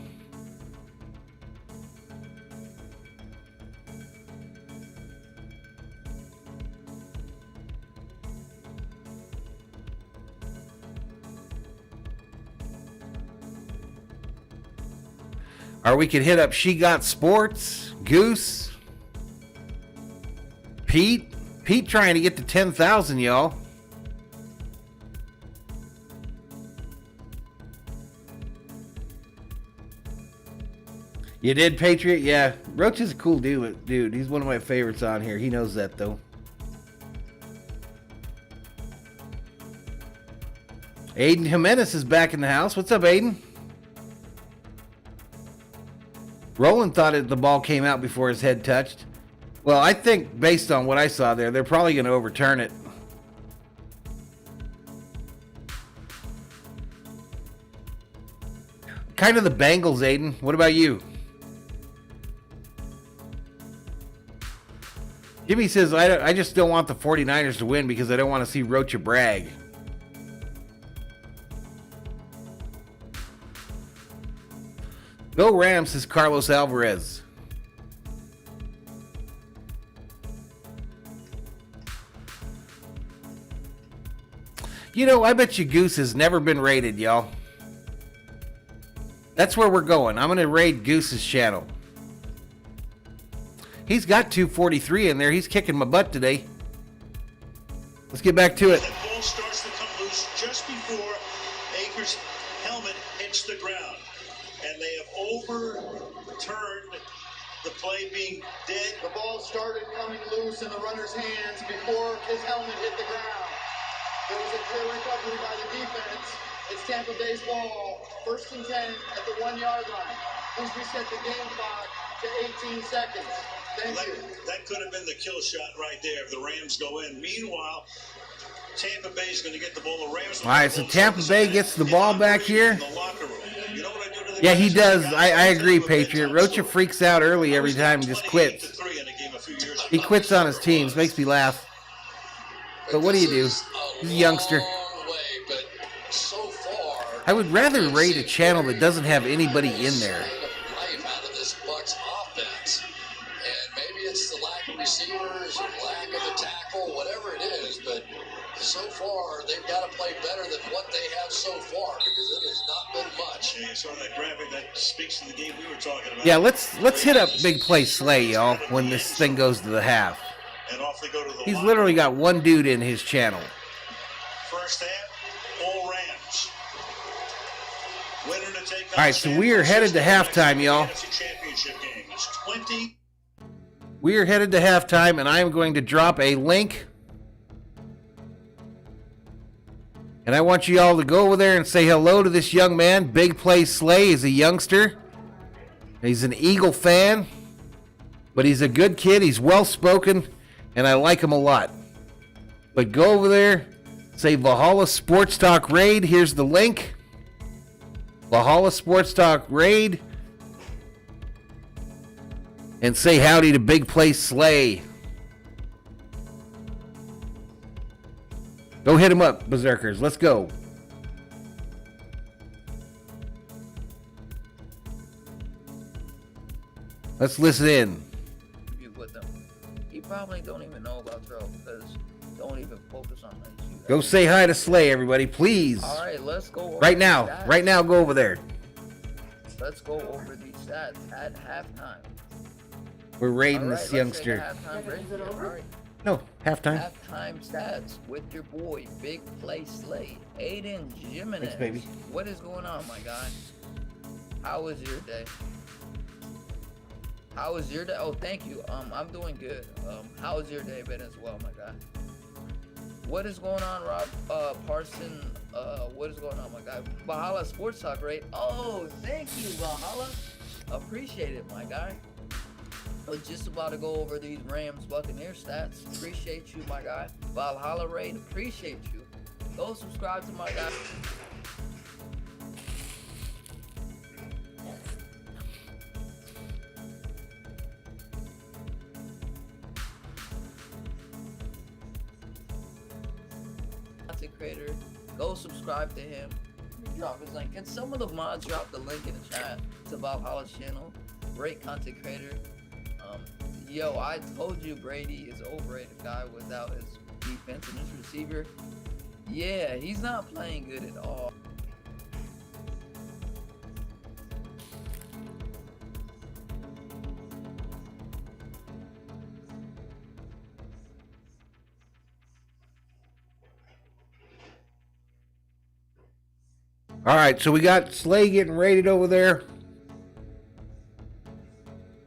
Or we could hit up She Got Sports, Goose, Pete trying to get to 10,000, y'all. You did, Patriot? Yeah. Roach is a cool dude. He's one of my favorites on here. He knows that, though. Aiden Jimenez is back in the house. What's up, Aiden? Roland thought the ball came out before his head touched. Well, I think based on what I saw there, they're probably going to overturn it. Kind of the Bengals, Aiden. What about you? Jimmy says, I just don't want the 49ers to win because I don't want to see Rocha brag. Go Rams, says Carlos Alvarez. You know, I bet you Goose has never been raided, y'all. That's where we're going. I'm going to raid Goose's channel. He's got 243 in there. He's kicking my butt today. Let's get back to it. The ball starts to come loose just before Akers' helmet hits the ground. And they have overturned the play being dead. The ball started coming loose in the runner's hands before his helmet hit the ground. There was a clear recovery by the defense. It's Tampa Bay's ball. 1st and 10 at the 1-yard line. Please reset the game clock to 18 seconds. Thank you. That could have been the kill shot right there if the Rams go in. Meanwhile, Tampa Bay is going to get the ball. The Rams. All right, so Tampa Bay gets the ball back here. Yeah, he does. I agree, Patriot. Rocha freaks out early every time and just quits. He quits on his teams. Makes me laugh. But what do you do? He's a youngster. I would rather raid a channel that doesn't have anybody in there. Life out of this Bucs offense, and maybe it's the lack of receivers or lack of the tackle, whatever it is. But so far, they've got to play better than what they have so far because it has not been much. Yeah, you saw that graphic that speaks to the game we were talking about. Yeah, let's hit up Big Play Slay, y'all, when this thing goes to the half. And off they go to the He's literally got one dude in his channel. First half, all Rams. Winner to take All right, so we are headed to halftime, y'all. Championship game. It's 20. We are headed to halftime, and I am going to drop a link And I want you all to go over there and say hello to this young man. Big Play Slay is a youngster. He's an Eagle fan, but he's a good kid. He's well-spoken, and I like him a lot. But go over there, say Valhalla Sports Talk Raid. Here's the link. Valhalla Sports Talk Raid. And say howdy to Big Play Slay. Go hit him up, Berserkers. Let's go. Let's listen in. With them. He probably don't even know about Throw because don't even focus on that. Go say hi to Slay, everybody, please. All right, let's go. Right now. Right now, go over there. Let's go over these stats at halftime. We're raiding this youngster. Is it over? No, halftime. Halftime stats with your boy, Big Play Slay, Aiden Jimenez. Thanks, baby. What is going on, my guy? How was your day? How was your day? Oh, thank you. I'm doing good. How was your day been as well, my guy? What is going on, Rob Parson? What is going on, my guy? Valhalla Sports Talk, right? Oh, thank you, Valhalla. Appreciate it, my guy. I was just about to go over these Rams Buccaneers stats. Appreciate you, my guy. Valhalla Raid, appreciate you. Go subscribe to my guy. Content creator. Go subscribe to him. Drop his link. And some of the mods drop the link in the chat to Valhalla's channel. Great content creator. Yo, I told you Brady is overrated guy without his defense and his receiver. Yeah, he's not playing good at all. All right, so we got Slay getting raided over there.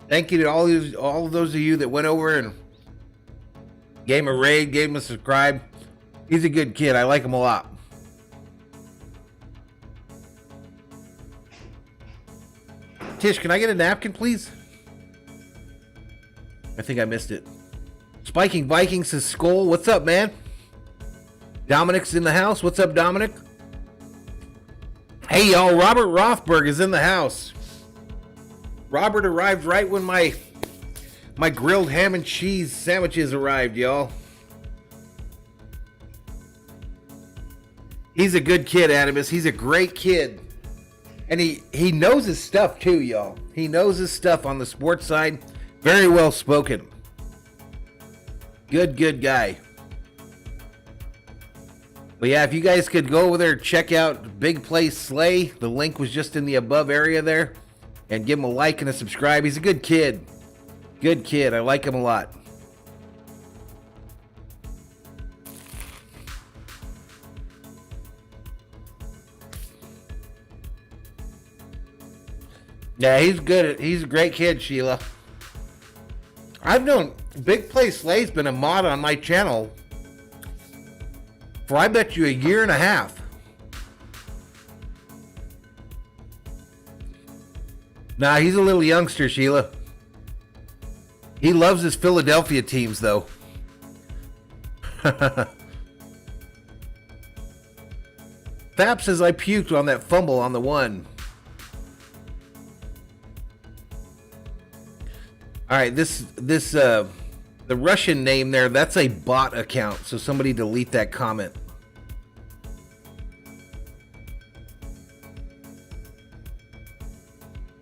Thank you to all of those of you that went over and gave him a raid, gave him a subscribe. He's a good kid. I like him a lot. Tish, can I get a napkin, please? I think I missed it. Spiking Vikings says SKOL. What's up, man? Dominic's in the house. What's up, Dominic? Hey, y'all. Robert Rothberg is in the house. Robert arrived right when my grilled ham and cheese sandwiches arrived, y'all. He's a good kid, Adamus. He's a great kid. And he knows his stuff too, y'all. He knows his stuff on the sports side. Very well spoken. Good guy. But yeah, if you guys could go over there and check out Big Play Slay. The link was just in the above area there. And give him a like and a subscribe. He's a good kid. Good kid. I like him a lot. Yeah, he's good. He's a great kid, Sheila. I've known Big Play Slay's been a mod on my channel for I bet you a year and a half. Nah, he's a little youngster, Sheila. He loves his Philadelphia teams, though. Fap says I puked on that fumble on the one. All right, the Russian name there, that's a bot account, so somebody delete that comment.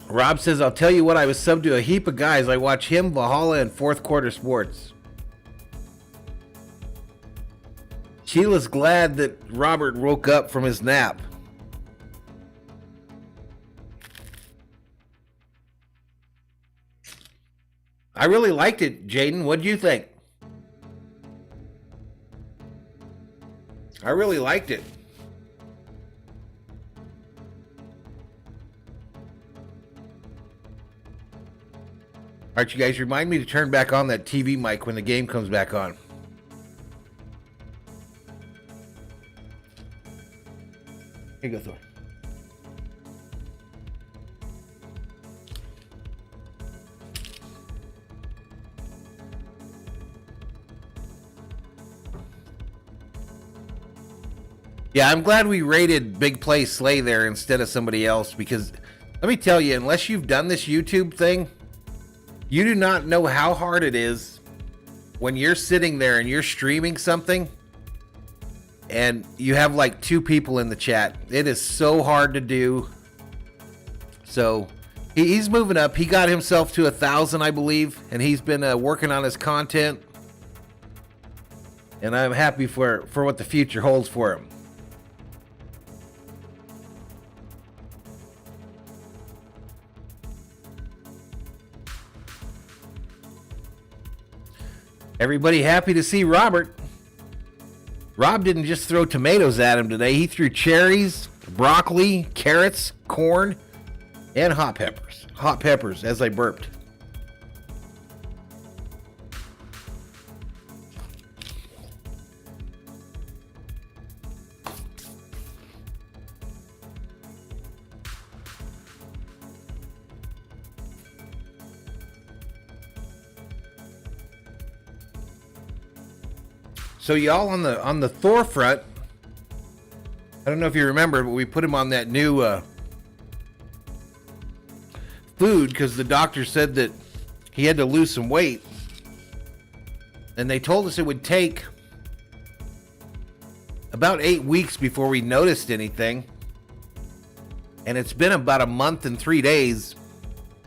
Rob says, I'll tell you what, I was subbed to a heap of guys. I watch him, Valhalla, and Fourth Quarter Sports. Sheila's glad that Robert woke up from his nap. I really liked it, Jaden. What do you think? I really liked it. All right, you guys, remind me to turn back on that TV mic when the game comes back on. Here you go, Thor. Yeah, I'm glad we rated Big Play Slay there instead of somebody else, because let me tell you, unless you've done this YouTube thing, you do not know how hard it is when you're sitting there and you're streaming something and you have like 2 people in the chat. It is so hard to do. So he's moving up. He got himself to 1,000, I believe, and he's been working on his content. And I'm happy for what the future holds for him. Everybody happy to see Robert. Rob didn't just throw tomatoes at him today. He threw cherries, broccoli, carrots, corn, and hot peppers. Hot peppers as I burped. So y'all on the Thor front, I don't know if you remember, but we put him on that new food because the doctor said that he had to lose some weight. And they told us it would take about 8 weeks before we noticed anything. And it's been about a month and 3 days.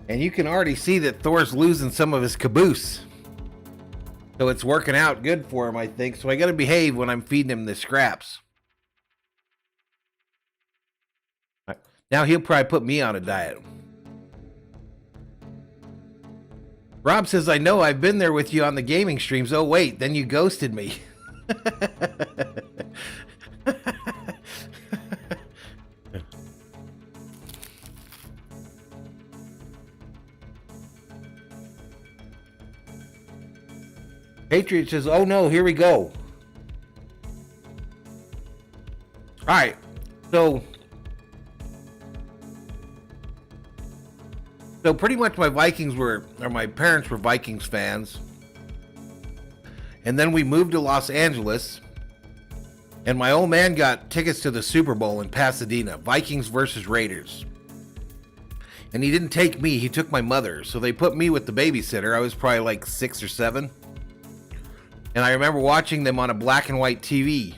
And you can already see that Thor's losing some of his caboose. So it's working out good for him, I think. So I got to behave when I'm feeding him the scraps. Now he'll probably put me on a diet. Rob says, I know I've been there with you on the gaming streams. Oh, wait, then you ghosted me. Patriot says, oh no, here we go. All right, so pretty much my parents were Vikings fans. And then we moved to Los Angeles. And my old man got tickets to the Super Bowl in Pasadena, Vikings versus Raiders. And he didn't take me, he took my mother. So they put me with the babysitter. I was probably like 6 or 7. And I remember watching them on a black and white TV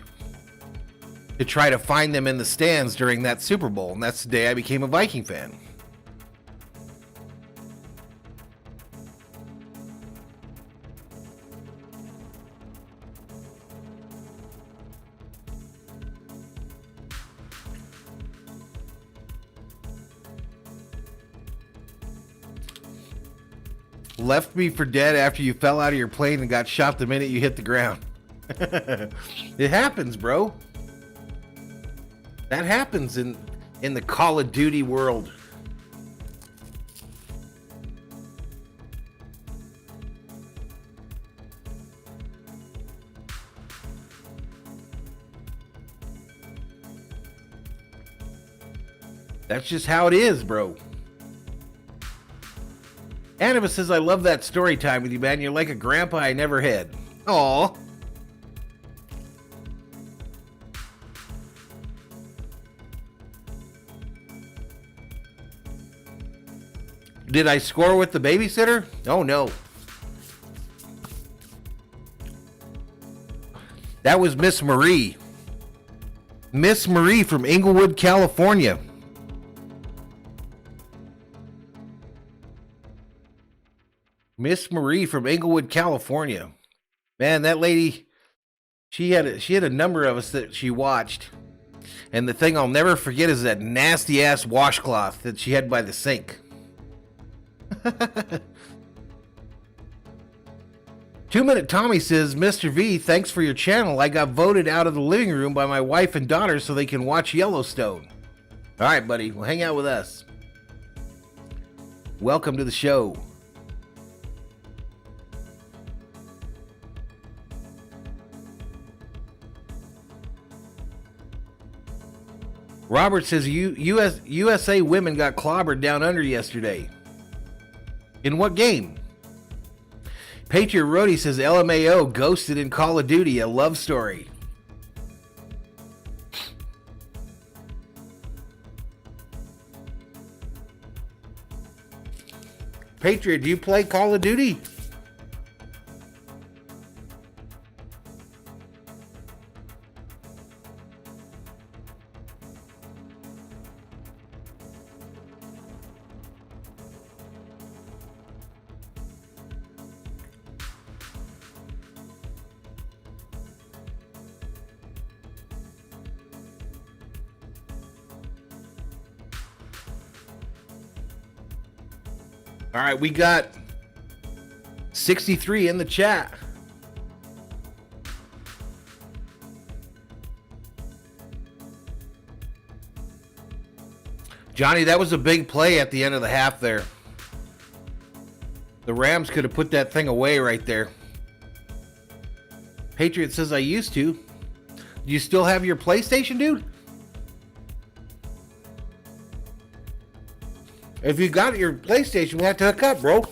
to try to find them in the stands during that Super Bowl. And that's the day I became a Viking fan. Left me for dead after you fell out of your plane and got shot the minute you hit the ground. It happens, bro. That happens in the Call of Duty world. That's just how it is, bro. Annabeth says, I love that story time with you, man. You're like a grandpa I never had. Aw. Did I score with the babysitter? Oh, no. That was Miss Marie. Miss Marie from Inglewood, California. Miss Marie from Inglewood, California. Man, that lady, she had a number of us that she watched. And the thing I'll never forget is that nasty ass washcloth that she had by the sink. 2 Minute Tommy says, Mr. V, thanks for your channel. I got voted out of the living room by my wife and daughter so they can watch Yellowstone. All right, buddy, well, hang out with us. Welcome to the show. Robert says USA women got clobbered down under yesterday. In what game? Patriot Rody says LMAO ghosted in Call of Duty, a love story. Patriot, do you play Call of Duty? All right, we got 63 in the chat. Johnny, that was a big play at the end of the half there. The Rams could have put that thing away right there. Patriot says, I used to. Do you still have your PlayStation, dude? If you got your PlayStation, we have to hook up, bro.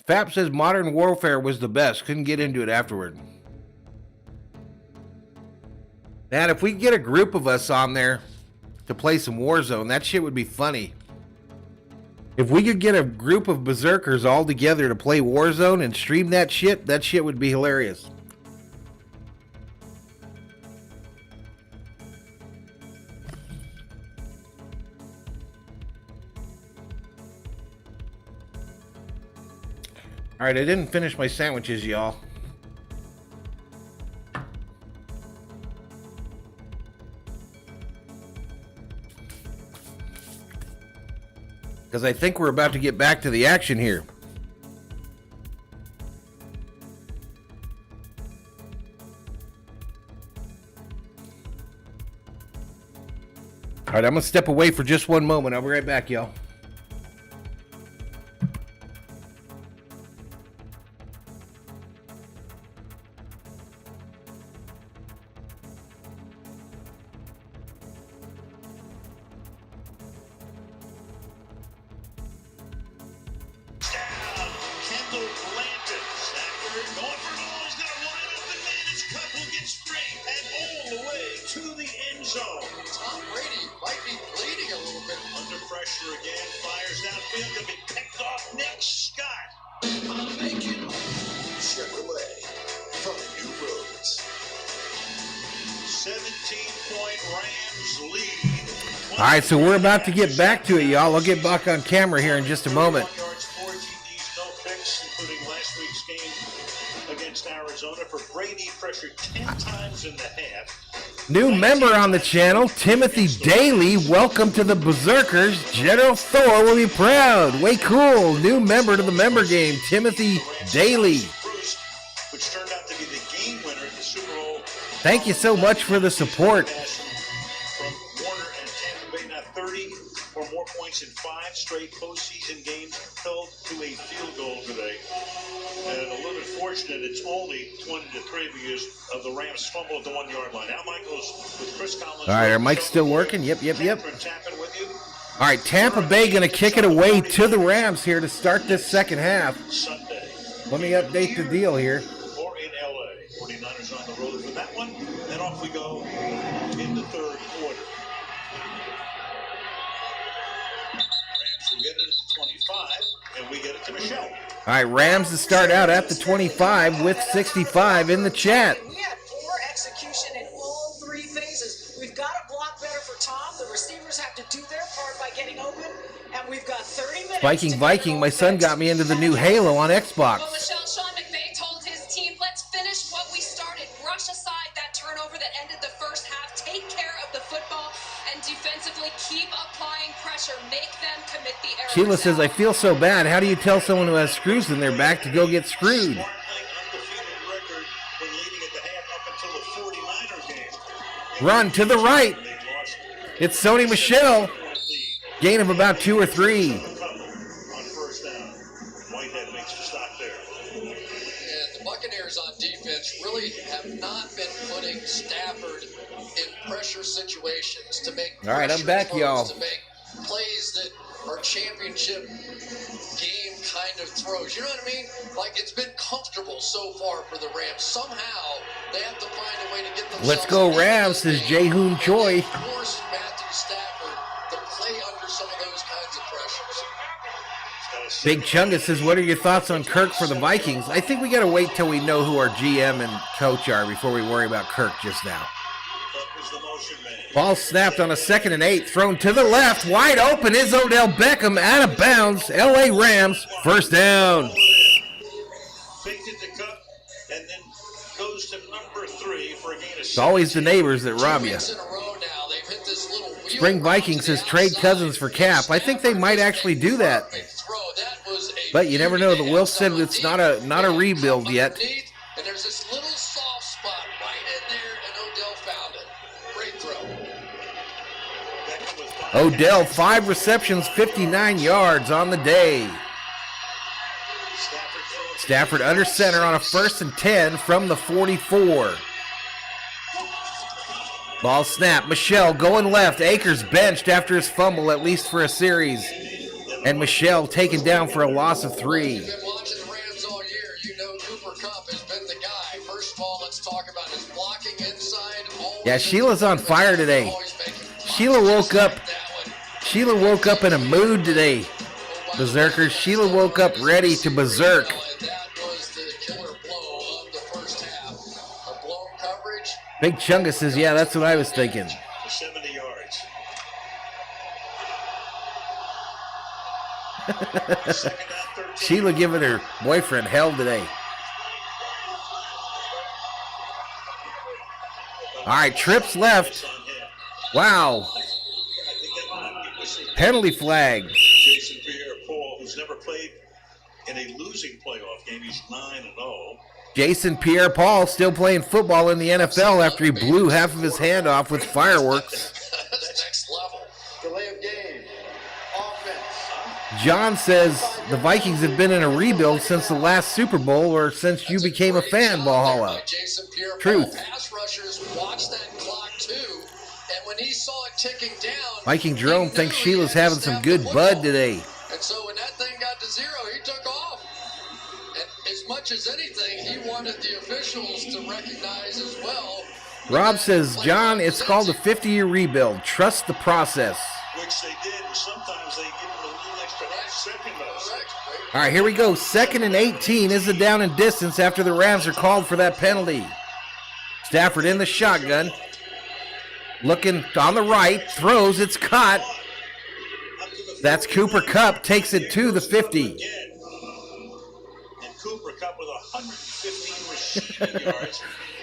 Fap says Modern Warfare was the best. Couldn't get into it afterward. Man, if we could get a group of us on there to play some Warzone, that shit would be funny. If we could get a group of berserkers all together to play Warzone and stream that shit would be hilarious. All right, I didn't finish my sandwiches, y'all. Because I think we're about to get back to the action here. All right, I'm going to step away for just one moment. I'll be right back, y'all. All right, so we're about to get back to it, y'all. I'll get back on camera here in just a moment. Including last week's game against Arizona for Brady, pressured 10 times in the half. New member on the channel, Timothy Daly. Welcome to the Berserkers. General Thor will be proud. Way cool. New member to the member game, Timothy Daly. Which turned out to be the game winner in the Super Bowl. Thank you so much for the support. From Warner and Tampa Bay, now 30 or more points in 5 straight postseason games, held to a field goal today. And a little bit fortunate, it's only 20-3 because of the Rams fumble at the 1-yard line. Now Michaels with Chris Collins. All right, our mic's still working. Yep. All right, Tampa Bay going to kick it away to the Rams here to start this second half. Sunday. Let me update the deal here. Or in LA. 49ers on the road for that one. Then off we go in the third quarter. Rams will get it at the 25, and we get it to Michelle. All right, Rams to start out at the 25 with 65 in the chat. We had poor execution in all 3 phases. We've got to block better for Tom. The receivers have to do their part by getting open, and we've got 30 minutes. Viking, my son got me into the new Halo on Xbox. Well, Michelle, Sean McVay told his team, let's finish what we started. Brush aside that turnover that ended the first half. Take care of the football. and defensively keep applying pressure. Make them commit the errors. Sheila says, I feel so bad. How do you tell someone who has screws in their back to go get screwed? Run to the right. It's Sony Michel. Gain of about 2 or 3. Buccaneers on defense really have not been putting Stafford in pressure situations to make all right, I'm back, y'all. To make plays that are championship game kind of throws. You know what I mean? Like, it's been comfortable so far for the Rams. Somehow they have to find a way to get themselves. Let's go Rams, says Jae-Hoon Choi. Force Matthew Stafford to play under some of those kinds of pressures. Big Chunga says, what are your thoughts on Kirk for the Vikings? I think we got to wait till we know who our GM and coach are before we worry about Kirk just now. Ball snapped on a 2nd and 8, thrown to the left, wide open is Odell Beckham, out of bounds. LA Rams, first down. It's always the neighbors that rob you. Spring Vikings says trade Cousins for Cap. I think they might actually do that. But you never know. The Will said it's not a rebuild yet. And there's this little soft spot right in there, and Odell found it. Great throw. Odell, 5 receptions, 59 yards on the day. Stafford under center on a 1st and 10 from the 44. Ball snap. Michel going left. Akers benched after his fumble, at least for a series. And Michel taken down for a loss of 3. You've been watching the Rams all year. You know Cooper Kupp has been the guy. First of all, let's talk about his blocking inside. Yeah, Sheila's on fire today. Sheila woke up in a mood today. Berserkers. Sheila woke up ready to berserk. That was the killer blow of the first half. A blown coverage. Big Chunga says, yeah, that's what I was thinking. 70 yards. Sheila giving her boyfriend hell today. All right, trips left. Wow. Penalty flag. Jason Pierre-Paul, who's never played in a losing playoff game. He's 9-0. Jason Pierre-Paul still playing football in the NFL after he blew half of his hand off with fireworks. That's next level. Delay of game. Offense. John says the Vikings have been in a rebuild since the last Super Bowl or since you became a fan, Valhalla. Truth. Pass rushers watch that clock too, and when he saw it ticking down, Viking Jerome thinks Sheila's having some good bud today. and so when that thing got to 0, he took off. And as much as anything, he wanted the officials to recognize as well. Rob says, John, it's called a 50-year rebuild. Trust the process. Which they did, and sometimes they give them a little extra second. All right, here we go. 2nd and 18 is the down and distance after the Rams are called for that penalty. Stafford in the shotgun. Looking on the right. Throws. It's caught. That's Cooper Kupp. Takes it to the 50. And Cooper Kupp with 115 receiving yards.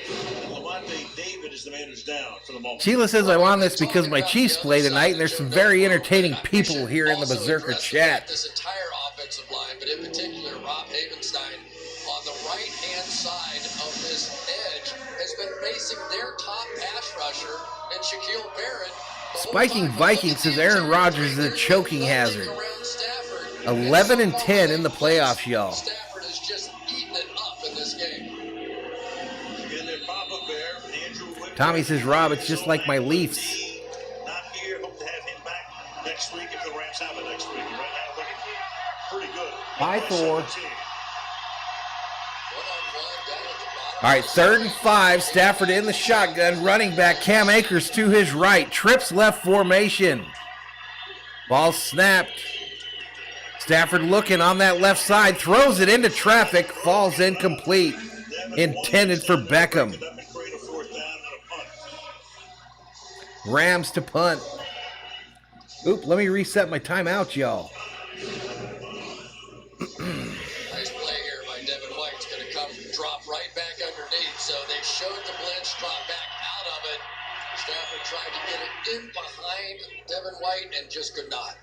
And Lavonte David is the man who's down for the moment. Sheila says, I want this because my Chiefs play tonight, and there's some very entertaining people here in the Berserker chat. This entire offensive line, but in particular, Rob Havenstein on the right-hand side of this edge has been facing their top pass rusher and Shaquille Barrett. Spiking Vikings says Aaron Rodgers is a choking hazard. 11 and 10 in the playoffs, y'all. Stafford is just eating it up in this game. Tommy says, Rob, it's just like my Leafs. Not here. Hope to have him back next week if the Rams have it next week. Right now, looking pretty good. Bye, Thor. All right, 3rd and 5. Stafford in the shotgun. Running back Cam Akers to his right. Trips left formation. Ball snapped. Stafford looking on that left side. Throws it into traffic. Falls incomplete. Intended for Beckham. Rams to punt. Oop, let me reset my timeout, y'all. Nice play here by Devin White. It's going to drop right back underneath. So they showed the blitz, drop back out of it. Stafford tried to get it in behind Devin White and just could not.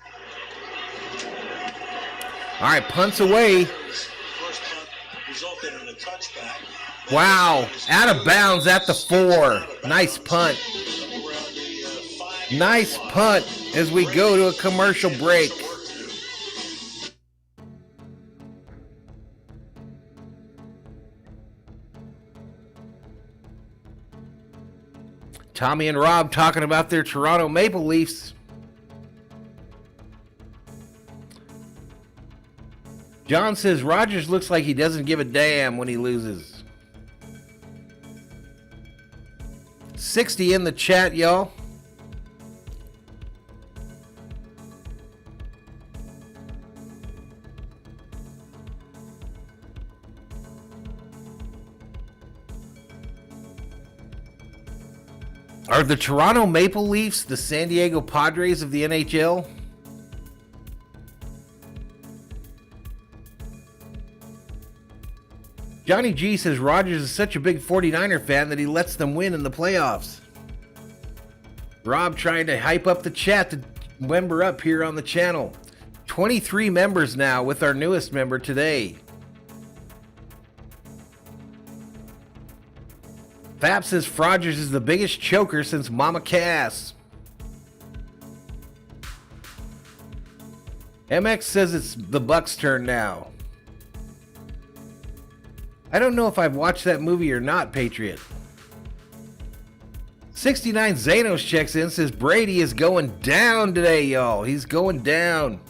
All right, punts away. First punt resulted in a touchback. Wow, out of bounds at the 4. Nice punt. Nice punt as we go to a commercial break. Tommy and Rob talking about their Toronto Maple Leafs. John says Rogers looks like he doesn't give a damn when he loses. 60 in the chat, y'all. Are the Toronto Maple Leafs the San Diego Padres of the NHL? Johnny G says Rogers is such a big 49er fan that he lets them win in the playoffs. Rob trying to hype up the chat to member up here on the channel. 23 members now with our newest member today. Fab says Rogers is the biggest choker since Mama Cass. MX says it's the Bucks' turn now. I don't know if I've watched that movie or not, Patriot. 69 Zanos checks in, says Brady is going down today, y'all. He's going down.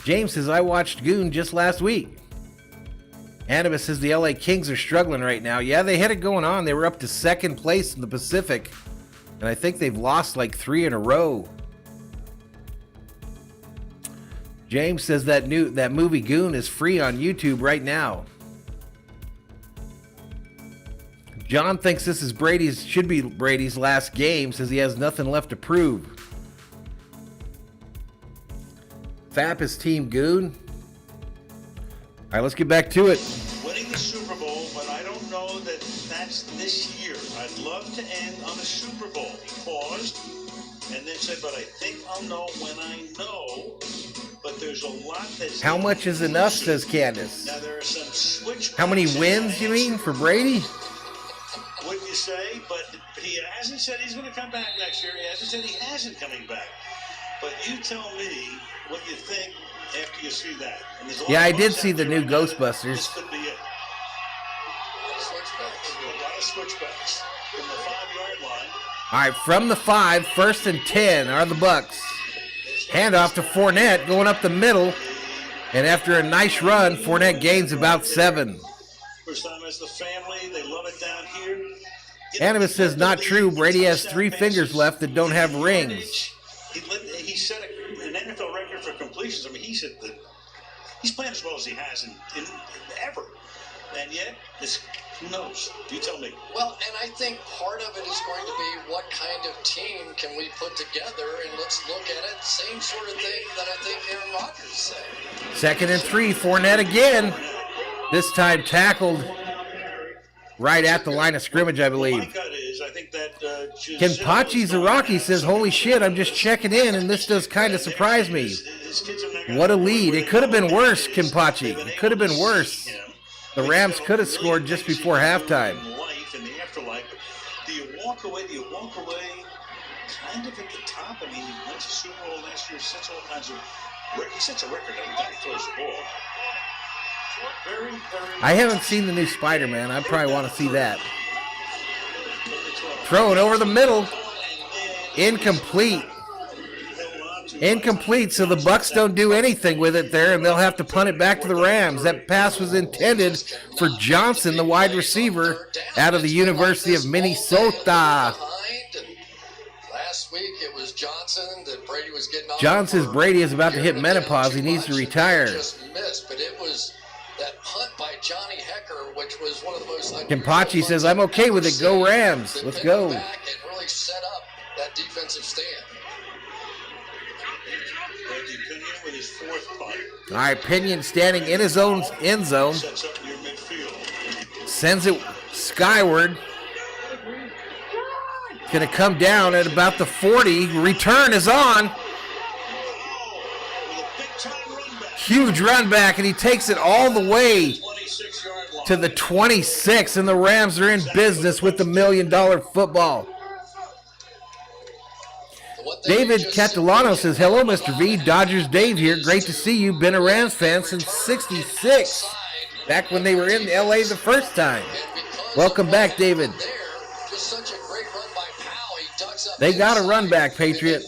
James says, I watched Goon just last week. Anubis says the LA Kings are struggling right now. Yeah, they had it going on. They were up to second place in the Pacific. And I think they've lost like 3 in a row. James says that movie Goon is free on YouTube right now. John thinks this is should be Brady's last game, says he has nothing left to prove. Fap is Team Goon. All right, let's get back to it. Winning the Super Bowl, but I don't know that that's this year. I'd love to end on a Super Bowl. He paused and then said, but I think I'll know when I know. But there's a lot that's... How much is enough, says Candace. Now, there are some switch... How many wins, you mean, for Brady? Wouldn't you say? But he hasn't said he's going to come back next year. He hasn't said he hasn't coming back. But you tell me what you think after you see that. Yeah, I did see the new Ghostbusters. This could be it. A lot of switchbacks from the 5-yard line. All right, from the 5, 1st and 10 are the Bucks. Handoff to Fournette going up the middle. And after a nice run, Fournette gains about 7. First time as the family, they love it down here. Anubis says not true. Brady has 3 fingers left that don't have rings. He set an NFL record for completions. I mean, he said that he's playing as well as he has in ever. And yet, who knows? You tell me. Well, and I think part of it is going to be what kind of team can we put together, and let's look at it. Same sort of thing that I think Aaron Rodgers said. 2nd and 3, Fournette again. This time tackled right at the line of scrimmage, I believe. My gut is, I think that Kenpachi Zaraki says, holy shit, I'm just checking in, and this does kind of surprise me. What a lead. It could have been worse, Kenpachi. It could have been worse. The Rams could have scored just before halftime. Life and the afterlife. Do you walk away? Kind of at the top. I mean, he went to Super Bowl last year. Sets all kinds of. He sets a record every time he throws the ball. Very. I haven't seen the new Spider-Man. I probably want to see that. Thrown over the middle. Incomplete. Incomplete, so the Bucks don't do anything with it there, and they'll have to punt it back to the Rams. That pass was intended for Johnson, the wide receiver, out of the University of Minnesota. Last week it was Johnson that Brady was getting off. John says Brady is about to hit menopause. He needs to retire. Just missed, but it was that punt by Johnny Hecker, which was one of the most. Kenpachi says, I'm okay with it. Go Rams. Let's go. Back and really set up that defensive stand. Randy Pinion with his his fourth punt. All right, Pinion standing in his own end zone. Sets up near midfield. Sends it skyward. It's going to come down at about the 40. Return is on. Huge run back, and he takes it all the way to the 26, and the Rams are in business with the $1 million football. David Catalano says, hello, Mr. V. Dodgers Dave here. Great to see you. Been a Rams fan since '66, back when they were in L.A. the first time. Welcome back, David. They got a run back, Patriot.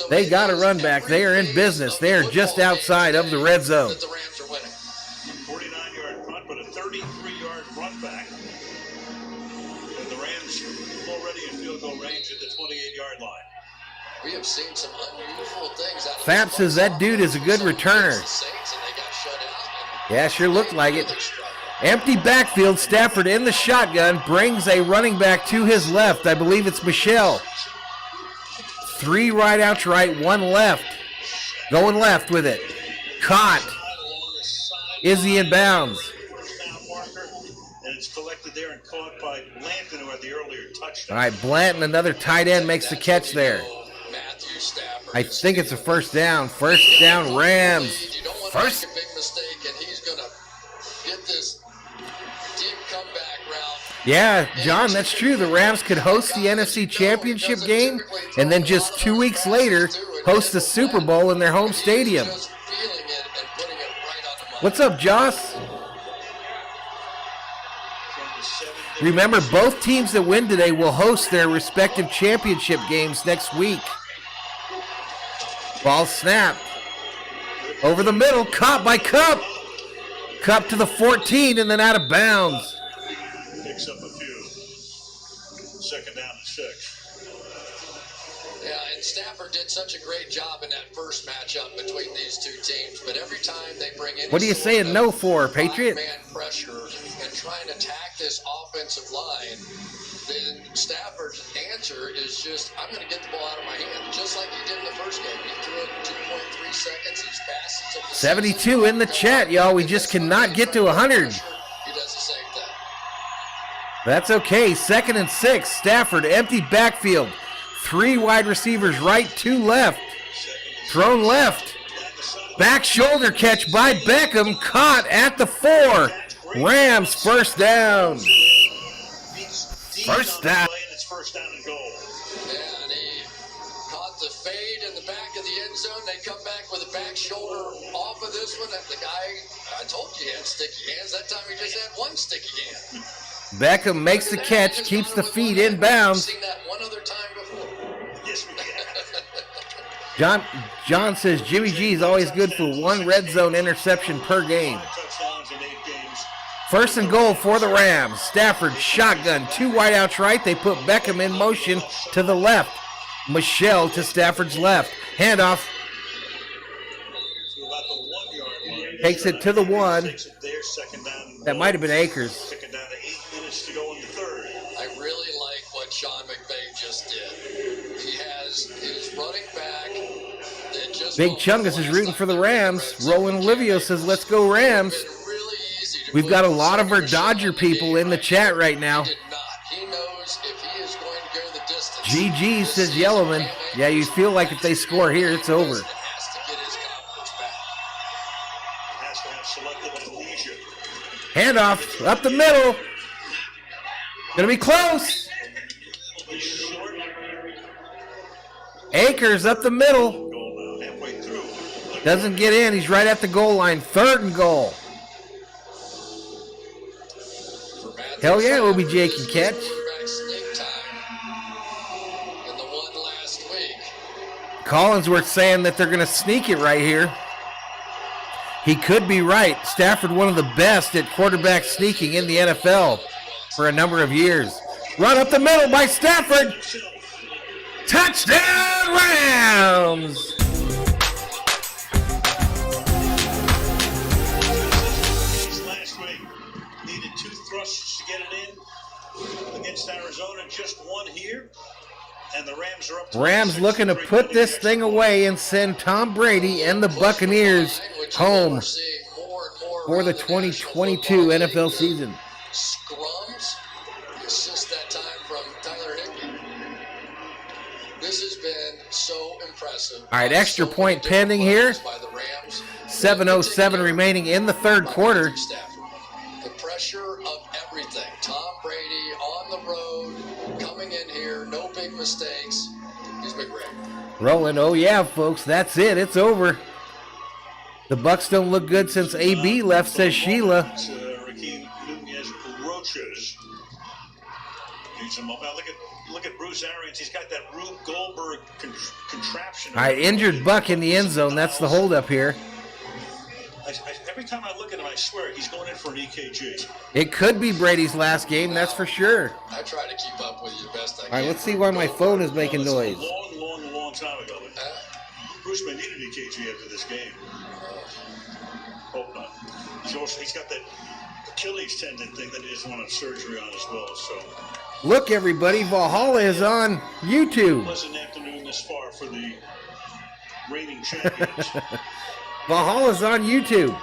They got a run back. They are in business. They are just outside of the red zone. 49-yard punt, but a 33-yard run back. And the Rams already in field goal range at the 28-yard line. We have seen some unusual things out of Fap says that dude is a good returner. Yeah, sure looked like it. Empty backfield. Stafford in the shotgun brings a running back to his left. I believe it's Michelle. 3 right outs right, 1 left. Going left with it. Caught. Is he in bounds? And it's collected there and caught by Blanton, who had the earlier touchdown. All right, Blanton, another tight end, makes the catch there. I think it's a first down. First down, Rams. First. Big mistake, and he's going to get this deep comeback route. Yeah, John, that's true. The Rams could host the NFC Championship game and then just 2 weeks later host the Super Bowl in their home stadium. What's up, Joss? Remember, both teams that win today will host their respective championship games next week. Ball snapped. Over the middle, caught by Cup. Cup to the 14 and then out of bounds. Picks up a few. Second down and 6. Yeah, and Stafford did such a great job in that first matchup between these two teams, but every time they bring in... What are you saying no for, Patriot? ...man pressure and try and attack this offensive line, then Stafford's answer is just, I'm going to get the ball out of my hand, just like he did in the first game. He threw it in 2.3 seconds. He's passed it to the 72 in the chat, y'all. We just cannot get to 100. He does the same thing. That's okay. 2nd and 6. Stafford, empty backfield. 3 wide receivers right, 2 left. Thrown left. Back shoulder catch by Beckham. Caught at the 4. Rams first down. First down. It's first down and goal. Yeah, and he caught the fade in the back of the end zone. They come back with a back shoulder off of this one. And the guy, I told you he had sticky hands. That time he just had one sticky hand. Beckham makes the catch, keeps the feet in bounds. Seen that one other time before. Yes, we have. John says Jimmy G is always good for 1 red zone interception per game. 5 touchdowns in 8 games. First and goal for the Rams. Stafford shotgun, 2 wideouts right. They put Beckham in motion to the left. Michelle to Stafford's left. Handoff. To about the 1-yard line. Takes it to the 1. Takes it there, second down and That goal. might have been Akers. Second down to 8 minutes to go in the third. I really like what Sean McVay just did. He has his running back that just... Big Chungus is rooting for the Rams. Roland Olivio says, let's go Rams. We've got a lot of our Dodger people in the chat right now. He knows if he is going to go the distance. GG says Yellowman. Yeah, you feel like if they score here, it's over. Has to get his confidence back. Has to have selective amnesia. Handoff up the middle. Gonna be close. Akers up the middle. Goal now, halfway through. Doesn't get in. He's right at the goal line. 3rd and goal. Hell yeah, OBJ can catch. Collinsworth saying that they're going to sneak it right here. He could be right. Stafford, one of the best at quarterback sneaking in the NFL for a number of years. Run up the middle by Stafford. Touchdown, Rams! Last week, needed 2 thrusts to get it in against Arizona, just 1 here. And the Rams are up. Rams looking to put this thing away and send Tom Brady and the Buccaneers home for the 2022 NFL season. Scrums, assist that time from Tyler Higbee. This has been so impressive. All right, extra point pending here. 7:07 remaining in the third quarter. The pressure of everything. Tom Brady on the road, coming in here, no big mistakes. He's been great. Rolling. Oh yeah, folks, that's it. It's over. The Bucs don't look good since AB left, says Sheila. Raheem Nunez Roaches. Needs him up. Now look at Bruce Arians. He's got that Rube Goldberg contraption. All right, injured Buck in the end zone. That's the holdup here. Every time I look at him, I swear he's going in for an EKG. It could be Brady's last game, that's for sure. I try to keep up with you the best I can. All right, let's see why my phone is making noise. Long time ago. Bruce may need an EKG after this game. Hope not. He's got that Achilles tendon thing that he doesn't want surgery on as well. So. Look, everybody, Valhalla is on YouTube. Pleasant afternoon this far for the reigning champions. Valhalla's on YouTube.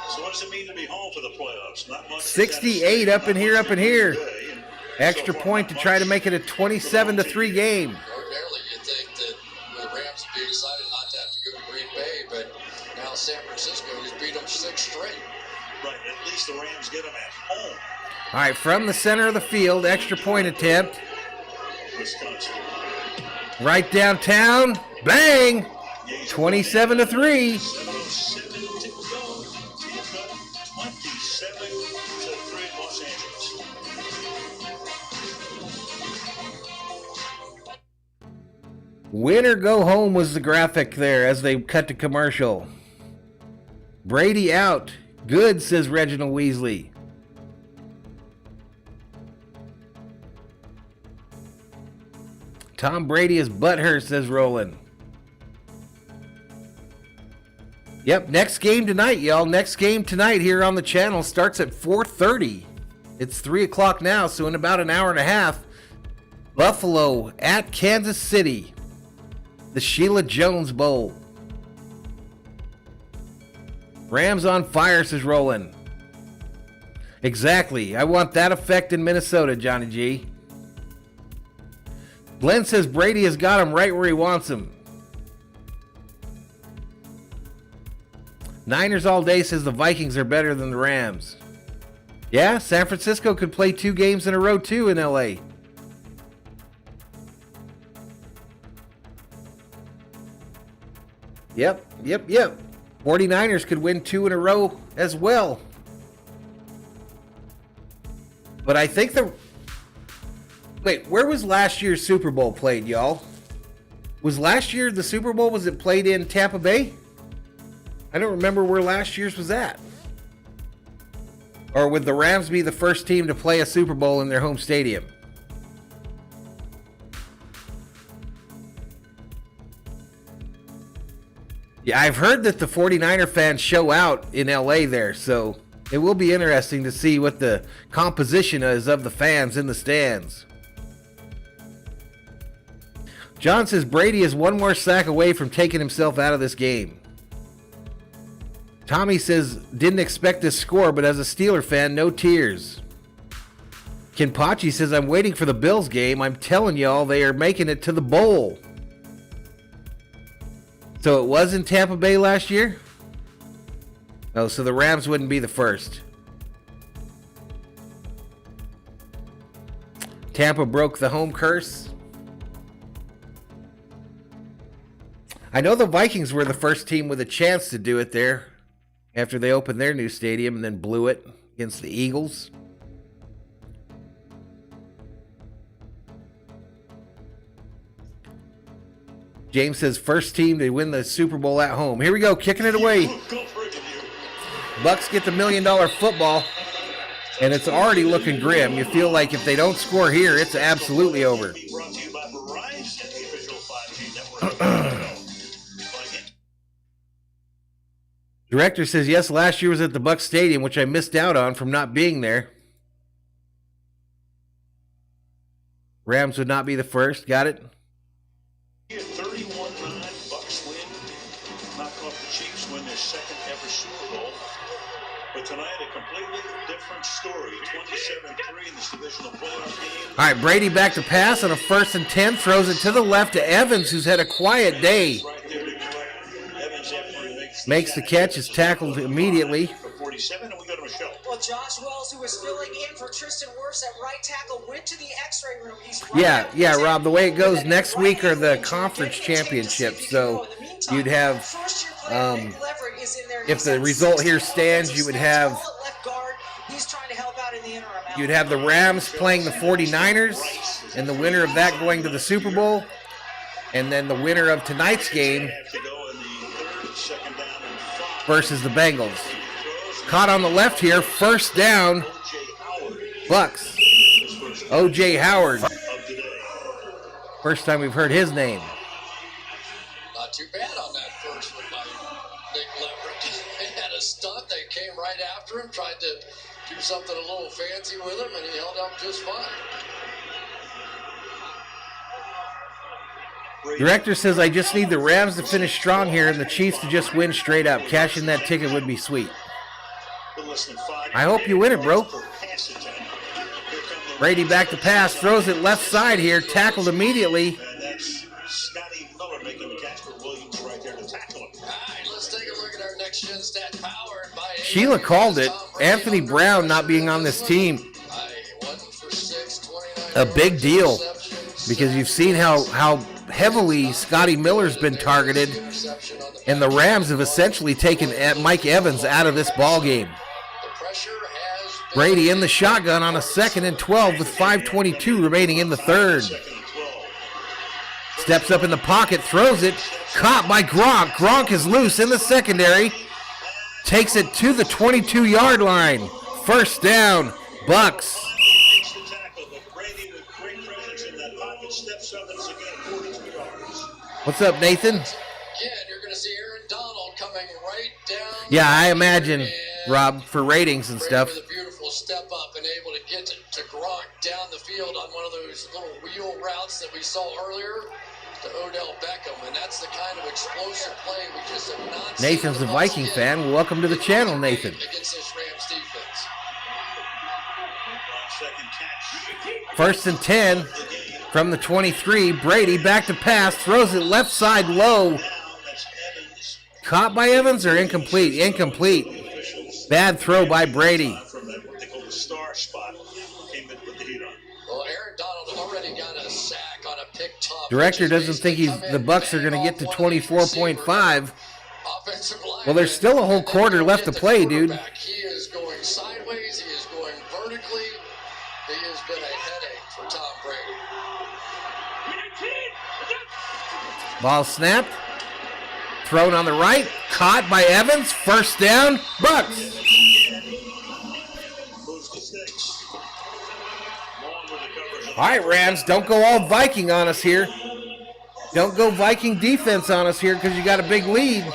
So what does it mean to be home for the playoffs? Not much. 68 up in here. Extra point to try to make it a 27-3 game. Ordinarily, you'd think that the Rams would be excited not to have to go to Green Bay, but now San Francisco has beat them 6 straight. Right, at least the Rams get them at home. All right, from the center of the field, extra point attempt. Wisconsin. Right downtown, bang! 27-3. 7:07 to go. Tampa 27-3 Los Angeles. Win or go home was the graphic there as they cut to commercial. Brady out. Good, says Reginald Weasley. Tom Brady is butthurt, says Roland. Yep, next game tonight, y'all. Next game tonight here on the channel starts at 4:30. It's 3 o'clock now, so in about an hour and a half, Buffalo at Kansas City. The Sheila Jones Bowl. Rams on fire, says Roland. Exactly. I want that effect in Minnesota, Johnny G. Glenn says Brady has got him right where he wants him. Niners all day says the Vikings are better than the Rams. Yeah, San Francisco could play 2 games in a row too in LA. Yep. 49ers could win 2 in a row as well. But I think Wait, where was last year's Super Bowl played, y'all? Was last year the Super Bowl, was it played in Tampa Bay? I don't remember where last year's was at. Or would the Rams be the first team to play a Super Bowl in their home stadium? Yeah, I've heard that the 49er fans show out in LA there, so it will be interesting to see what the composition is of the fans in the stands. John says Brady is one more sack away from taking himself out of this game. Tommy says, didn't expect this score, but as a Steeler fan, no tears. Kenpachi says, I'm waiting for the Bills game. I'm telling y'all, they are making it to the bowl. So it was in Tampa Bay last year? Oh, so the Rams wouldn't be the first. Tampa broke the home curse. I know the Vikings were the first team with a chance to do it there after they opened their new stadium and then blew it against the Eagles. James says first team to win the Super Bowl at home. Here we go, kicking it away. Bucks get the $1 million football, and it's already looking grim. You feel like if they don't score here, it's absolutely over. Director says, yes, last year was at the Bucs Stadium, which I missed out on from not being there. Rams would not be the first. Got it? 31-9, Bucks win. Knock off the Chiefs, win their second ever Super Bowl. But tonight, a completely different story. 27-3 in this divisional playoff game. All right, Brady back to pass on a 1st and 10. Throws it to the left to Evans, who's had a quiet day. Makes the catch, is tackled immediately. 47, and we go to Michelle. Well, Josh Wells, who was filling in for Tristan Wirfs at right tackle, went to the X-ray room. He's Yeah, Rob. The way it goes, next week are the conference championships. So you'd have, if the result here stands, you would have, you'd have the Rams playing the 49ers, and the winner of that going to the Super Bowl, and then the winner of tonight's game versus the Bengals. Caught on the left here, 1st down, Bucks. O.J. Howard. First time we've heard his name. Not too bad on that first one by Nick Leverett. They had a stunt. They came right after him, tried to do something a little fancy with him, and he held up just fine. Director says, I just need the Rams to finish strong here and the Chiefs to just win straight up. Cashing that ticket would be sweet. I hope you win it, bro. Brady back to pass, throws it left side here, tackled immediately. Scotty Miller making the catch for Williams right there to tackle him. All right, let's take a look at our next gen stat power. Sheila called it. Anthony Brown not being on this team. A big deal. Because you've seen how heavily Scotty Miller's been targeted. And the Rams have essentially taken Mike Evans out of this ball game. Brady in the shotgun on a 2nd and 12 with 5:22 remaining in the 3rd. Steps up in the pocket, throws it, caught by Gronk. Gronk is loose in the secondary. Takes it to the 22-yard line. 1st down, Bucks. What's up, Nathan? Again, you're going to see Aaron Donald coming right down. Yeah, I imagine, Rob, for ratings and stuff. With a beautiful step up and able to get to Gronk down the field on one of those little wheel routes that we saw earlier to Odell Beckham, and that's the kind of explosive play we just have not seen. Nathan's a Viking fan. Welcome to the channel, Nathan. Against this Rams defense. 1st and 10 from the 23. Brady back to pass, throws it left side low. Caught by Evans or incomplete? Incomplete. Bad throw by Brady. Well, Aaron Donald already got a sack on a pick top. Director doesn't think the Bucks are going to get to 24.5. Well, there's still a whole quarter left to play, dude. He is going sideways. He is going vertically. He has been a headache for Tom Brady. Ball snapped. Thrown on the right. Caught by Evans. 1st down. Bucks. All right, Rams, don't go all Viking on us here. Don't go Viking defense on us here because you got a big lead.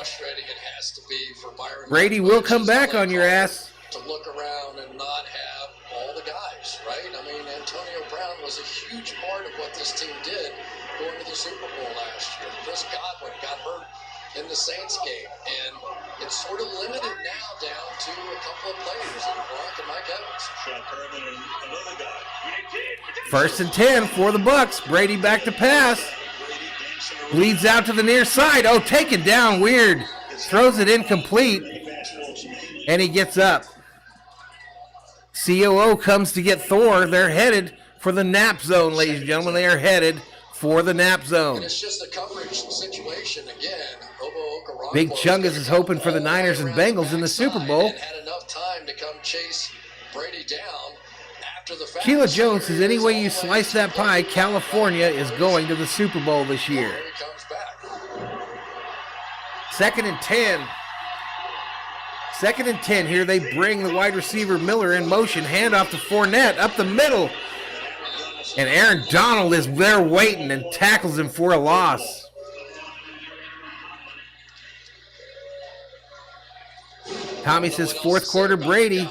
Brady will come back on your ass. To look around and not have all the guys, right? I mean, Antonio Brown was a huge part of what this team did going to the Super Bowl last year. Chris Godwin got hurt in the Saints game, and it's sort of limited now down to a couple of players in Gronk and Mike Evans. Shot Herman and another guy. 1st and 10 for the Bucks. Brady back to pass. Bleeds out to the near side. Oh, taken down weird. Throws it incomplete. And he gets up. COO comes to get Thor. They're headed for the nap zone, ladies and gentlemen. They are headed for the nap zone. And it's just a coverage situation again. Big Chungus is hoping for the Niners and Bengals in the Super Bowl. Had enough time to come chase Brady down after the fact. Sheila Jones says, any way you slice that pie, California is going to the Super Bowl this year. 2nd and 10. 2nd and 10 here. They bring the wide receiver Miller in motion. Handoff to Fournette up the middle. And Aaron Donald is there waiting and tackles him for a loss. Tommy says 4th quarter Brady.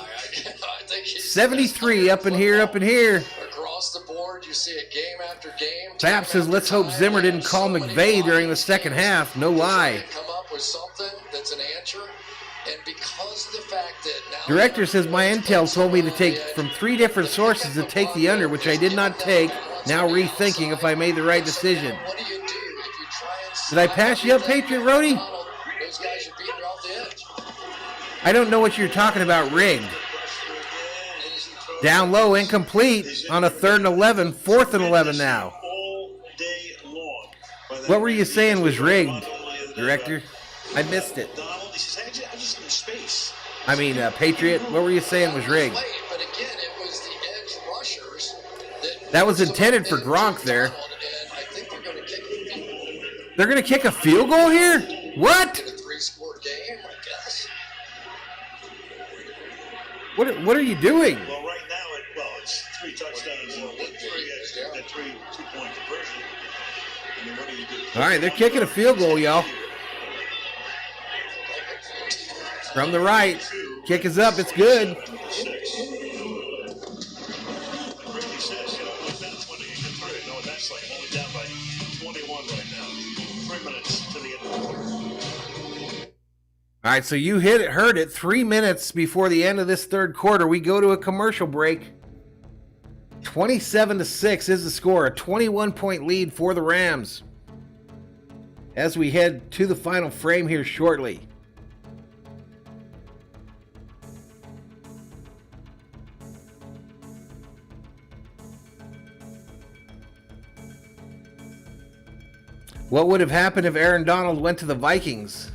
73 up in here, up in here. Across the board, You see it game after game. Fap says, let's hope Zimmer didn't call McVay during the second half. No lie. Come up with something that's an answer. And because of the fact that now Director says, my intel told me to take from 3 different sources to take the under, which I did not take. Now rethinking if I made the right decision. what do you do if you try and Did I pass you up, Patriot Rody? those guys are beating you off the edge? I don't know what you're talking about, rigged. Down low, incomplete on a 3rd and 11, 4th and 11 now. What were you saying was rigged, Director? I missed it. I mean, Patriot, what were you saying was rigged? But again, it was the edge rushers That was intended for Gronk there. and I think they're going to kick the field goal. They're going to kick a field goal here? What? A 3-score game, I guess. What are you doing? Well, right now, it's 3 touchdowns and 3 two-point conversion. I mean, what do you do? All right, they're kicking a field goal, y'all. From the right. Kick is up. It's good. Ricky says, it's down 28-3. No, that's like only down by 21 right now. 3 minutes to the end of the quarter. All right, so you heard it 3 minutes before the end of this 3rd quarter. We go to a commercial break. 27-6 is the score. A 21-point lead for the Rams. As we head to the final frame here shortly. What would have happened if Aaron Donald went to the Vikings?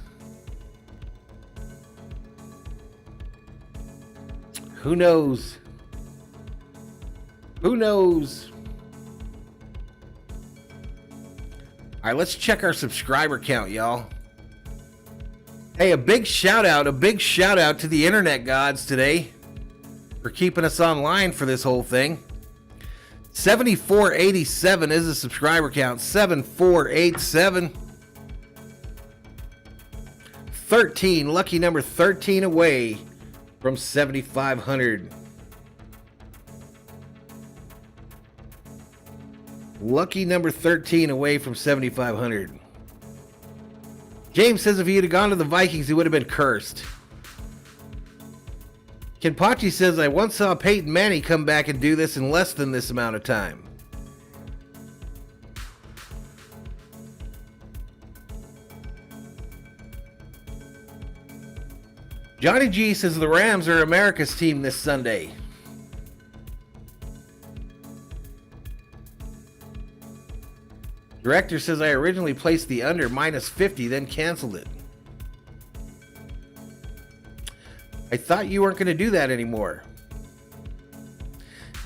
Who knows? Who knows? All right, let's check our subscriber count, y'all. Hey, a big shout out to the internet gods today for keeping us online for this whole thing. 7487 is the subscriber count. 7487. 13, lucky number 13 away from 7,500. Lucky number 13 away from 7,500. James says if he had gone to the Vikings, he would have been cursed. Kenpachi says, I once saw Peyton Manning come back and do this in less than this amount of time. Johnny G says the Rams are America's team this Sunday. Director says I originally placed the under -50, then canceled it. I thought you weren't going to do that anymore.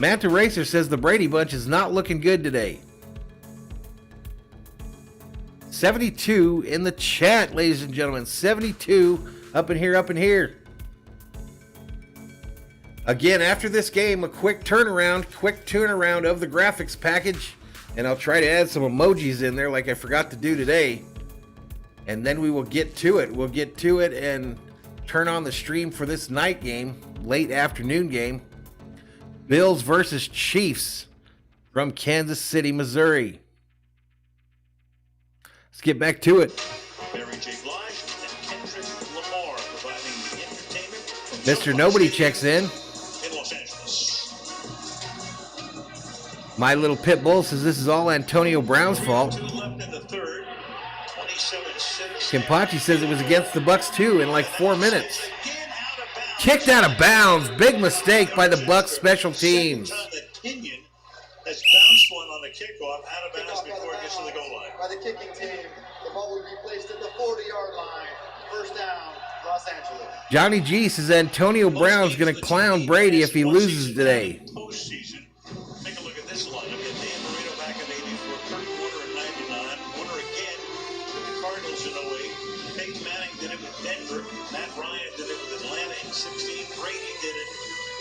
Manta Racer says the Brady Bunch is not looking good today. 72 in the chat, ladies and gentlemen. 72 up in here. Again, after this game, a quick turnaround of the graphics package. And I'll try to add some emojis in there like I forgot to do today. And then we will get to it. We'll get to it and turn on the stream for this night game, late afternoon game. Bills versus Chiefs from Kansas City, Missouri. Let's get back to it. Mr. Nobody checks in. My little pit bull says this is all Antonio Brown's fault. Kimpachi says it was against the Bucs too in like 4 minutes. Kicked out of bounds. Big mistake by the Bucs special teams. Has bounced one on the kickoff out of bounds before it gets to the goal line. By the kicking team, the ball will be placed at the 40-yard line. First down, Los Angeles. Johnny G says Antonio Brown's going to clown Brady if he loses today. Postseason. Take a look at this lineup. You had Dan Marino back in 84, Kurt Warner in 99, Warner again with the Cardinals in 08. Peyton Manning did it with Denver. Matt Ryan did it with Atlanta in 16. Brady did it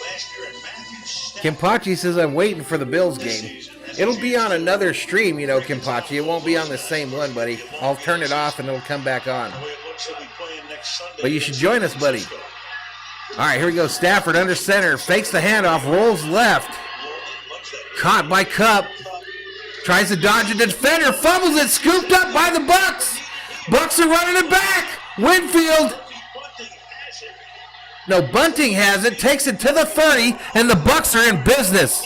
last year, and Matthew Kimpachi says I'm waiting for the Bills game. It'll be on another stream, you know, Kimpachi. It won't be on the same one, buddy. I'll turn it off and it'll come back on. But you should join us, buddy. All right, here we go. Stafford under center. Fakes the handoff. Rolls left. Caught by Kupp. Tries to dodge a defender. Fumbles it. Scooped up by the Bucs. Bucs are running it back. Winfield. No, Bunting has it. Takes it to the 30. And the Bucs are in business.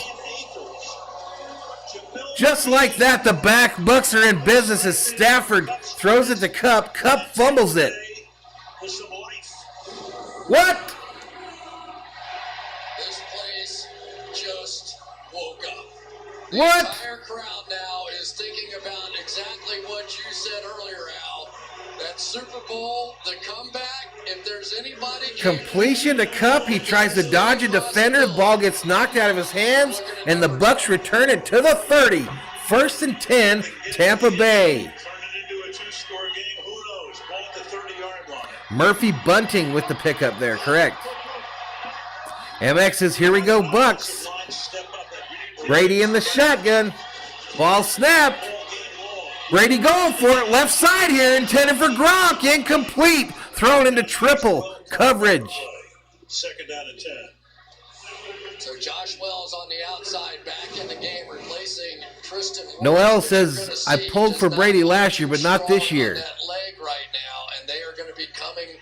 Just like that, the Bucs are in business as Stafford throws it to Kupp. Kupp fumbles it. What? This place just woke up. What? The entire crowd now is thinking about exactly what you said earlier, Al. That Super Bowl, the comeback, if there's anybody... Completion to Kupp. He tries to dodge a defender. The ball gets knocked out of his hands, and the Bucs return it to the 30. 1st and 10, Tampa Bay. Murphy Bunting with the pickup there, correct. MX says, here we go, Bucs. Brady in the shotgun. Ball snapped. Brady going for it. Left side here, intended for Gronk. Incomplete. Thrown into triple coverage. 2nd down and 10. So Josh Wells on the outside, back in the game, replacing Tristan. Noel says, I pulled for Brady last year, but not this year. That leg right now, and they are going to be coming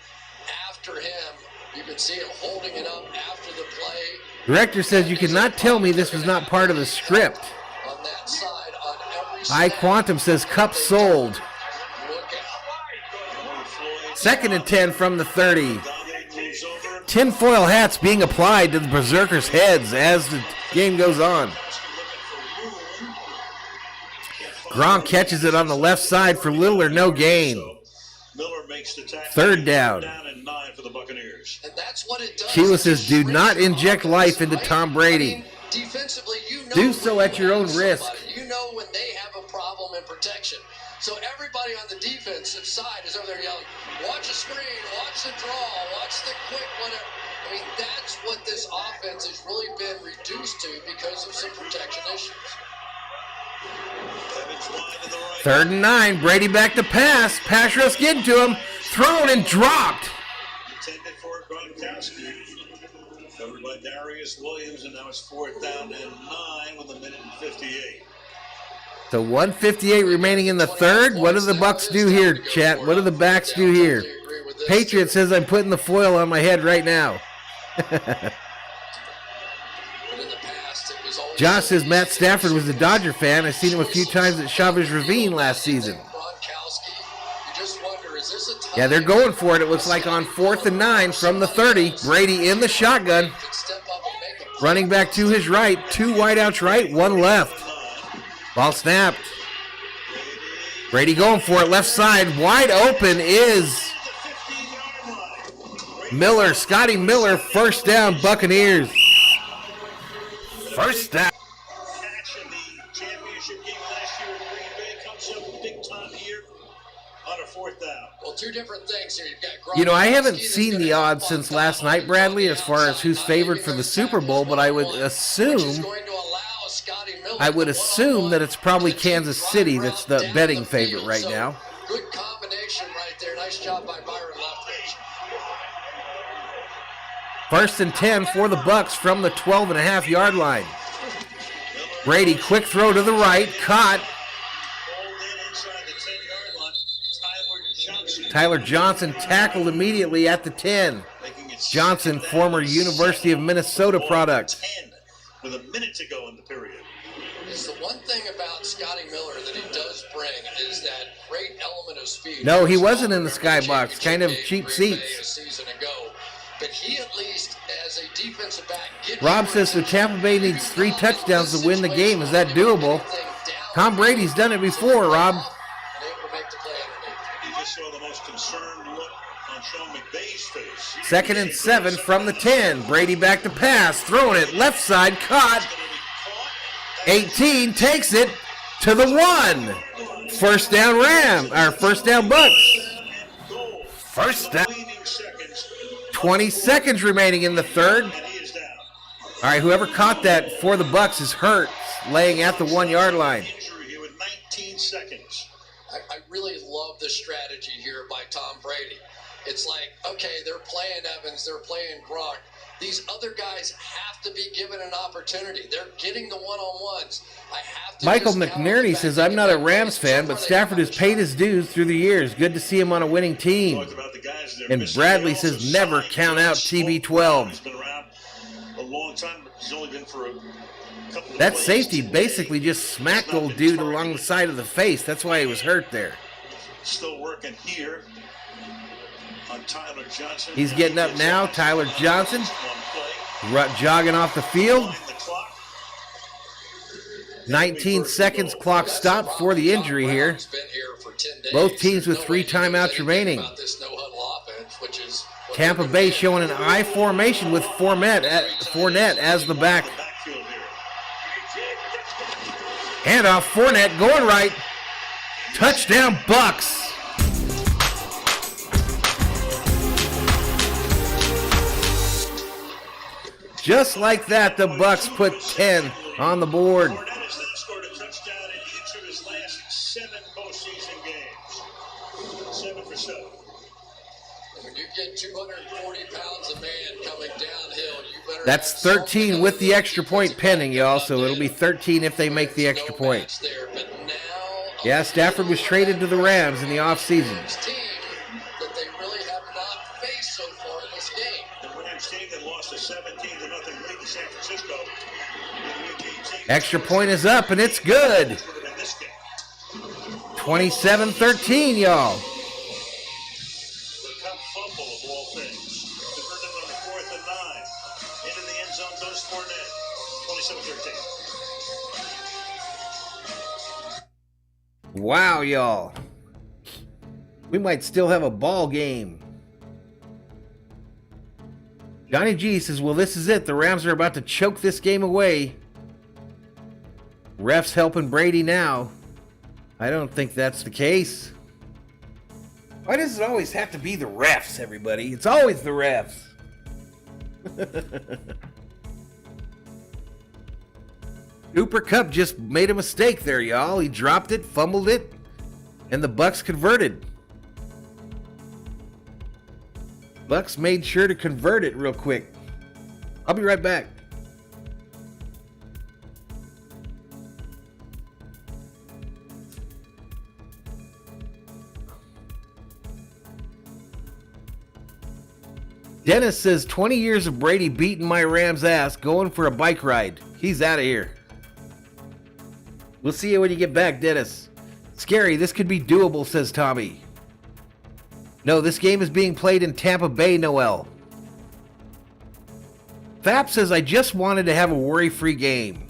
after him. You can see him holding it up after the play. Director says, you cannot tell me this was not part of the script. On that side, on every High Quantum says, Kupp sold. 2nd and 10 from the 30. Tinfoil hats being applied to the Berserkers' heads as the game goes on. Gronk catches it on the left side for little or no gain. Miller makes the tackle. 3rd down. Down and 9 for the Buccaneers. And that's what it does. Sheila says, do not inject life into Tom Brady. Defensively, you know do so at your own risk. You know when they have a problem in protection. So everybody on the defensive side is over there yelling, watch the screen, watch the draw, watch the quick, whatever. I mean, that's what this offense has really been reduced to because of some protection issues. 3rd and 9. Brady back to pass. Pass rush getting to him. Thrown and dropped. Intended for Gronkowski. Covered by Darius Williams, and now it's 4th down and 9 with 1:58. So 1:58 remaining in the 3rd. What do the Bucs do here, chat? What do the backs do here? Patriot says I'm putting the foil on my head right now. Josh says Matt Stafford was a Dodger fan. I've seen him a few times at Chavez Ravine last season. Yeah, they're going for it. It looks like on 4th and 9 from the 30. Brady in the shotgun. Running back to his right. 2 wideouts right, 1 left. Ball snapped. Brady going for it. Left side. Wide open is Miller. Scotty Miller. 1st down, Buccaneers. 1st down. Catch in the championship game last year in Green Bay comes up big time here on a 4th down. Well, 2 different things here. You've got Gronk. You know, I haven't seen the odds since last night, Bradley, as far as who's favored for the Super Bowl, but I would assume that it's probably Kansas City that's the betting favorite right now. Good combination right there. Nice job by Byron Leftwich. 1st and 10 for the Bucs from the 12.5-yard line. Brady, quick throw to the right, caught. Tyler Johnson tackled immediately at the 10. Johnson, former University of Minnesota product. With a minute to go in the period. It's the one thing about Scotty Miller that he does bring is that great element of speed. No, he wasn't in the skybox. Kind of cheap seats. A season ago, but he at least as a defensive back. Rob says so Tampa Bay needs 3 touchdowns to win the game. Is that doable? Tom Brady's done it before, Rob. You just saw the most concerned look on Sean McVay's face. 2nd and 7 from the 10. Brady back to pass. Throwing it left side. Caught. 18 takes it to the 1. 1st down first down Bucs. 1st down. 20 seconds remaining in the 3rd. All right, whoever caught that for the Bucs is hurt, laying at the 1-yard line. 19 seconds. I really love the strategy here by Tom Brady. It's like, okay, they're playing Evans, they're playing Gronk. These other guys have to be given an opportunity. They're getting the one-on-ones. Michael McNerney says, I'm not a Rams fan, but Stafford has paid his dues through the years. Good to see him on a winning team. And Bradley says, never count out TB12. He's been around a long time, but he's only been for a couple of That plays safety today. basically just smacked old dude along the side of the face. That's why he was hurt there. Still working here on Tyler Johnson. He's getting up now. Tyler Johnson jogging off the field. 19 seconds clock stop for the injury here. Both teams with 3 timeouts remaining. Tampa Bay showing an I formation with Fournette as the back. Handoff, Fournette going right. Touchdown, Bucks. Just like that, the Bucks put 10 on the board. Fournette has now scored a touchdown in each of his last 7 postseason games. 7 for 7. When you get 240 pounds of man coming downhill, you better. That's 13 with the extra point pending, y'all. So it'll be 13 if they make the extra point. Yeah, Stafford was traded to the Rams in the offseason. That they really have not faced so far in this game. The Rams team that lost a 17-0 lead to San Francisco. Extra point is up, and it's good. 27-13, y'all. The Cup fumble of all things. Converted on the 4th and 9. Into the end zone goes Fournette. 27-13. Wow, y'all. We might still have a ball game. Johnny G says, well, this is it. The Rams are about to choke this game away. Refs helping Brady now. I don't think that's the case. Why does it always have to be the refs, everybody? It's always the refs. Cooper Kupp just made a mistake there, y'all. He dropped it, fumbled it, and the Bucks converted. Bucks made sure to convert it real quick. I'll be right back. Dennis says, 20 years of Brady beating my Rams ass, going for a bike ride. He's out of here. We'll see you when you get back, Dennis. Scary, this could be doable, says Tommy. No, this game is being played in Tampa Bay, Noel. Fap says, I just wanted to have a worry-free game.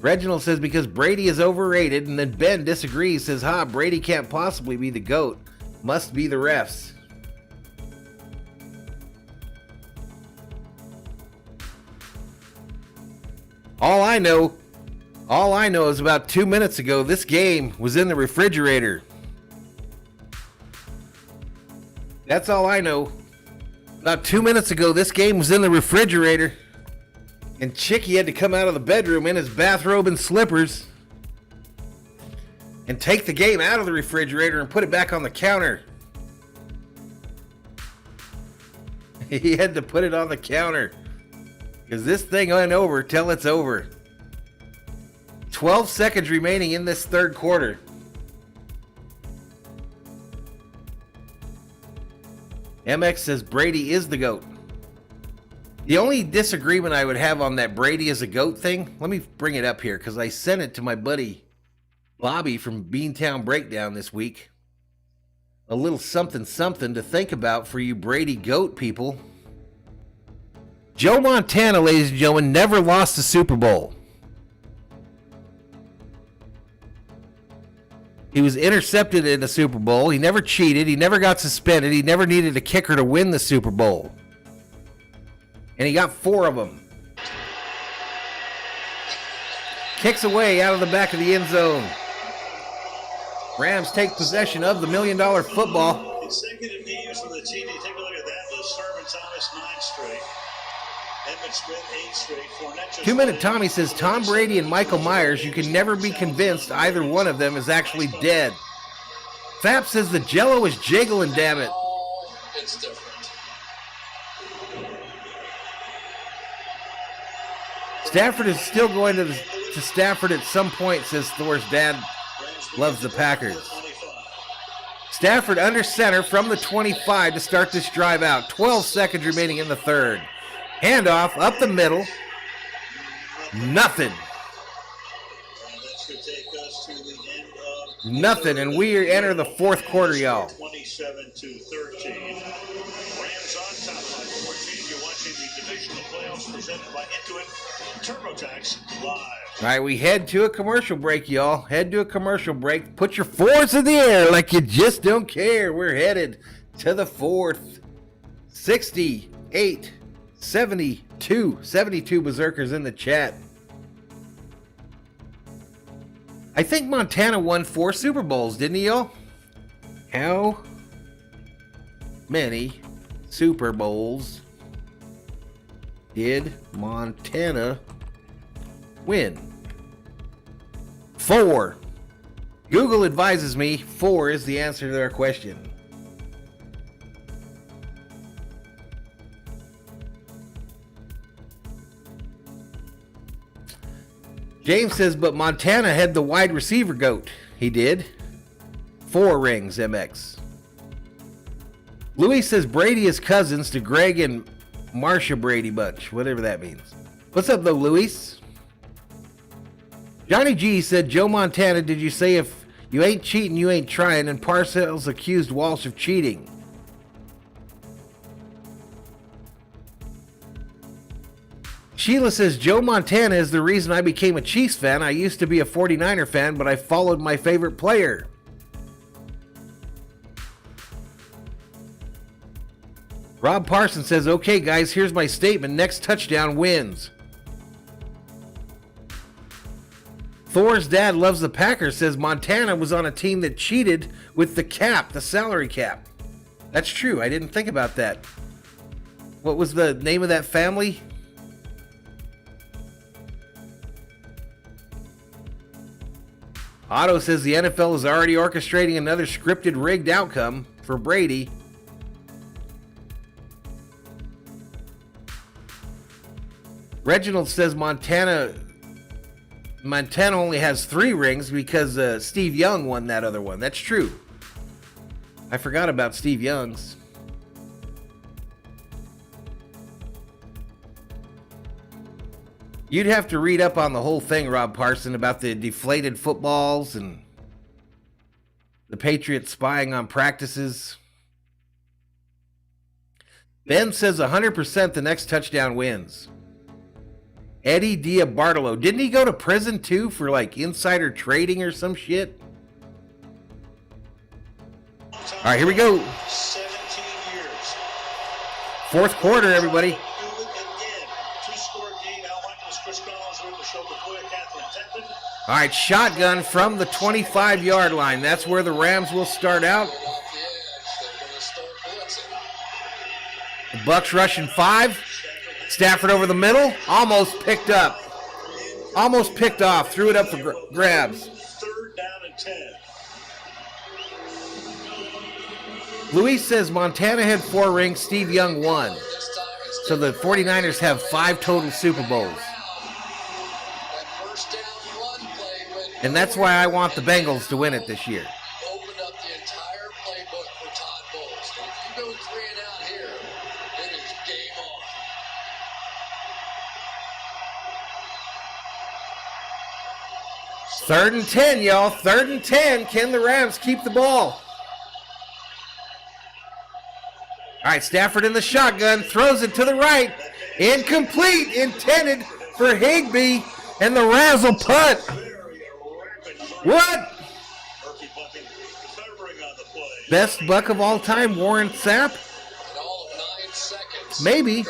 Reginald says, because Brady is overrated, and then Ben disagrees, says, Brady can't possibly be the GOAT. Must be the refs. All I know is about 2 minutes ago, this game was in the refrigerator. That's all I know. About 2 minutes ago, this game was in the refrigerator. And Chicky had to come out of the bedroom in his bathrobe and slippers and take the game out of the refrigerator and put it back on the counter. He had to put it on the counter because this thing went over till it's over. 12 seconds remaining in this third quarter. MX says Brady is the GOAT. The only disagreement I would have on that Brady is a GOAT thing, let me bring it up here because I sent it to my buddy Bobby from Beantown Breakdown this week. A little something to think about for you Brady GOAT people. Joe Montana, ladies and gentlemen, never lost a Super Bowl. He was intercepted in the Super Bowl. He never cheated. He never got suspended. He never needed a kicker to win the Super Bowl. And he got 4 of them. Kicks away out of the back of the end zone. Rams take possession of the $1 million football. Consecutive games for the team. Take a look at that. Those Thurman Thomas 9 straight. Edmund Smith 8 straight. Fournette 2 Minute Tommy says Tom Brady and Michael Myers, you can never be convinced either one of them is actually dead. Fap says the Jello is jiggling, damn it. Oh, it's different. Stafford is still going to Stafford at some point, says Thor's dad loves the Packers. Stafford under center from the 25 to start this drive out. 12 seconds remaining in the third. Handoff up the middle. Nothing. Nothing, and we enter the fourth quarter, y'all. 27-13. Rams on top by 14. You're watching the divisional playoffs presented by Intuit TurboTax live. All right, we head to a commercial break, y'all. Head to a commercial break. Put your fours in the air like you just don't care. We're headed to the fourth. 68, 72. 72 Berserkers in the chat. I think Montana won 4 Super Bowls, didn't he, y'all? How many Super Bowls did Montana win? 4. Google advises me 4 is the answer to their question. James says, but Montana had the wide receiver goat. He did. 4 rings, MX. Louis says Brady is cousins to Greg and Marsha Brady Bunch, whatever that means. What's up, though, Louis? Johnny G said, Joe Montana, did you say if you ain't cheating, you ain't trying? And Parcells accused Walsh of cheating. Sheila says, Joe Montana is the reason I became a Chiefs fan. I used to be a 49er fan, but I followed my favorite player. Rob Parsons says, okay, guys, here's my statement. Next touchdown wins. Thor's dad loves the Packers says Montana was on a team that cheated with the cap, the salary cap. That's true. I didn't think about that. What was the name of that family? Otto says the NFL is already orchestrating another scripted rigged outcome for Brady. Reginald says Montana only has 3 rings because Steve Young won that other one. That's true. I forgot about Steve Young's. You'd have to read up on the whole thing, Rob Parson, about the deflated footballs and the Patriots spying on practices. Ben says 100% the next touchdown wins. Eddie Diabartolo. Didn't he go to prison too for like insider trading or some shit? All right, here we go. 17 years. Fourth quarter, everybody. All right, shotgun from the 25-yard line. That's where the Rams will start out. The Bucs rushing 5. Stafford over the middle. Almost picked up. Almost picked off. Threw it up for grabs. 3rd down and 10. Luis says Montana had 4 rings. Steve Young 1. So the 49ers have 5 total Super Bowls. And that's why I want the Bengals to win it this year. Opened up the entire playbook for Todd Bowles. And if you go 3 and out here, it is game on. 3rd and 10, y'all. 3rd and 10. Can the Rams keep the ball? All right, Stafford in the shotgun. Throws it to the right. Incomplete. Intended for Higbee. And the Rams will punt. What? Best buck of all time, Warren Sapp? Maybe.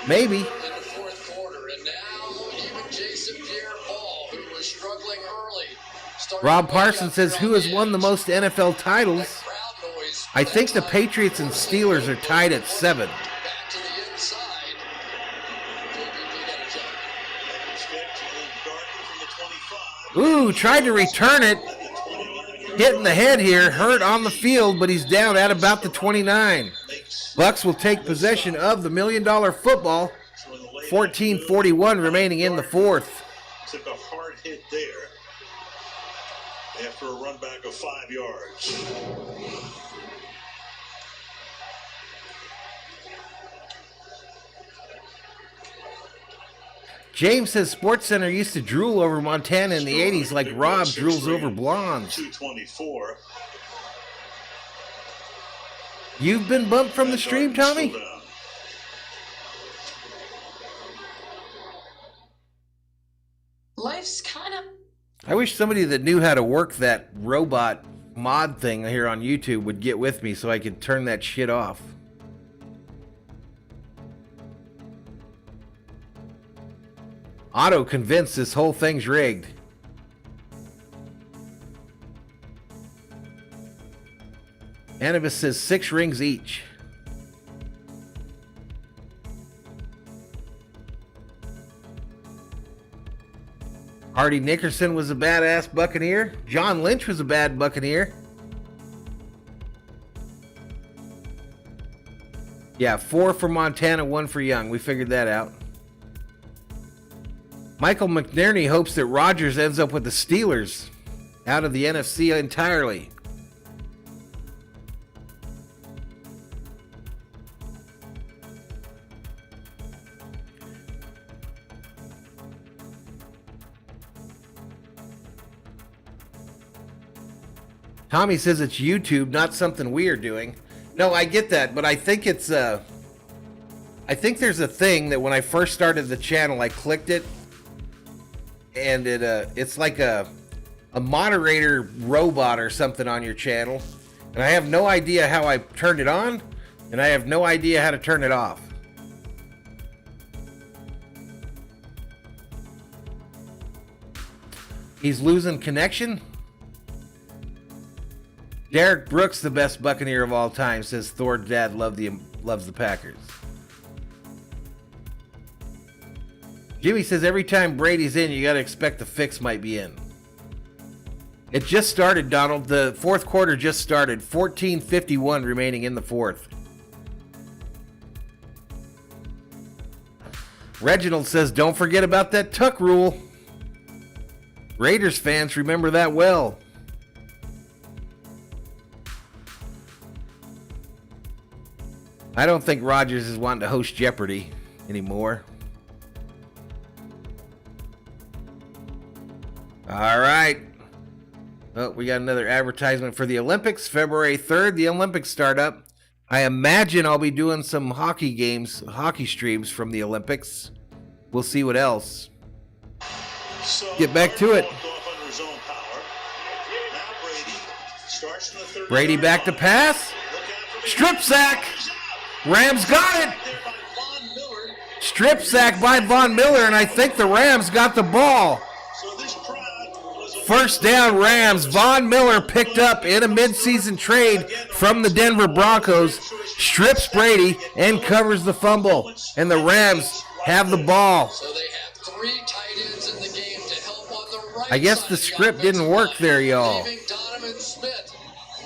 Maybe. In the fourth quarter, and now even Jason Pierre-Paul, who was struggling early. Rob Parsons says, who has won the most NFL titles? I think the Patriots and Steelers are tied at 7. Ooh, tried to return it. hit in the head here, hurt on the field, but he's down at about the 29. Bucks will take possession of the $1 million football. 14:41 remaining in the fourth. Took a hard hit there after a run back of 5 yards. James says SportsCenter used to drool over Montana in the 80s like Rob drools over blondes. 224. You've been bumped from the stream, Tommy? Life's kind of... I wish somebody that knew how to work that robot mod thing here on YouTube would get with me so I could turn that shit off. Otto convinced this whole thing's rigged. Anubis says 6 rings each. Hardy Nickerson was a badass Buccaneer. John Lynch was a bad Buccaneer. Yeah, 4 for Montana, 1 for Young. We figured that out. Michael McNerney hopes that Rodgers ends up with the Steelers out of the NFC entirely. Tommy says it's YouTube, not something we are doing. No, I get that, but I think it's I think there's a thing that when I first started the channel, I clicked it, and it's like a moderator robot or something on your channel, and I have no idea how I turned it on, and I have no idea how to turn it off. He's losing connection. Derek Brooks, the best Buccaneer of all time, says Thor's dad loves the Packers. Jimmy says every time Brady's in, you got to expect the fix might be in. It just started, Donald. The fourth quarter just started. 14:51 remaining in the fourth. Reginald says, don't forget about that tuck rule. Raiders fans remember that well. I don't think Rodgers is wanting to host Jeopardy anymore. All right. Oh, we got another advertisement for the Olympics. February 3rd, the Olympics start up. I imagine I'll be doing some hockey games, hockey streams from the Olympics. We'll see what else. Get back to it. Brady back to pass. Strip sack. Rams got it. Strip sack by Von Miller, and I think the Rams got the ball. First down, Rams. Von Miller picked up in a midseason trade from the Denver Broncos, strips Brady, and covers the fumble. And the Rams have the ball. So they have 3 tight ends in the game to help on the right. I guess the script didn't work there, y'all. Leaving Donovan Smith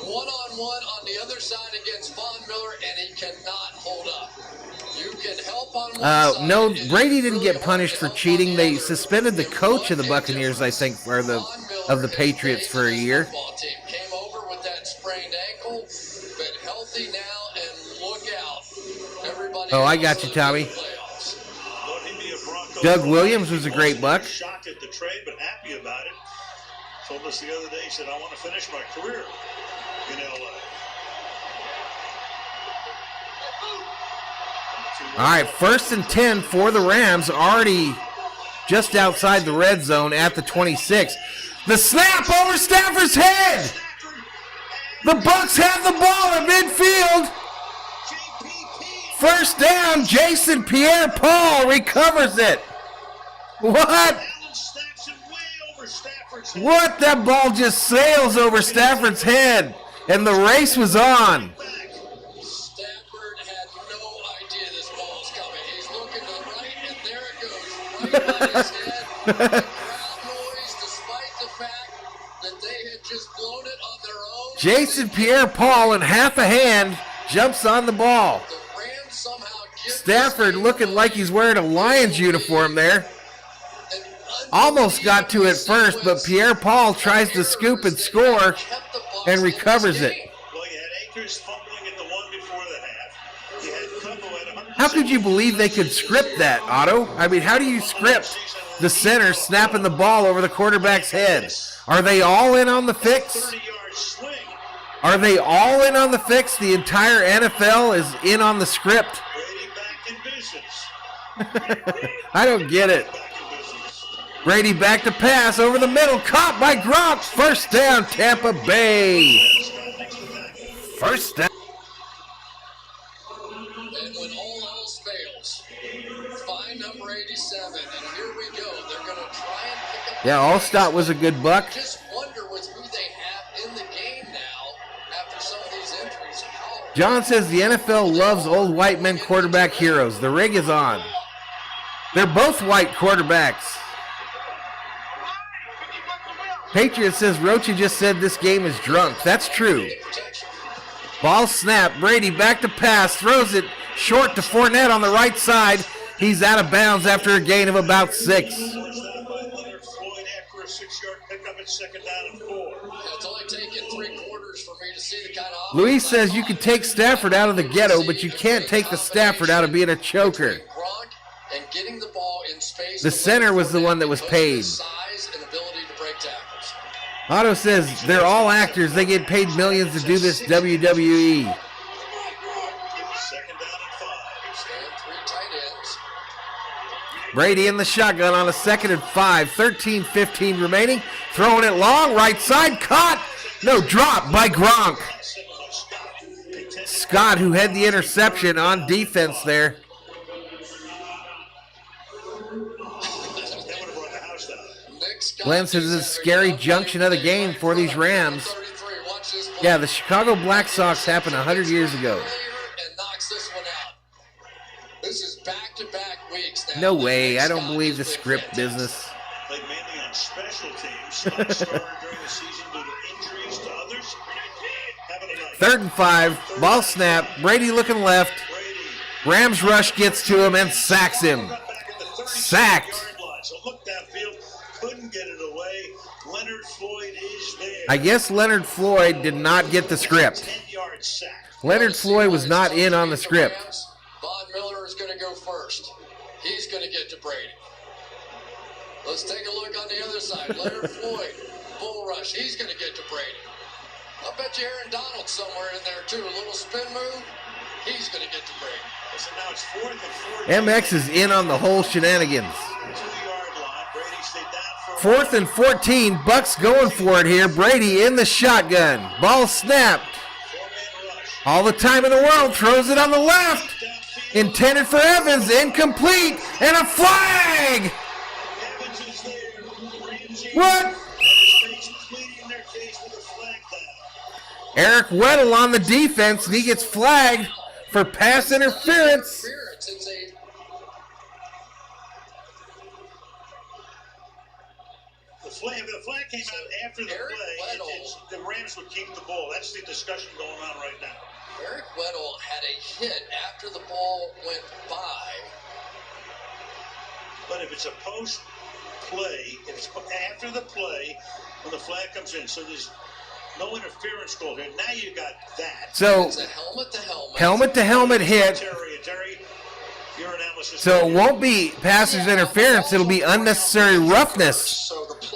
one-on-one on the other side against Von Miller, and he cannot hold up. You can help on one side. No, Brady didn't get punished for cheating. They suspended the coach of the Buccaneers, I think, or of the Patriots for a year. Came over with that sprained ankle, but healthy now, and look out. Everybody Oh, I got you, Tommy. Doug Williams was a great Buck. Shocked at the trade, but happy about it. Told us the other day, he said, I want to finish my career in LA. All right, 1st and 10 for the Rams, already just outside the red zone at the 26. The snap over Stafford's head. The Bucks have the ball at midfield. First down, Jason Pierre-Paul recovers it. What? What? That ball just sails over Stafford's head, and the race was on. Stafford had no idea this ball was coming. He's looking to the right, and there it goes, right on his head. The crowd noise, despite the fact that they had just blown it on their own. Jason Pierre-Paul in half a hand jumps on the ball. The Rams somehow Stafford looking like he's wearing a Lions uniform there. Almost got to it first, but Pierre-Paul tries to scoop and score and recovers it. Well, you had Akers fumbling at the one before the half. You had Cumbo at 100. How could you believe they could script that, Otto? I mean, how do you script the center snapping the ball over the quarterback's head? Are they all in on the fix? 30-yard swing. Are they all in on the fix? The entire NFL is in on the script. Brady back in business. I don't get it. Brady back to pass over the middle, caught by Gronk. First down, Tampa Bay. First down. And when all else fails, find number 87, and here we go. They're going to try and pick up. Yeah, Allstott was a good buck. Just wonder with who they have in the game now after some of these injuries. John says the NFL loves old white men quarterback heroes. The rig is on. They're both white quarterbacks. Patriot says Rocha just said this game is drunk. That's true. Ball snap. Brady back to pass. Throws it short to Fournette on the right side. He's out of bounds after a gain of about 6. First down by Leonard Floyd after a 6-yard pickup at second down and 4. It's only taken 3 quarters for me to see the kind of. Luis says you can take Stafford out of the ghetto, but you can't take the Stafford out of being a choker. And getting the ball in space. The center was the one that was paid. Size and ability to break tackles. Otto says they're all actors. They get paid millions to do this WWE. Second down and 5. Stand 3 tight ends. Brady in the shotgun on a 2nd and 5. 13-15 remaining. Throwing it long. Right side. Caught. No, drop by Gronk. Scott, who had the interception on defense there. Glenn says it's a scary junction of the game for these Rams. Yeah, the Chicago Black Sox happened 100 years ago. This is back-to-back weeks now. No way. I don't believe the script business. Played mainly on special teams. Started during the season due to injuries to others. 3rd and 5. Ball snap. Brady looking left. Rams rush gets to him and sacks him. Sacked. So look downfield. Couldn't get it away. Leonard Floyd is there. I guess Leonard Floyd did not get the script. 10-yard sack. Leonard Floyd was not in on the script. Von Miller is going to go first. He's going to get to Brady. Let's take a look on the other side. Leonard Floyd, bull rush. He's going to get to Brady. I bet you Aaron Donald's somewhere in there too. A little spin move. He's going to get to Brady. So now it's 4th and 4. MX is in on the whole shenanigans. 2-yard line. Brady stayed down for 4th and 14. Bucks going for it here. Brady in the shotgun. Ball snapped. All the time in the world. Throws it on the left. Intended for Evans. Incomplete. And a flag. Evans is there. Ramsey. What? Pleading their case with a flag down. Eric Weddle on the defense. And he gets flagged for pass interference. The flag came out after the play. The Rams would keep the ball. That's the discussion going on right now. Eric Weddle had a hit after the ball went by. But if it's a post play, if it's after the play, when the flag comes in, so there's no interference called here. Now you got that. So it's a helmet to helmet. Helmet to helmet hit. Terry, your analysis. So it won't be passers interference. It'll be unnecessary roughness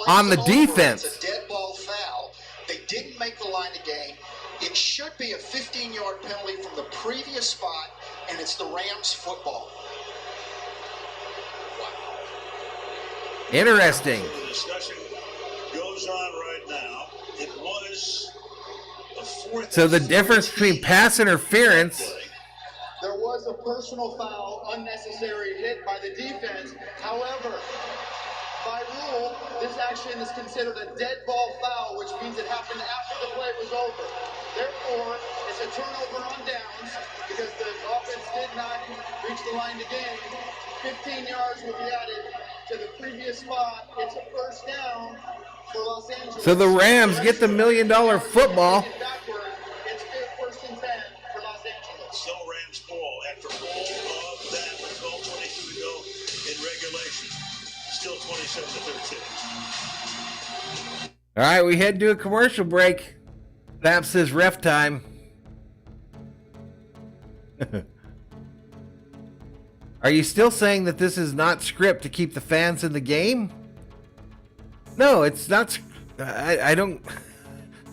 on the defense. It's a dead ball foul. They didn't make the line of game. It should be a 15-yard penalty from the previous spot, and it's the Rams football. Interesting. So the discussion goes on right now. It was a 4th. So the difference between pass interference. There was a personal foul, unnecessary hit by the defense. However, by rule, this action is considered a dead ball foul, which means it happened after the play was over. Therefore, it's a turnover on downs because the offense did not reach the line to gain. 15 yards will be added to the previous spot. It's a first down, for Los Angeles. So the Rams get the $1 million football. It's first and 10 for Los Angeles. Still Rams ball after all of that with 12:22 to go in regulation. Still 27-13. All right, we head to a commercial break. Thap says ref time. Are you still saying that this is not script to keep the fans in the game? No, it's not. I don't.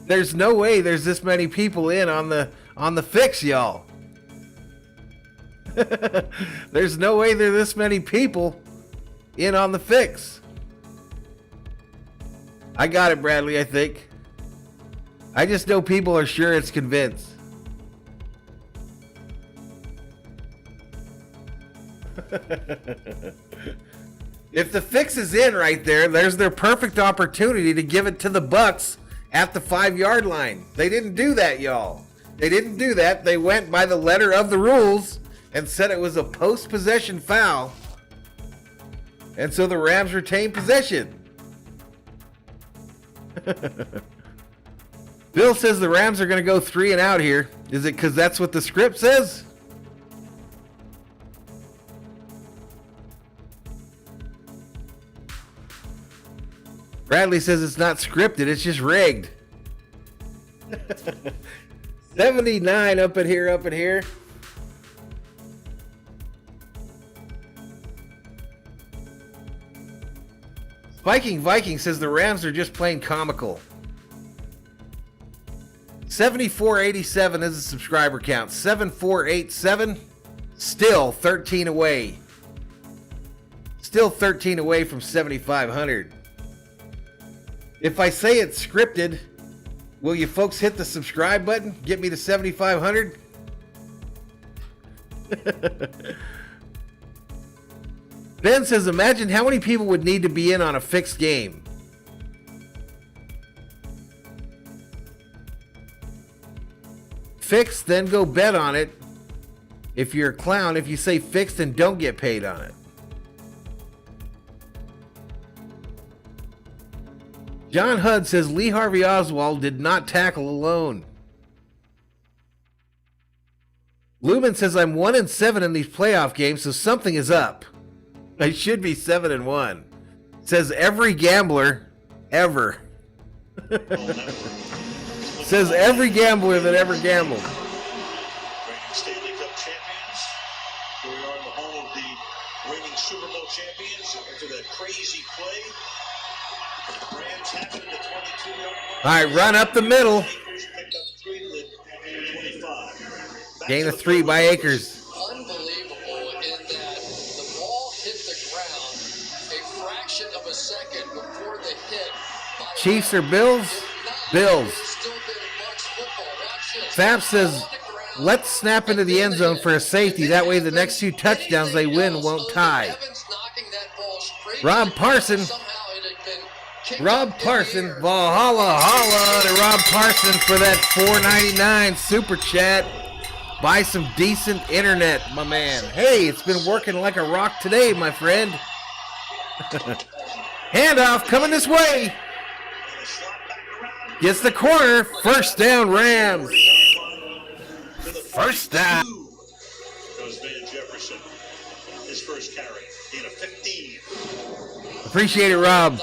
There's no way there's this many people in on the fix, y'all. There's no way there are this many people in on the fix. I got it, Bradley, I think. I just know people are sure it's convinced. If the fix is in right there, there's their perfect opportunity to give it to the Bucs at the 5-yard line. They didn't do that, y'all. They didn't do that. They went by the letter of the rules and said it was a post-possession foul. And so the Rams retained possession. Bill says the Rams are going to go 3 and out here. Is it because that's what the script says? Bradley says it's not scripted, it's just rigged. 79 up in here. Viking says the Rams are just plain comical. 7487 is the subscriber count. 7487, still 13 away. Still 13 away from 7,500. If I say it's scripted, will you folks hit the subscribe button? Get me to 7,500? Ben says, imagine how many people would need to be in on a fixed game. Fixed, then go bet on it. If you're a clown, if you say fixed and don't get paid on it. John Hudd says Lee Harvey Oswald did not tackle alone. Lumen says I'm 1-7 in these playoff games, so something is up. I should be 7-1. Says every gambler ever. Says every gambler that ever gambled. Reigning Stanley Cup champions. Here we are in the home of the reigning Super Bowl champions. Into that crazy play. Rams have it at the 22-yard line. All right, run up the middle. Picked up 3 at 25. Gain of 3 by Akers. Unbelievable in that the ball hit the ground a fraction of a second before the hit. Chiefs or Bills? Bills. Fab says, let's snap into the end zone for a safety. That way the next 2 touchdowns they win won't tie. Rob Parson, Valhalla holla to Rob Parson for that $4.99 super chat. Buy some decent internet, my man. Hey, it's been working like a rock today, my friend. Handoff coming this way. Gets the corner. First down, Rams. First down. Goes Van Jefferson. His first carry. In a 15. Appreciate it, Rob.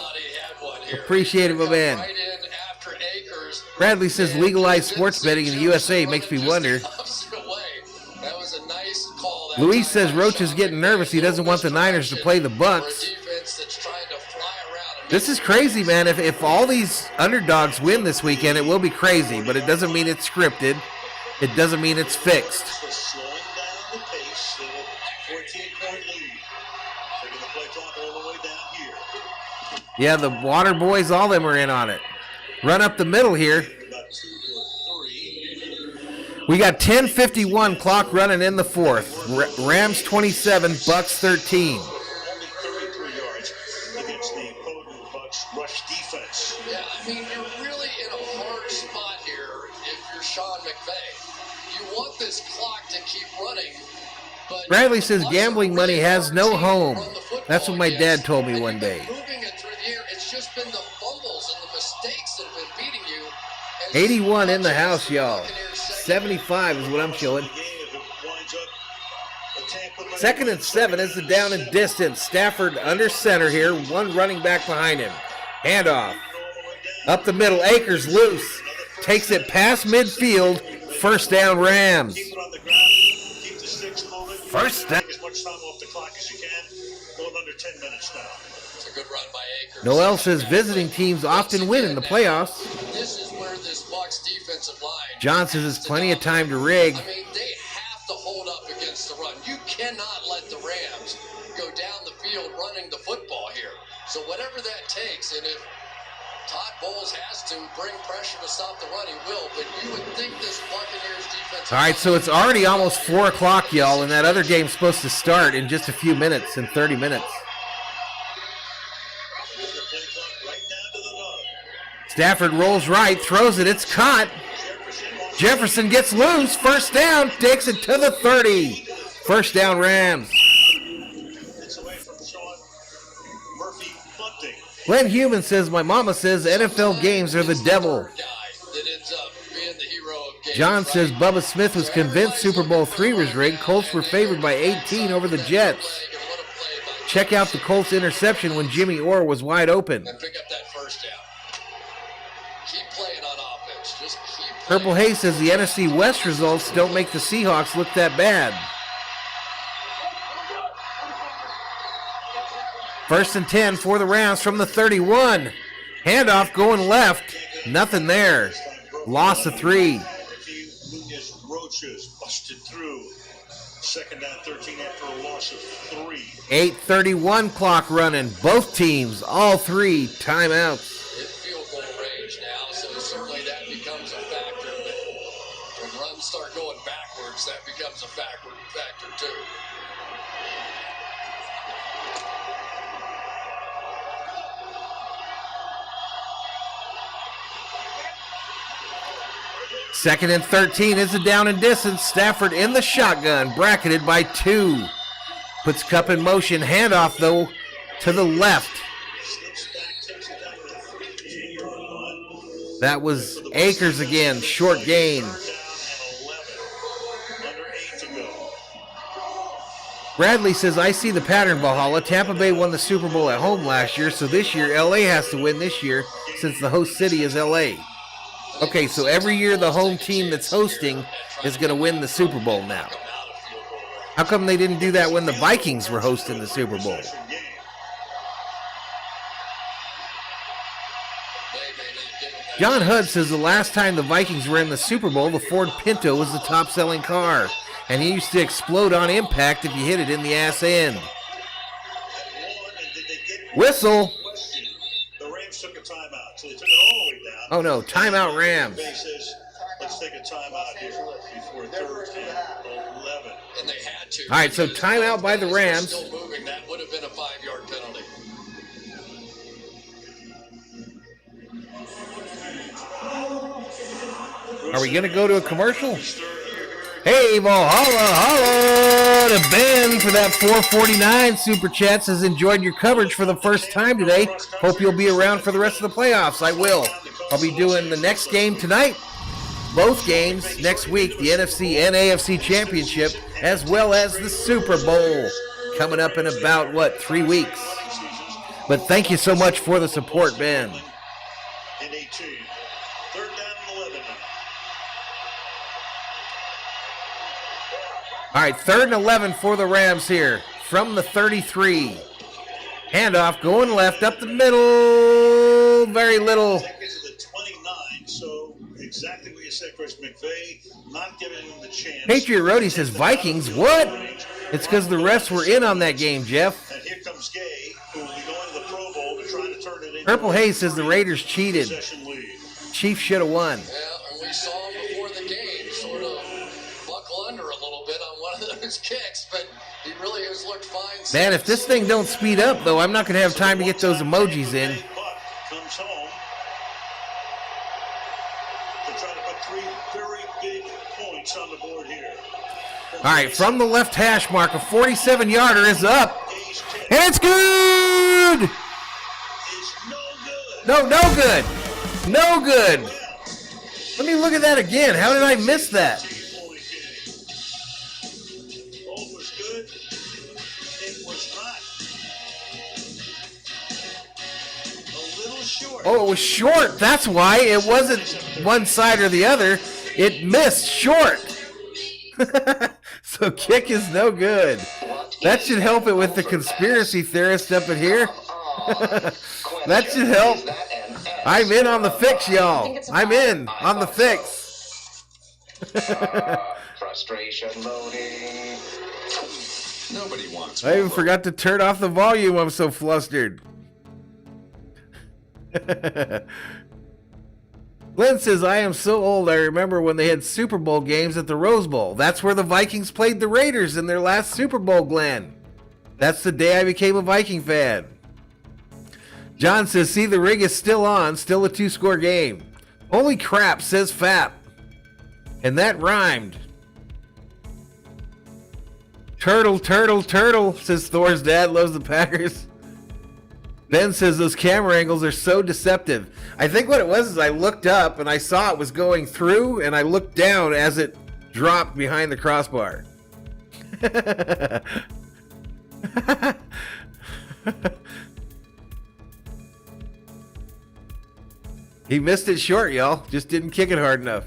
Appreciate it, my man. Bradley says legalized sports betting in the USA makes me wonder. Luis says Roach is getting nervous. He doesn't want the Niners to play the Bucs. This is crazy, man. If all these underdogs win this weekend, it will be crazy, but it doesn't mean it's scripted. It doesn't mean it's fixed. Slowing down the pace. 14-point lead. Taking the play clock all the way down here. Yeah, the Water Boys, all of them are in on it. Run up the middle here. We got 10:51 clock running in the fourth. Rams 27, Bucs 13. Rush defense. Yeah, I mean, you're really in a hard spot here if you're Sean McVay. You want this clock to keep running, but Bradley says gambling money has no home. That's what my dad told me one day. Moving it through the air, it's just been the fumbles and the 81 in the house, y'all. 75 is what I'm showing. 2nd and 7 is the down and distance. Stafford under center here. One running back behind him. Handoff. Up the middle. Akers loose. Takes it past midfield. First down, Rams. First down. As much time off the clock as you can. A little under 10 minutes now. It's a good run by Akers. Noel says visiting teams often win in the playoffs. This is where this Bucs defensive line. John says there's plenty of time to rig. I mean, they have to hold up against the run. You cannot let the Rams go down the field running the football here. So whatever that takes, and if Todd Bowles has to bring pressure to stop the run, he will. But you would think this Buccaneers defense. All right, so it's already almost 4 o'clock, y'all, and that other game's supposed to start in just a few minutes, in 30 minutes. Stafford rolls right, throws it, it's caught. Jefferson gets loose, first down, takes it to the 30. First down, Rams. Glenn Human says, my mama says NFL games are the devil. John says Bubba Smith was convinced Super Bowl III was rigged. Colts were favored by 18 over the Jets. Check out the Colts interception when Jimmy Orr was wide open. And pick up that first down. Keep playing on offense. Just keep playing. Purple Haze says the NFC West results don't make the Seahawks look that bad. First and 10 for the Rams from the 31. Handoff going left. Nothing there. Loss of 3. Roaches busted through. Second down, 13 after a loss of 3. 8:31 clock running. Both teams, all 3 timeouts. In field goal range now, so certainly that becomes a factor. But when runs start going backwards, that becomes a factor too. Second and 13 is a down and distance. Stafford in the shotgun, bracketed by 2. Puts Kupp in motion. Handoff, though, to the left. That was Akers again. Short gain. Bradley says, I see the pattern, Valhalla. Tampa Bay won the Super Bowl at home last year, so this year LA has to win this year since the host city is LA. Okay, so every year the home team that's hosting is going to win the Super Bowl now. How come they didn't do that when the Vikings were hosting the Super Bowl? John Hudd says the last time the Vikings were in the Super Bowl, the Ford Pinto was the top-selling car, and he used to explode on impact if you hit it in the ass end. Whistle. The Rams took a timeout, so they took it all the way down. Oh no, timeout Rams. Says, let's take a timeout here before third and 11. And they had to. All right, so timeout by the Rams. Still moving. That would have been a 5-yard penalty. Are we going to go to a commercial? Hey, Valhalla, holla to Ben for that 449 Super Chat. Says, enjoyed your coverage for the first time today. Hope you'll be around for the rest of the playoffs. I will. I'll be doing the next game tonight, both games next week, the NFC and AFC Championship, as well as the Super Bowl coming up in about, 3 weeks. But thank you so much for the support, Ben. In 18. Third down and 11 now. All right, 3rd and 11 for the Rams here from the 33. Handoff going left up the middle. Very little. Take it to the 29, so exactly what you said, Chris McVay, not giving them the chance. Patriot Roadie says, Vikings, what? It's because the refs were in on that game, Jeff. And here comes Gay, who will be going to the Pro Bowl to try to turn it into Purple Haze says the Raiders cheated. possession lead. Chiefs should have won. Yeah, and we saw him before the game sort of buckle under a little bit on one of those kicks, but he really has looked fine. Man, if this thing don't speed up, though, I'm not going to have time to get those emojis in. Buck comes home to try to put 3 very big points on the board here. All right, from the left hash mark, a 47-yarder is up. And it's good! No good. No good. Let me look at that again. How did I miss that? Ball was good. It was not. A little short. Oh, it was short. That's why. It wasn't one side or the other. It missed short. So kick is no good. That should help it with the conspiracy theorist up in here. That should help. I'm in on the fix, y'all. I'm in on the fix. Frustration loading. Nobody wants. I even forgot to turn off the volume. I'm so flustered. Glenn says, I am so old, I remember when they had Super Bowl games at the Rose Bowl. That's where the Vikings played the Raiders in their last Super Bowl, Glenn. That's the day I became a Viking fan. John says, see, the rig is still on, still a 2-score game. Holy crap, says Fap. And that rhymed. Turtle, turtle, turtle, says Thor's dad loves the Packers. Ben says those camera angles are so deceptive. I think what it was is I looked up and I saw it was going through, and I looked down as it dropped behind the crossbar. He missed it short, y'all. Just didn't kick it hard enough.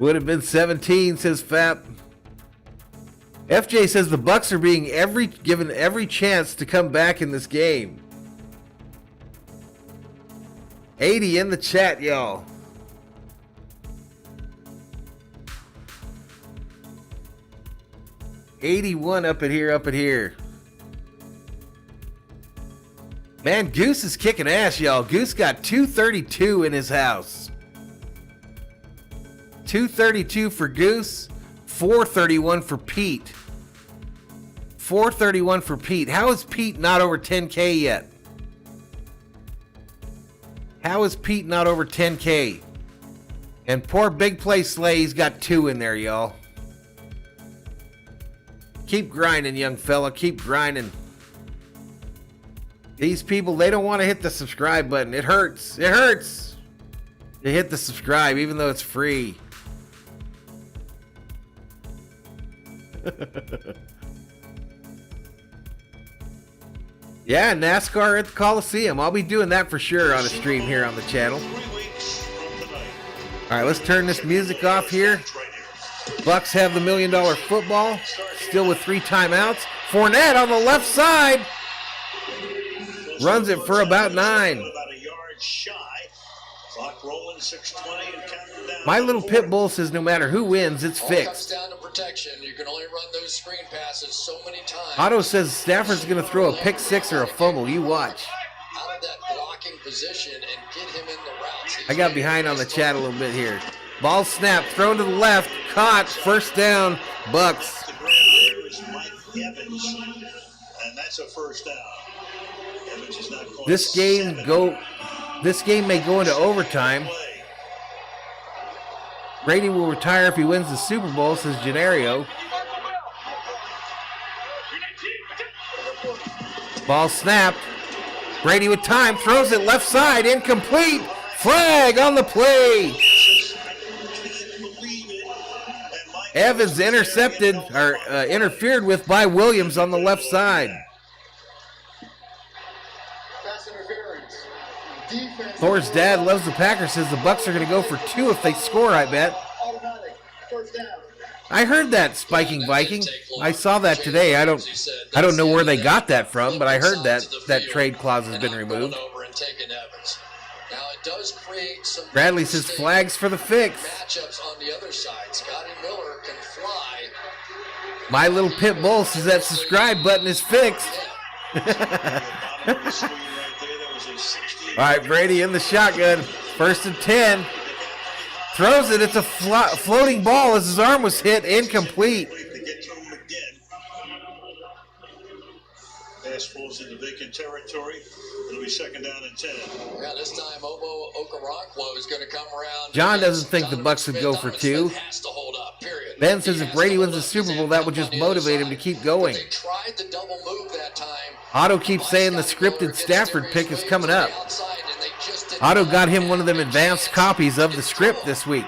Would have been 17, says Fap. FJ says the Bucs are being given every chance to come back in this game. 80 in the chat, y'all. $81 up in here. Man, Goose is kicking ass, y'all. Goose got 232 in his house. 232 for Goose, 431 for Pete. 431 for Pete. How is Pete not over 10K yet? How is Pete not over 10K? And poor Big Play Slay, he's got 2 in there, y'all. Keep grinding, young fella. Keep grinding. These people, they don't want to hit the subscribe button. It hurts. It hurts to hit the subscribe, even though it's free. Yeah, NASCAR at the Coliseum. I'll be doing that for sure on a stream here on the channel. All right, let's turn this music off here. Bucks have the $1 million football, still with 3 timeouts. Fournette on the left side runs it for about 9. About a yard shy. Clock rolling, 6:20 and counting down. My little pit bull says no matter who wins, it's All comes fixed. down to protection. You can only run those screen passes so many times. Otto says Stafford's going to throw a pick 6 or a fumble. You watch. Out of that blocking position and get him in the routes. I got behind on the chat a little bit here. Ball snap, thrown to the left, caught, first down, Bucks. Mike Evans, and that's a first down. Evans is not going This game may go into overtime. Brady will retire if he wins the Super Bowl, says Gennario. Ball snapped. Brady with time, throws it left side, incomplete. Flag on the play. Evans intercepted or interfered with by Williams on the left side. Thor's dad loves the Packers, says the Bucks are going to go for 2 if they score, I bet. I heard that, Spiking Viking. I saw that today. I don't know where they got that from, but I heard that trade clause has been removed. Now it does create some Bradley says flags for the fix. matchups on the other side. Scotty Miller can fly. My little pit bull says that subscribe button is fixed. All right, Brady in the shotgun. 1st and 10. Throws it. It's a floating ball as his arm was hit. Incomplete. Pass falls into vacant territory. It'll be 2nd down and 10. Yeah, this time Obo Okoronkwo is going to come around. John doesn't think the Bucks would go for 2. Has to hold up, period. Ben says if Brady wins the Super Bowl, that would just motivate him to keep going. They tried the double move that time. Otto keeps saying the scripted Stafford pick is coming up. Otto got him one of them advanced copies of the script this week.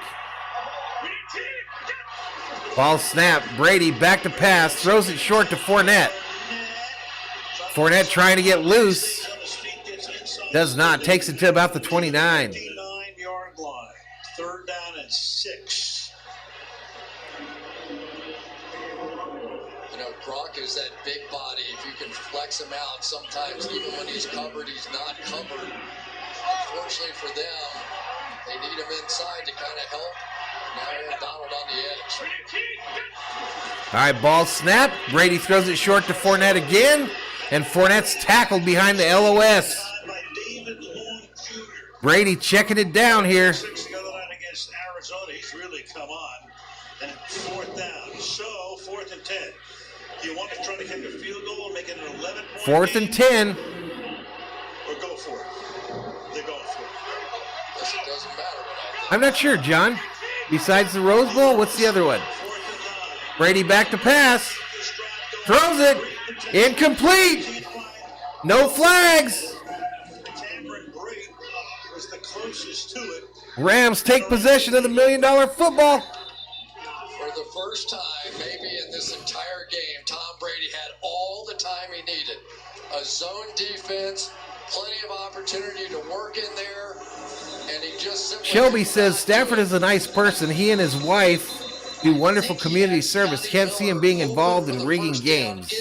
Ball snap. Brady back to pass. Throws it short to Fournette. Fournette trying to get loose. Does not. Takes it to about the 29. 29-yard line. 3rd down and 6. Gronk is that big body. If you can flex him out, sometimes even when he's covered, he's not covered. Unfortunately for them, they need him inside to kind of help. Now Aaron Donald on the edge. All right, ball snap. Brady throws it short to Fournette again, and Fournette's tackled behind the LOS. Brady checking it down here. The other line against Arizona, he's really come on. And 4th down. So 4th and 10. Do you want to try to kick a field goal and make it an 11-point 4th and 10. Or go for it? They're going for it. Listen, it doesn't matter what I'm not sure, John. Besides the Rose Bowl, what's the other one? Brady back to pass. Throws it. Incomplete. No flags. Was the closest to it. Rams take possession of the $1 million football. For the first time, maybe in this entire game, Tom Brady had all the time he needed. A zone defense, plenty of opportunity to work in there, and he just simply... Shelby says Stafford is a nice person. He and his wife do wonderful community service. Can't see him being involved in rigging games.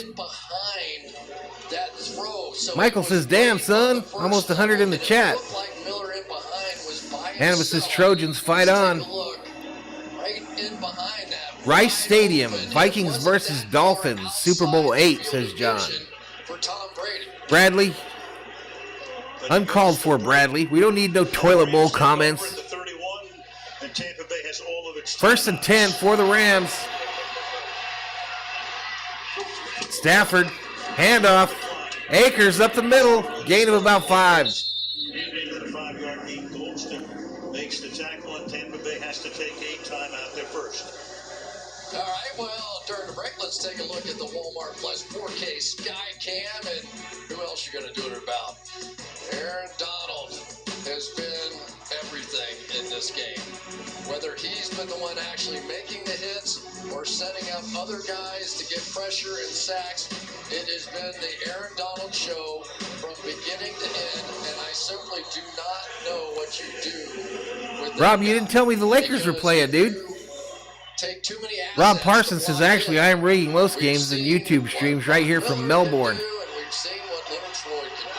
Michael says, damn, son. Almost 100 in the chat. Hannibal says, Trojans, fight on. Rice Stadium, Vikings versus Dolphins, Super Bowl 8, says John. Bradley, uncalled for, Bradley. We don't need no toilet bowl comments. 1st and 10 for the Rams. Stafford, handoff. Akers up the middle, gain of about 5. Makes the tackle, and Tampa Bay has to take a timeout there first. All right, well, during the break, let's take a look at the Walmart Plus 4K Sky Cam, and who else you going to do it about? Aaron Donald has been everything in this game. Whether he's been the one actually making the hits or setting up other guys to get pressure and sacks, it has been the Aaron Donald show from beginning to end, and I simply do not know what you do with Rob, you didn't tell me the Lakers were playing, dude. Take too many Rob Parsons says, actually, I am rigging most games in YouTube streams right here from Melbourne. and we've seen what Leonard Floyd can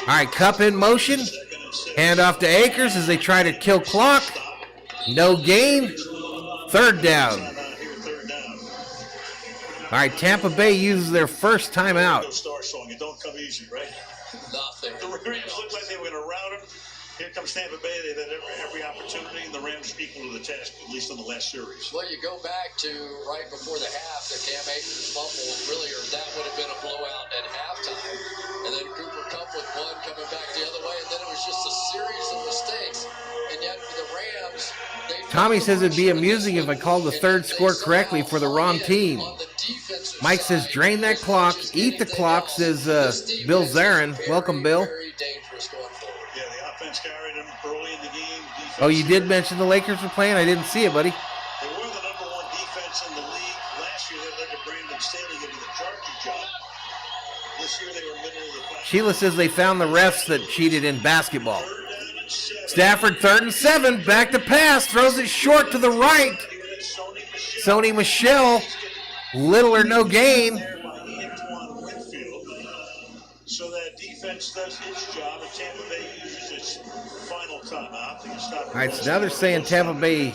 do. All right, Cup in motion. Hand off to Akers as they try to kill clock. No gain. 3rd down. All right, Tampa Bay uses their first timeout. Star song. It don't come easy, right? Nothing. The Rams looked like they were going to rout him. Here comes Tampa Bay. They've had every opportunity, and the Rams equal to the task, at least in the last series. Well, you go back to right before the half, the Cam Akers fumble, really, or that would have been a blowout at halftime. And then Cooper Kupp with one coming back the other way, and then it was just a series of mistakes. And yet for the Rams, Tommy says it'd be amusing if I called the 3rd score correctly for the wrong team. Mike says, drain that clock, eat the clock, says Bill Zarin. Welcome, Bill. Yeah, the offense carried them early in the game. Oh, you did mention the Lakers were playing? I didn't see it, buddy. They were the number 1 defense in the league. Last year, they led to Brandon Staley getting the Charger job. This year, they were middle of the pack. Sheila says they found the refs that cheated in basketball. Stafford, 3rd and 7, back to pass, throws it short to the right. Sony Michel, little or no gain. So that defense does its job, and Tampa Bay uses its final timeout. They can stop. All right, so now they're saying Tampa Bay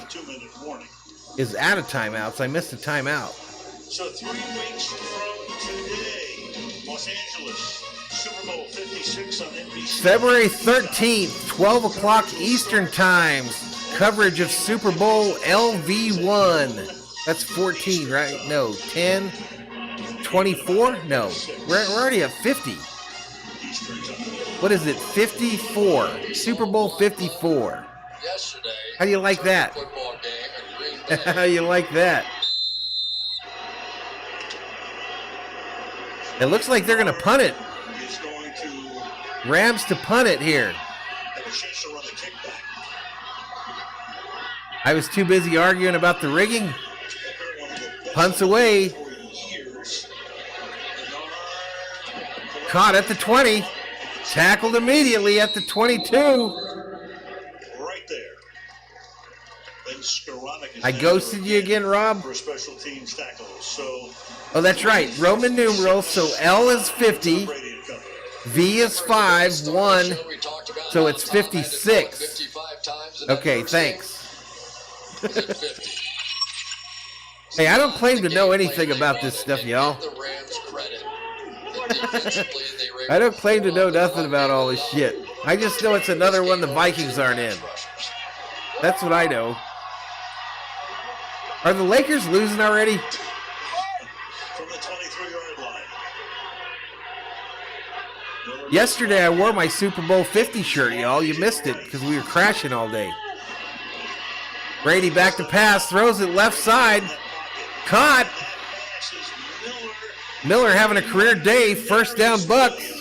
is out of timeouts. I missed a timeout. So 3 weeks from today, Los Angeles, Super Bowl 56 on NBC. February 13th, 12 o'clock Eastern Time. Coverage of Super Bowl LV1. That's 14, right? No, 10, 24? No, we're already at 50. What is it, 54? Super Bowl 54. yesterday. How do you like that? Football game in Green Bay. How you like that? It looks like they're going to punt it. Is going to Rams to punt it here. have a chance to run the kickback. I was too busy arguing about the rigging. Punts away. Caught at the 20. Tackled immediately at the 22. Right there. Then Skoranek is I ghosted you again, Rob. for special teams tackles. So Oh, that's right. Roman numerals. So L is 50. V is 5. 1. So it's 56. Okay, thanks. Hey, I don't claim to know anything about this stuff, y'all. I don't claim to know nothing about all this shit. I just know it's another one the Vikings aren't in. That's what I know. Are the Lakers losing already? from the 23-yard line. Yesterday I wore my Super Bowl 50 shirt, y'all. You missed it because we were crashing all day. Brady back to pass, throws it left side. Caught. Miller having a career day. First down, Bucks.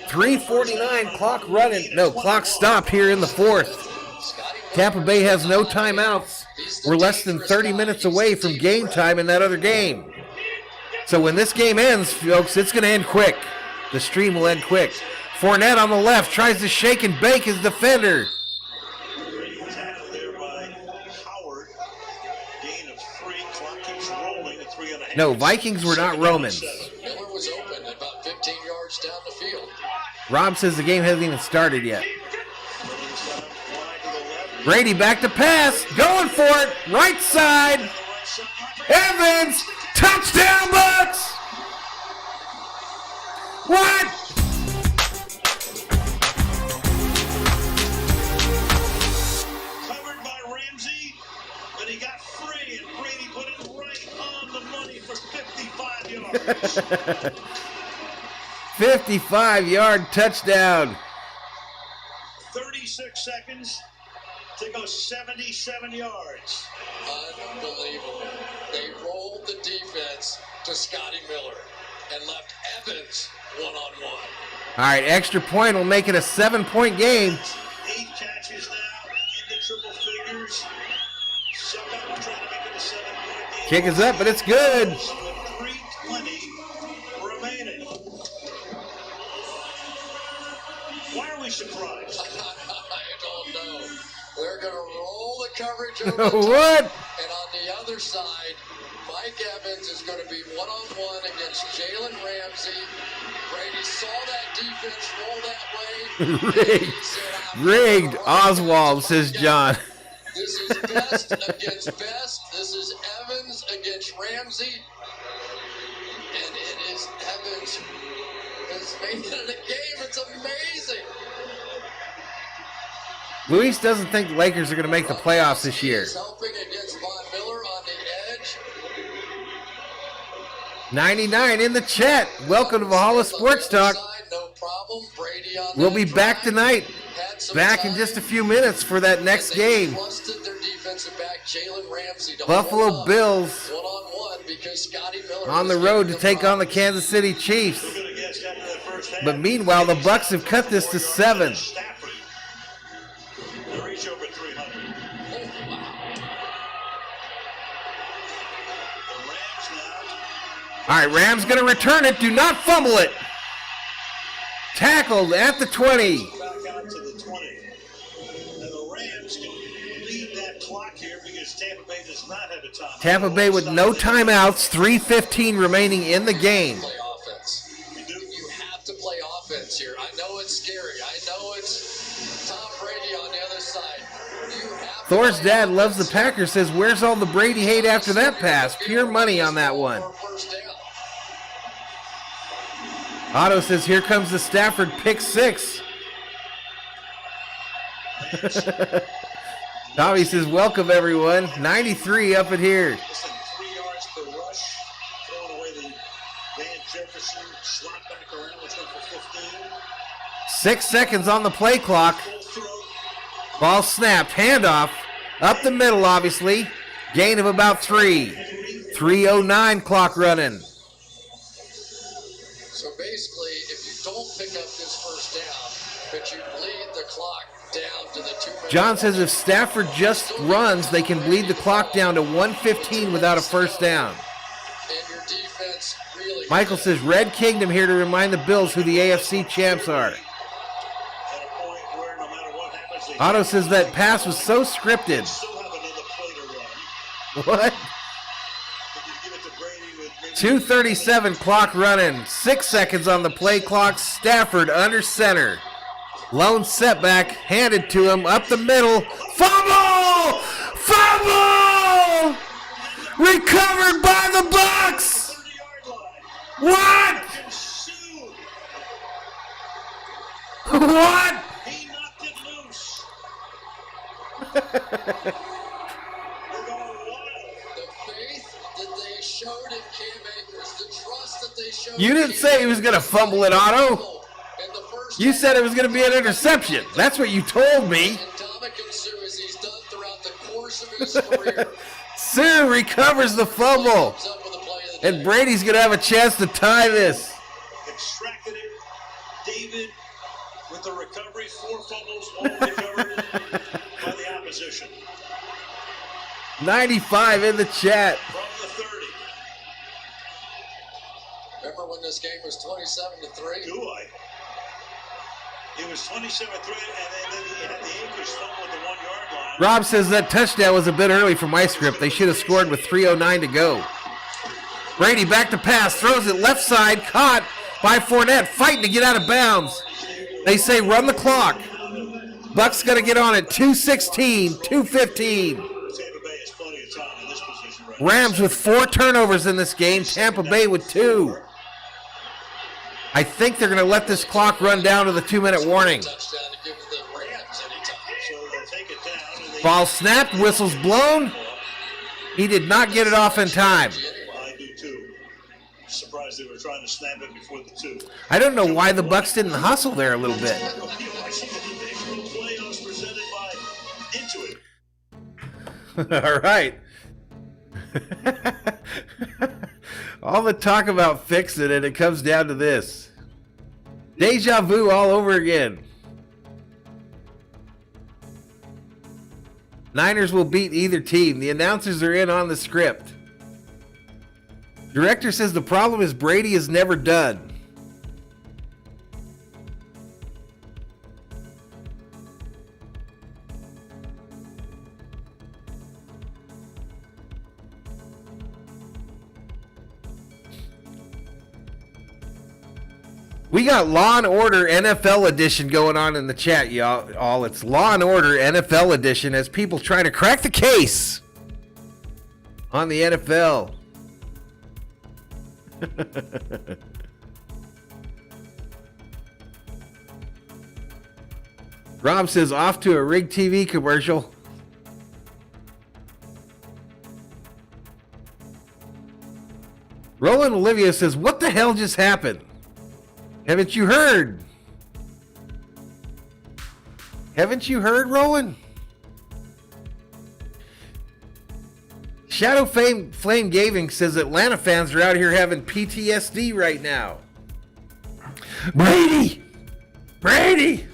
3:49, clock running. No, clock stopped here in the fourth. Tampa Bay has no timeouts. We're less than 30 minutes away from game time in that other game. So when this game ends, folks, it's going to end quick. The stream will end quick. Fournette on the left tries to shake and bake his defender. No, Vikings were not Romans. Miller was open about 15 yards down the field. Rob says the game hasn't even started yet. Brady back to pass. Going for it. Right side. Evans. Touchdown, Bucks. What? Covered by Ramsey, but he got free, and Brady put it right on the money for 55 yards. 55-yard touchdown. 36 seconds to go 77 yards. Unbelievable. They rolled the defense to Scotty Miller and left Evans one-on-one. All right, extra point will make it a 7-point game. 8 catches now in the triple figures. Somehow trying to make it a 7-point game. Kick is up, but it's good. 3:20 remaining. Why are we surprised? I don't know. They're going to roll the coverage over the top. What? And on the other side, Mike Evans is going to be one-on-one against Jalen Ramsey. Brady saw that defense roll that way. Rigged. Oswald, says John. This is best against best. This is Evans against Ramsey. And it is Evans has made it in a game. It's amazing. Luis doesn't think the Lakers are going to make the playoffs this year. He's helping against Von Miller on the edge. 99 in the chat. Welcome to Valhalla Sports Talk. We'll be back tonight. Back in just a few minutes for that next game. Buffalo Bills on the road to take on the Kansas City Chiefs. But meanwhile, the Bucks have cut this to 7. They reach over 300. All right, Rams going to return it. Do not fumble it. Tackled at the 20. Back out to the 20. And the Rams can lead that clock here because Tampa Bay does not have a timeout. Tampa Bay with no timeouts. 3:15 remaining in the game. You have to play offense here. I know it's scary. I know it's Tom Brady on the other side. Thor's dad loves the Packers. Says, where's all the Brady hate after that pass? Pure money on that one. Otto says, here comes the Stafford pick 6. Tommy says, welcome everyone. 93 up in here. Less than 3 yards per rush. Throwing away the Van Jefferson slot back around, which went for 15. 6 seconds on the play clock. Ball snapped. Handoff. Up the middle, obviously. Gain of about 3. 3:09 clock running. So basically, if you don't pick up this first down, but you bleed the clock down to the 2-minute. John says if Stafford just runs, they can bleed the clock down to 1:15 without a first down. And your defense really. Michael says Red Kingdom here to remind the Bills who the AFC champs are. Otto says that pass was so scripted. What? 2:37 clock running. 6 seconds on the play clock. Stafford under center. Lone setback handed to him up the middle. Fumble! Fumble! Recovered by the Bucs! What? What? You didn't say he was going to fumble it, Otto. You said it was going to be an interception. That's what you told me. Sue recovers the fumble. And Brady's going to have a chance to tie this. Extracted it. David with the recovery. 4 fumbles, all recovered by the opposition. 95 in the chat. From the 30. Remember when this game was 27-3? Do I? It was 27-3, and then he had the Akers fumble at the 1-yard line. Rob says that touchdown was a bit early for my script. They should have scored with 3:09 to go. Brady back to pass, throws it left side, caught by Fournette, fighting to get out of bounds. They say run the clock. Bucks got to get on it. 2:16, 2:15. Rams with 4 turnovers in this game. Tampa Bay with 2. I think they're going to let this clock run down to the 2-minute warning. Ball snapped, whistle's blown. He did not get it off in time. I do too. Surprised they were trying to snap it before the 2. I don't know why the Bucks didn't hustle there a little bit. All right. All the talk about fixing it, it comes down to this. Deja vu all over again. Niners will beat either team. The announcers are in on the script. Director says the problem is Brady is never done. We got Law and Order NFL edition going on in the chat, y'all. It's Law and Order NFL edition as people try to crack the case on the NFL. Rob says off to a Rig TV commercial. Roland Olivia says, what the hell just happened? Haven't you heard? Haven't you heard, Roland? Shadow Flame Gaming says Atlanta fans are out here having PTSD right now. Brady! Brady!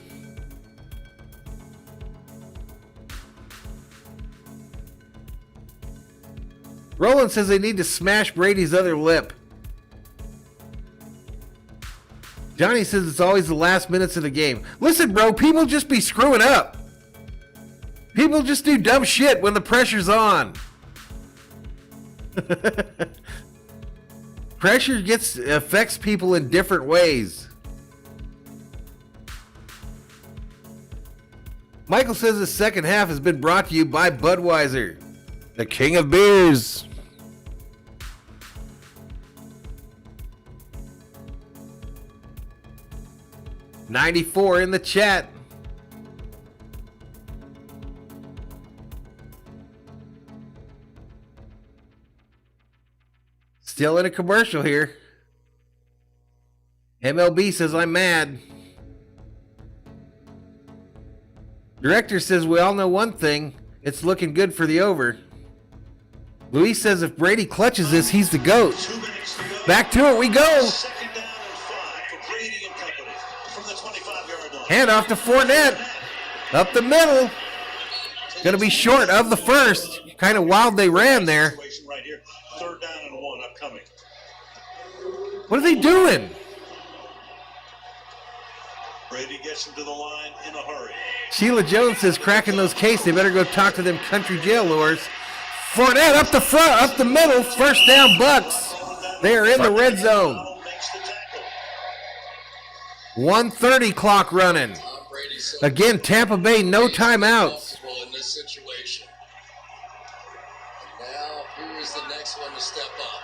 Roland says they need to smash Brady's other lip. Johnny says it's always the last minutes of the game. Listen, bro, people just be screwing up. People just do dumb shit when the pressure's on. Pressure affects people in different ways. Michael says the second half has been brought to you by Budweiser, the king of beers. $94 in the chat. Still in a commercial here. MLB says I'm mad. Director says we all know one thing. It's looking good for the over. Luis says if Brady clutches this, he's the GOAT. Back to it we go. Hand off to Fournette. Up the middle. Going to be short of the first. Kind of wild they ran there. Third down and 1 upcoming. What are they doing? Brady gets him to the line in a hurry. Sheila Jones says cracking those cases. They better go talk to them country jail lawyers. Fournette up the front, up the middle. First down Bucks. They are in the red zone. 1:30 clock running. Again, Tampa Bay, no timeouts. In this situation. Now, who is the next one to step up?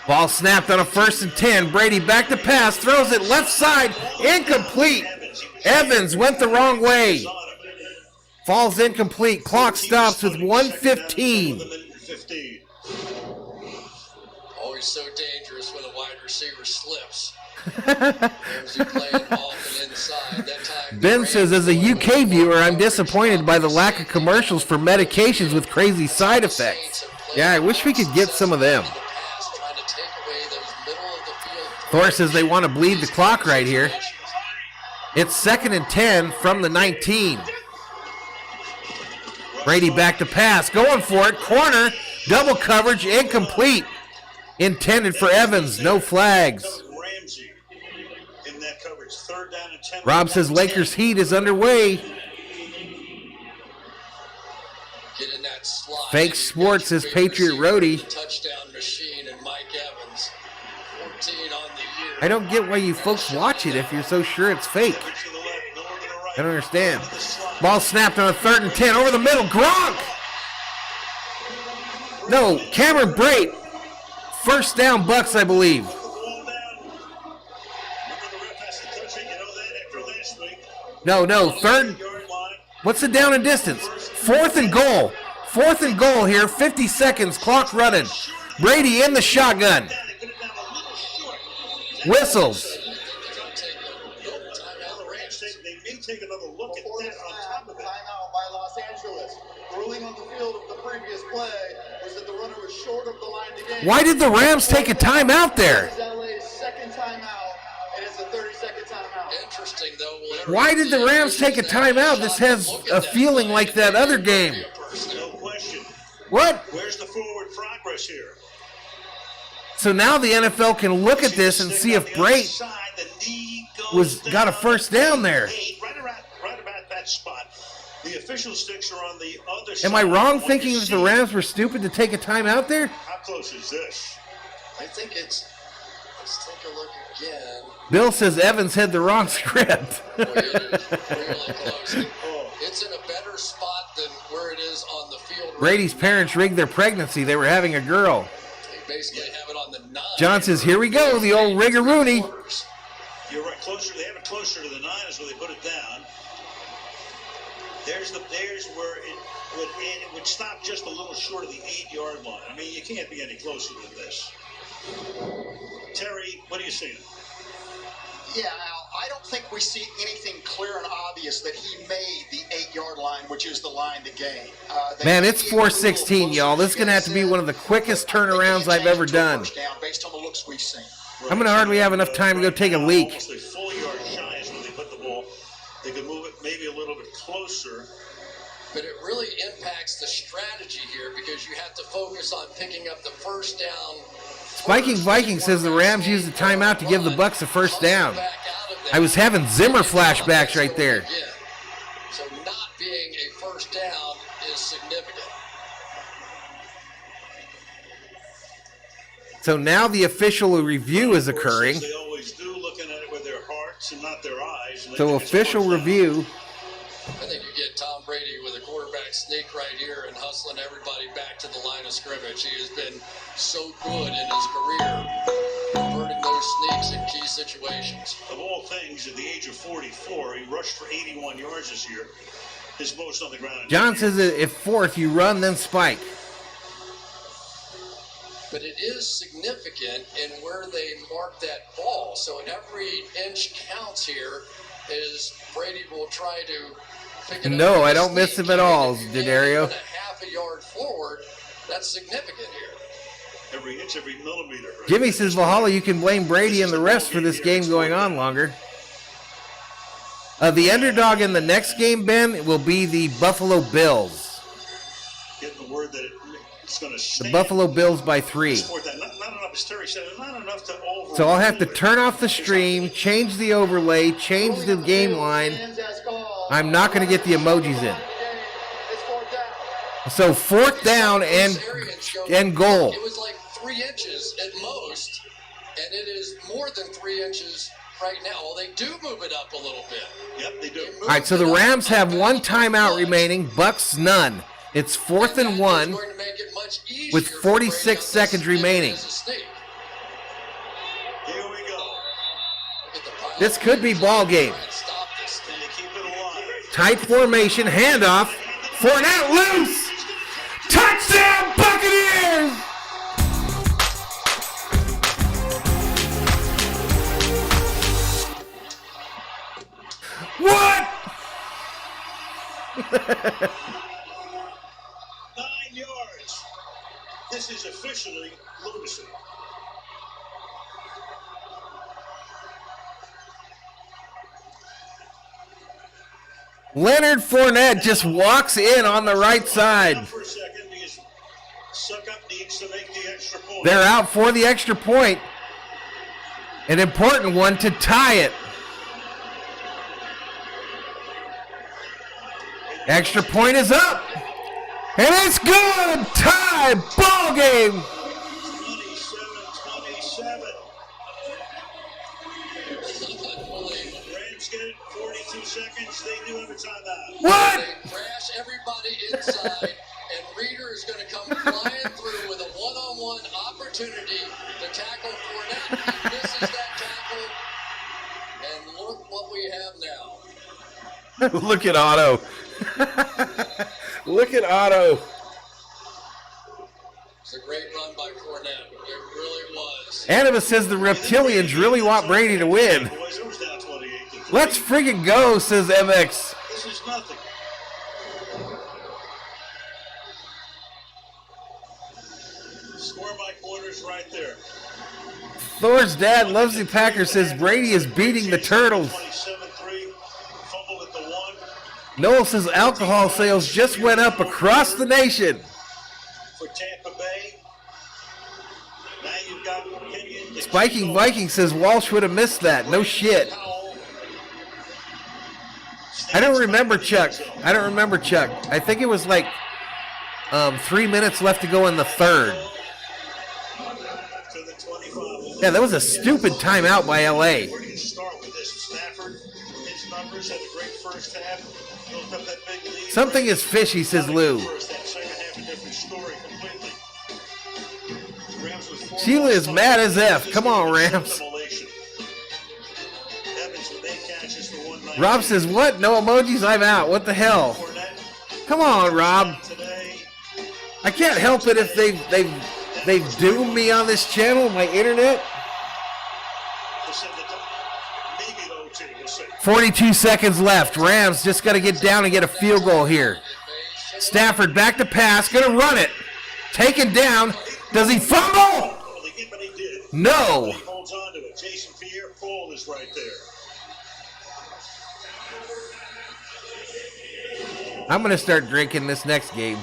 Ball snapped on a 1st and 10. Brady back to pass, throws it left side, incomplete. Evans went the wrong way. Falls incomplete. Clock stops with 1:15. Always so dangerous when a wide receiver slips. Ben says, as a UK viewer, I'm disappointed by the lack of commercials for medications with crazy side effects. Yeah, I wish we could get some of them. Thor says they want to bleed the clock right here. It's 2nd and 10 from the 19. Brady back to pass, going for it. Corner, double coverage, incomplete. Intended for Evans, no flags. Rob says Lakers heat is underway. Fake Sports says Patriot Roadie. Touchdown machine and Mike Evans. 14 on the year. I don't get why you folks watch it if you're so sure it's fake. I don't understand. Ball snapped on a 3rd and 10 over the middle. Gronk! No, Cameron Brate. First down Bucks, I believe. No, third. What's the down and distance? 4th and goal. 4th and goal here. 50 seconds. Clock running. Brady in the shotgun. Whistles. They may take another look at that on top of it. Timeout by Los Angeles. Ruling on the field of the previous play was that the runner was short of the line to gain. Why did the Rams take a timeout there? It's LA's second timeout, and it's a 30-second timeout. Interesting, though. Why did the Rams take a timeout? This has a feeling like that other game. No question. What? Where's the forward progress here? So now the NFL can look at this and see if Brate got a first down there. Right about that spot. The official sticks are on the other side. Am I wrong thinking that the Rams were stupid to take a timeout there? How close is this? I think it's. Let's take a look again. Bill says Evans had the wrong script. Boy, it is really close. It's in a better spot than where it is on the field. Brady's parents rigged their pregnancy. They were having a girl. They basically have it on the 9. John says, here we go, the old rigger-rooney. You're right, closer. They have it closer to the 9 is where they put it down. There's where it would stop just a little short of the 8-yard line. I mean, you can't be any closer than this. Terry, what are you seeing? Yeah, Al, I don't think we see anything clear and obvious that he made the 8-yard line, which is the line to gain. Man, it's 4:16, y'all. This is going to have to be one of the quickest turnarounds I've ever done. Based on the looks we've seen. I'm going to hardly have enough time to go take a leak. Almost a full yard shy is when they put the ball. They could move it maybe a little bit closer. But it really impacts the strategy here because you have to focus on picking up the first down. Spiking Viking says the Rams used the timeout to give the Bucks a first down. I was having Zimmer flashbacks right there. So not being a first down is significant. So now the official review is occurring. They always do, looking at it with their hearts and not their eyes. So official review. I think you get Tom Brady with a quarterback sneak right here and hustling everybody back to the line of scrimmage. He has been so good in his career, converting those sneaks in key situations. Of all things, at the age of 44, he rushed for 81 yards this year. His most on the ground. John says that if fourth, you run, then spike. But it is significant in where they mark that ball. So every inch counts here. is Brady will try to pick it up. No, I don't miss him at all, Denario. A half a yard forward, that's significant here. Every inch, every millimeter. Right? Jimmy says, Valhalla, you can blame Brady and the rest for this game going on longer. The underdog in the next game, Ben, will be the Buffalo Bills. Getting the word that it's going to stand. The Buffalo Bills by 3. Not enough, as Terry said, not enough to over. So I'll have to turn off the stream, change the overlay, change the game line. I'm not going to get the emojis in. So 4th down and goal. It was like 3 inches at most, and it is more than 3 inches right now. Well, they do move it up a little bit. Yep, they do. All right, so the Rams have 1 timeout remaining, Bucks none. It's 4th and 1 with 46 seconds remaining. Here we go. This could be ball game. Tight formation, handoff. Fournette loose. Touchdown, Buccaneers! What? 9 yards. This is officially lunacy. Leonard Fournette just walks in on the right side. For a second, because Suckup needs to make the extra point. They're out for the extra point. An important one to tie it. Extra point is up. And it's good. Tie. Ball game. 27-27. Rams get it. 42 seconds. They do have a timeout. What? They crash everybody inside, and Reeder is going to come flying through with a one-on-one opportunity to tackle Fournette. He misses that tackle, and look what we have now. Look at Otto. Look at Otto. It's a great run by Fournette. It really was. Anima says the reptilians really want Brady to win. Let's friggin' go, says MX. This is nothing. Score by quarters right there. Thor's dad loves the Packers, says Brady is beating the Turtles. 27-3. Fumble at the 1. Noel says alcohol sales just went up across the nation. For Tampa Bay. Now you've got Kenyon. Spiking Viking says Walsh would have missed that. No shit. I don't remember Chuck. I think it was like 3 minutes left to go in the third. Yeah, that was a stupid timeout by LA. Where do you start with this? Stafford, his numbers had a great first half. Built up that big lead. Something is fishy, says Lou. First half, second half, a different story completely. Rams with 4 Sheila is mad as F. Come on, Rams. Evans with 8 catches for 190. Rob says, what? No emojis? I'm out. What the hell? Come on, Rob. I can't help it if they've doomed me on this channel, my internet. 42 seconds left. Rams just got to get down and get a field goal here. Stafford back to pass. Going to run it. Taken down. Does he fumble? No. He holds on to it. Jason Pierre-Paul is right there. I'm going to start drinking this next game.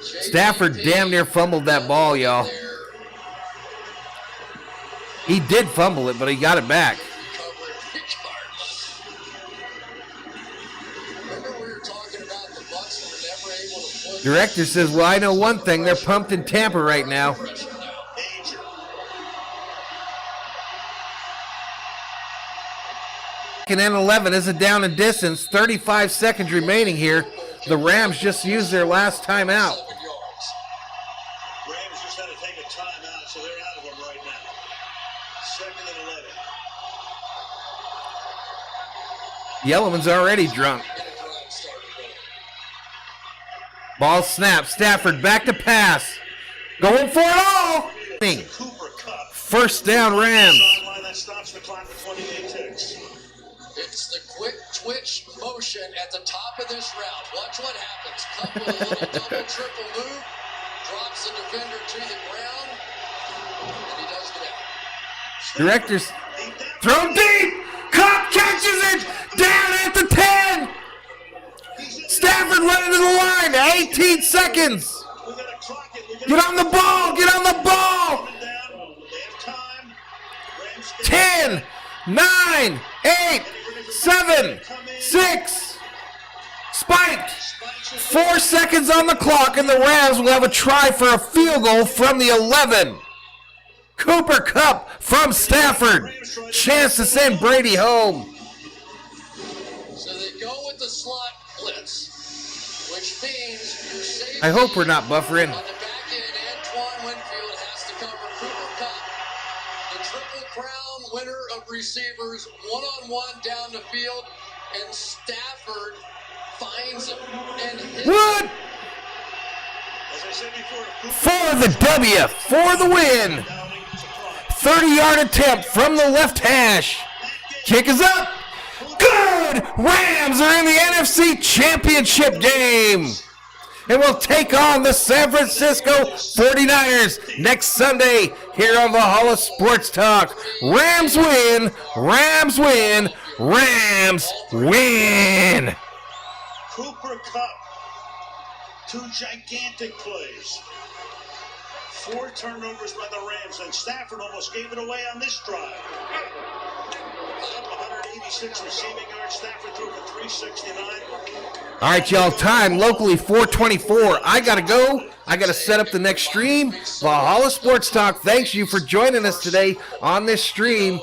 Stafford damn near fumbled that ball, y'all. He did fumble it, but he got it back. Director says, well, I know one thing. They're pumped in Tampa right now. And then 11 is a down and distance. 35 seconds remaining here. The Rams just used their last timeout. Rams just had to take a timeout, so they're out of them right now. 2nd and 11. Yellowman's already drunk. Ball snap. Stafford back to pass. Going for it all. First down, Rams. That stops the clock with 28 ticks. It's the quick twitch motion at the top of this route. Watch what happens. Cup with a little double, triple move. Drops the defender to the ground. And he does get out. Directors. Throw deep. Cup catches it. Down at the 10. Stafford running to the line. 18 seconds. Get on the ball. Get on the ball. 10, 9, 8, 7, 6. Spiked. 4 seconds on the clock, and the Rams will have a try for a field goal from the 11. Cooper Kupp from Stafford. Chance to send Brady home. So they go with the slot blitz, which means your safety. I hope we're not buffering. On the back end, Antoine Winfield has to cover Cooper Kupp. The Triple Crown winner of receivers, one-on-one down the field, and Stafford finds him and hits What? him. As I said before, For the W, for the win. 30-yard attempt from the left hash. Kick is up. Good! Rams are in the NFC Championship game. And will take on the San Francisco 49ers next Sunday here on Valhalla Sports Talk. Rams win. Rams win. Rams win. Cooper Kupp, 2 gigantic plays. 4 turnovers by the Rams, and Stafford almost gave it away on this drive. 186 receiving yards. Stafford threw for 369. All right, y'all, time locally 4:24. I got to go. I got to set up the next stream. Valhalla Sports Talk, thanks you for joining us today on this stream.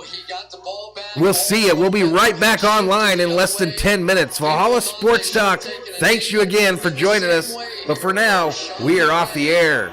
We'll see you. We'll be right back online in less than 10 minutes. Valhalla Sports Talk, thanks you again for joining us. But for now, we are off the air.